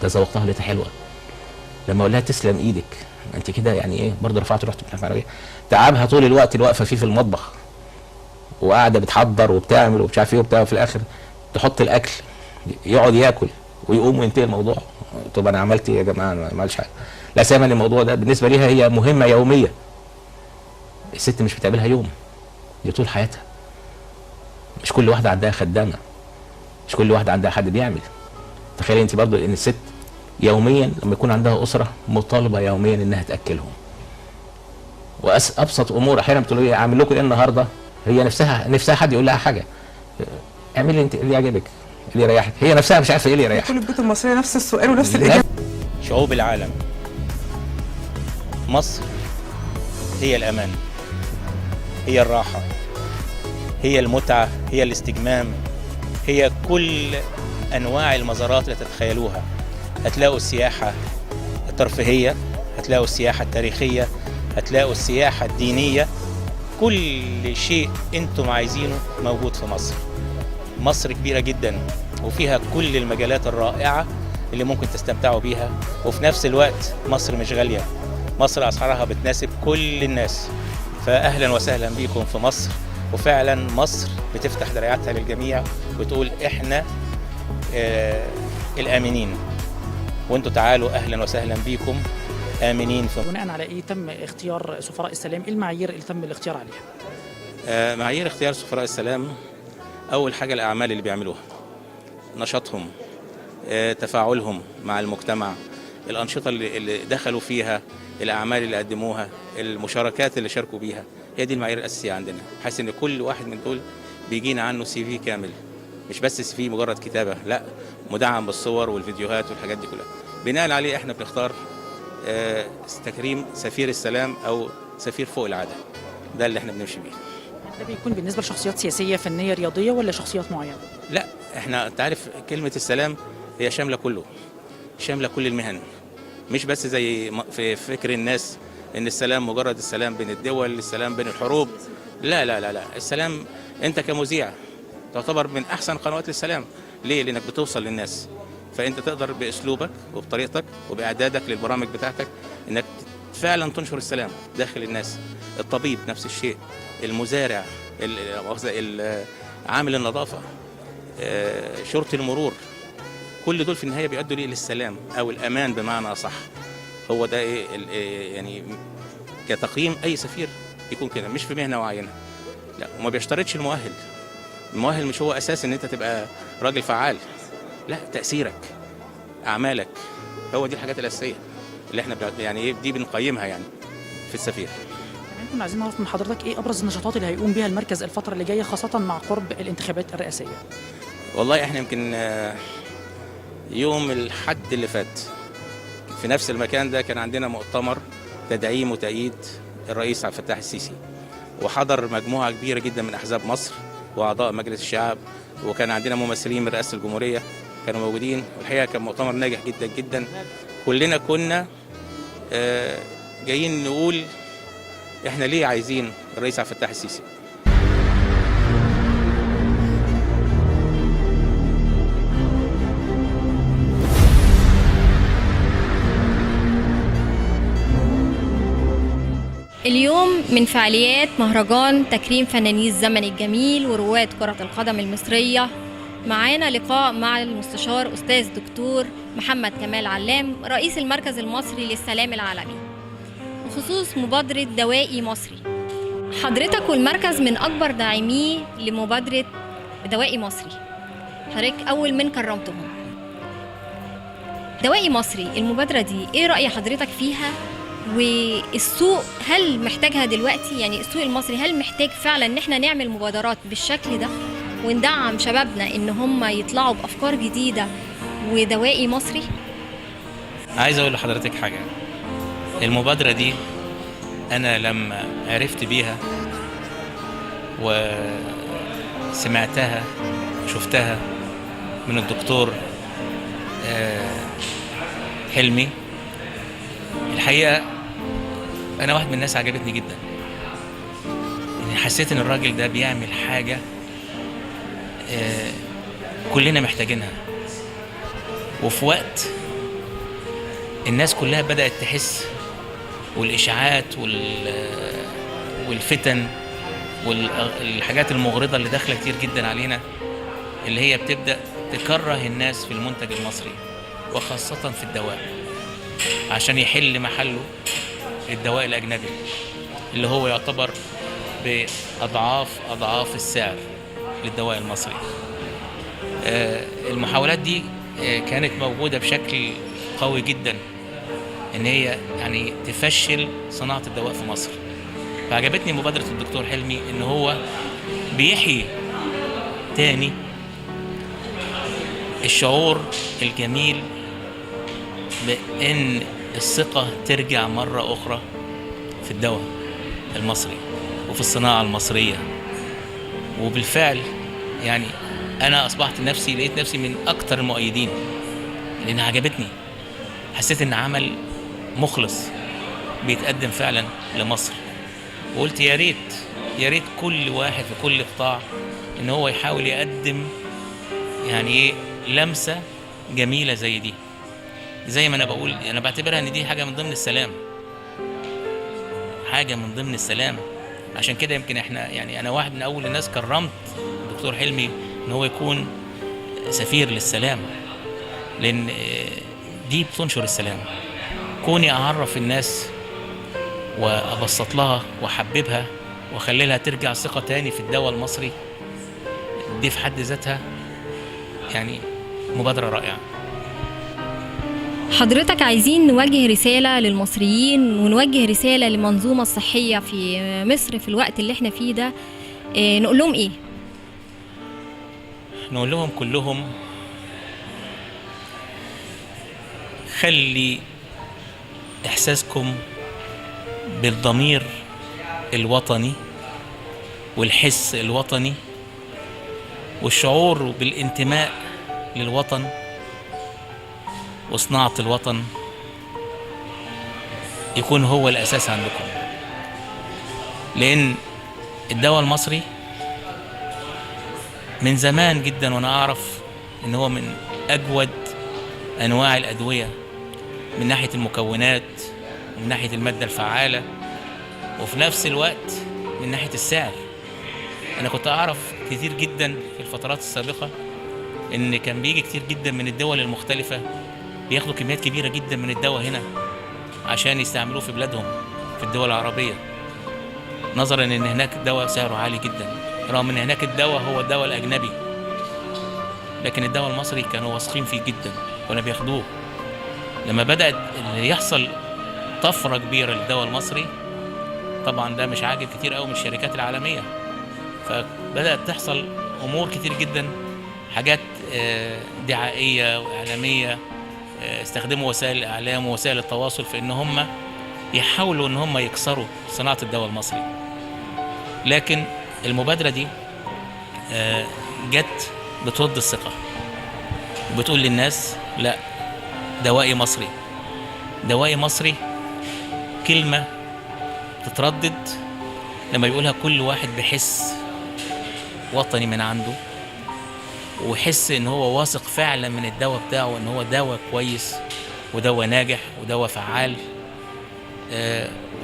تذوقتها لقيتها حلوه، لما اقول لها تسلم ايدك، انت كده يعني ايه، برضه رفعت رحت معنويه. تعبها طول الوقت اللي واقفه فيه في المطبخ وقاعده بتحضر وبتعمل ومش عارف ايه وبتاع، وفي الاخر تحط الاكل يقعد ياكل ويقوم وينتهي الموضوع. طب انا عملت ايه يا جماعه؟ انا ما عملتش حاجه. لا سيما ان الموضوع ده بالنسبه ليها هي مهمه يوميه. الست مش بتقابلها يوم، دي طول حياتها. مش كل واحده عندها خدامه، مش كل واحده عندها حد بيعمل. تخيلي انت برضو ان الست يوميا لما يكون عندها اسره مطالبه يوميا انها تاكلهم. وابسط امور احيانا بتقول لي اعمل لكم ايه النهارده؟ هي نفسها حد يقول لها حاجه، اعملي انت اللي يعجبك، اللي يريحك. هي نفسها مش عارفه ايه اللي يريحك. كل البيوت المصريه نفس السؤال ونفس الاجابه. شعوب العالم، مصر هي الامان، هي الراحه، هي المتعه، هي الاستجمام، هي كل انواع المزارات اللي تتخيلوها. هتلاقوا السياحه الترفيهيه، هتلاقوا السياحه التاريخيه، هتلاقوا السياحه الدينيه، كل شيء انتم عايزينه موجود في مصر. مصر كبيره جدا وفيها كل المجالات الرائعه اللي ممكن تستمتعوا بيها، وفي نفس الوقت مصر مش غالية، مصر أسعارها بتناسب كل الناس. فأهلا وسهلا بيكم في مصر، وفعلا مصر بتفتح دراعاتها للجميع وتقول إحنا الآمنين، وانتوا تعالوا أهلا وسهلا بيكم آمنين. بناء على إيه تم اختيار سفراء السلام؟ إيه المعايير اللي تم الاختيار عليها؟ معايير اختيار سفراء السلام، أول حاجة الأعمال اللي بيعملوها، نشاطهم، تفاعلهم مع المجتمع، الأنشطة اللي دخلوا فيها، الأعمال اللي قدموها، المشاركات اللي شاركوا بيها. هي دي المعايير الأساسية عندنا، بحيث إن كل واحد من دول بيجينا عنه CV كامل، مش بس CV مجرد كتابة، لا، مدعم بالصور والفيديوهات والحاجات دي كلها. بناء عليه احنا بنختار تكريم سفير السلام أو سفير فوق العادة، ده اللي احنا بنمشي بيه. ده بيكون بالنسبة لشخصيات سياسية، فنية، رياضية، ولا شخصيات معينة؟ لا، احنا تعرف كلمة السلام هي شاملة كله، شاملة كل المهن، مش بس زي في فكر الناس ان السلام مجرد السلام بين الدول، السلام بين الحروب. لا لا لا لا، السلام انت كمذيع تعتبر من احسن قنوات للسلام. ليه؟ لانك بتوصل للناس، فانت تقدر باسلوبك وبطريقتك وباعدادك للبرامج بتاعتك انك فعلا تنشر السلام داخل الناس. الطبيب نفس الشيء، المزارع، عامل النظافة، شرطي المرور، كل دول في النهاية بيؤدوا ليه؟ للسلام أو الأمان بمعنى أصح. هو ده يعني كتقييم أي سفير يكون كده، مش في مهنة معينة، لا، وما بيشترطش المؤهل. المؤهل مش هو أساس إن أنت تبقى راجل فعال، لا، تأثيرك، أعمالك، هو دي الحاجات الأساسية اللي احنا يعني دي بنقيمها يعني في السفير. كمان كنا عايزين نعرف من حضرتك ايه ابرز النشاطات اللي هيقوم بيها المركز الفتره اللي جايه، خاصه مع قرب الانتخابات الرئاسيه؟ والله احنا يمكن يوم الحد اللي فات في نفس المكان ده كان عندنا مؤتمر تدعيم وتأييد الرئيس عبد الفتاح السيسي، وحضر مجموعه كبيره جدا من احزاب مصر واعضاء مجلس الشعب، وكان عندنا ممثلين من رئاسه الجمهوريه كانوا موجودين، والحقيقه كان مؤتمر ناجح جدا جدا. كلنا كنا جايين نقول احنا ليه عايزين الرئيس عبد الفتاح السيسي. اليوم من فعاليات مهرجان تكريم فناني الزمن الجميل ورواد كرة القدم المصرية. معانا لقاء مع المستشار أستاذ دكتور محمد كمال علام، رئيس المركز المصري للسلام العالمي، بخصوص مبادرة دوائي مصري. حضرتك والمركز من أكبر داعميه لمبادرة دوائي مصري، حضرتك أول من كرمتهم. دوائي مصري، المبادرة دي إيه رأي حضرتك فيها؟ والسوق هل محتاجها دلوقتي؟ يعني السوق المصري هل محتاج فعلا إن احنا نعمل مبادرات بالشكل ده وندعم شبابنا إن هم يطلعوا بأفكار جديدة ودوائي مصري؟ عايز أقول لحضرتك حاجة، المبادرة دي أنا لما عرفت بيها وسمعتها شفتها من الدكتور حلمي، الحقيقة أنا واحد من الناس عجبتني جدا. يعني حسيت إن الراجل ده بيعمل حاجة كلنا محتاجينها، وفي وقت الناس كلها بدأت تحس، والإشاعات والفتن والحاجات المغرضة اللي داخلة كتير جدا علينا، اللي هي بتبدأ تكره الناس في المنتج المصري وخاصة في الدواء، عشان يحل محله الدواء الأجنبي اللي هو يعتبر بأضعاف السعر للدواء المصري. المحاولات دي كانت موجودة بشكل قوي جدا ان هي يعني تفشل صناعة الدواء في مصر. فعجبتني مبادرة الدكتور حلمي ان هو بيحيي تاني الشعور الجميل بان الثقة ترجع مرة اخرى في الدواء المصري وفي الصناعة المصرية. وبالفعل يعني انا اصبحت لقيت نفسي من اكتر المؤيدين، لان عجبتني، حسيت ان عمل مخلص بيتقدم فعلا لمصر. وقلت يا ريت كل واحد في كل قطاع ان هو يحاول يقدم يعني ايه لمسة جميلة زي دي. زي ما انا بقول، انا بعتبرها ان دي حاجه من ضمن السلام، حاجه من ضمن السلام. عشان كده يمكن احنا يعني انا واحد من اول الناس كرمت الدكتور حلمي ان هو يكون سفير للسلام، لان دي بتنشر السلام. كوني اعرف الناس وابسط لها واحببها واخلي لها ترجع ثقه تاني في الدواء المصري، دي في حد ذاتها يعني مبادره رائعه. حضرتك عايزين نوجه رسالة للمصريين ونوجه رسالة للمنظومة الصحية في مصر في الوقت اللي احنا فيه ده، نقول لهم ايه؟ نقول لهم كلهم خلي إحساسكم بالضمير الوطني والحس الوطني والشعور بالانتماء للوطن وصناعة الوطن يكون هو الأساس عندكم، لأن الدواء المصري من زمان جدا وأنا أعرف إن هو من أجود أنواع الأدوية من ناحية المكونات ومن ناحية المادة الفعالة وفي نفس الوقت من ناحية السعر. أنا كنت أعرف كتير جدا في الفترات السابقة إن كان بيجي كتير جدا من الدول المختلفة بياخدوا كميات كبيرة جدا من الدواء هنا عشان يستعملوه في بلادهم في الدول العربية، نظرا إن هناك الدواء سعره عالي جدا، رغم إن هناك الدواء هو الدواء الأجنبي، لكن الدواء المصري كانوا واثقين فيه جدا وأنا بياخدوه. لما بدأت يحصل طفرة كبيرة للدواء المصري، طبعا ده مش عاجب كتير قوي من الشركات العالمية، فبدأت تحصل أمور كتير جدا، حاجات دعائية وإعلامية، استخدموا وسائل الإعلام ووسائل التواصل في إن هم يحاولوا إن هم يكسروا صناعة الدواء المصري. لكن المبادرة دي جت بترد الثقة وبتقول للناس لا، دوائي مصري، دوائي مصري. كلمة تتردد لما يقولها كل واحد بحس وطني من عنده ويحس ان هو واثق فعلا من الدواء بتاعه ان هو دواء كويس ودواء ناجح ودواء فعال.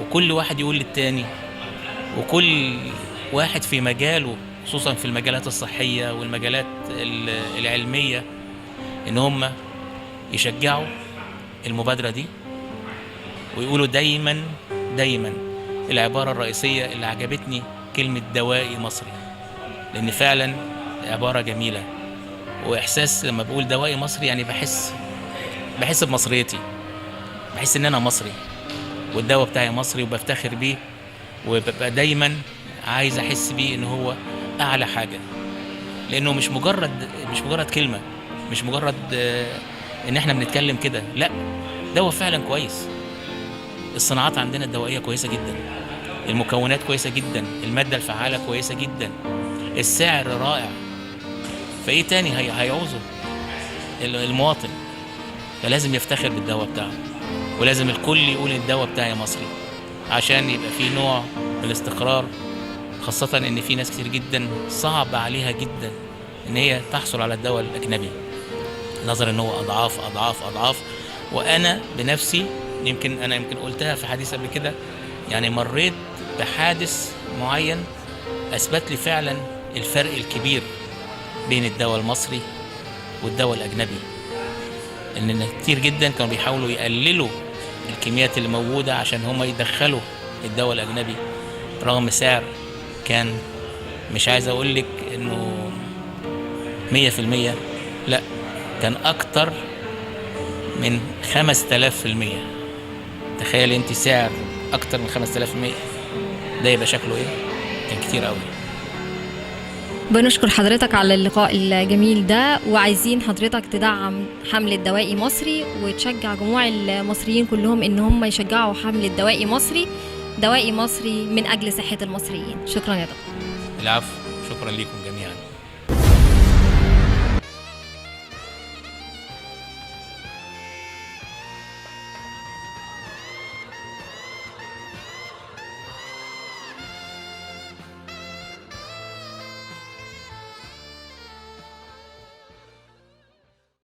وكل واحد يقول للتاني، وكل واحد في مجاله خصوصا في المجالات الصحية والمجالات العلمية ان هم يشجعوا المبادرة دي ويقولوا دايما دايما العبارة الرئيسية اللي عجبتني كلمة دوائي مصري، لأن فعلا عبارة جميلة وإحساس. لما بقول دوائي مصري يعني بحس بمصريتي، بحس إن أنا مصري والدواء بتاعي مصري وبفتخر بيه، وببقى دايما عايز أحس بيه إن هو أعلى حاجة، لأنه مش مجرد كلمة، مش مجرد إن إحنا بنتكلم كده، لا، دواء فعلا كويس. الصناعات عندنا الدوائية كويسة جدا، المكونات كويسة جدا، المادة الفعالة كويسة جدا، السعر رائع. فإيه تاني هيعوزه المواطن؟ فلازم يفتخر بالدواء بتاعه، ولازم الكل يقول الدواء بتاعي مصري عشان يبقى فيه نوع من الاستقرار، خاصة إن في ناس كتير جدا صعب عليها جدا إن هي تحصل على الدواء الأجنبي، نظرا إن هو أضعاف أضعاف أضعاف. وأنا بنفسي يمكن قلتها في حديث قبل كده، يعني مريت بحادث معين أثبت لي فعلا الفرق الكبير بين الدواء المصري والدواء الأجنبي، إن كتير جدا كانوا بيحاولوا يقللوا الكميات اللي موجودة عشان هم يدخلوا الدواء الأجنبي، رغم سعر كان مش عايز أقول لك إنه 100%، لا، كان أكتر من 5000%. تخيل انت سعر اكتر من 5000%، ده يبقى شكله ايه؟ كان كتير قوي. بنشكر حضرتك على اللقاء الجميل ده، وعايزين حضرتك تدعم حملة دوائي مصري وتشجع جموع المصريين كلهم ان هم يشجعوا حملة دوائي مصري، دوائي مصري من اجل صحة المصريين. شكرا يا دكتور. العفو، شكرا لكم جميعا.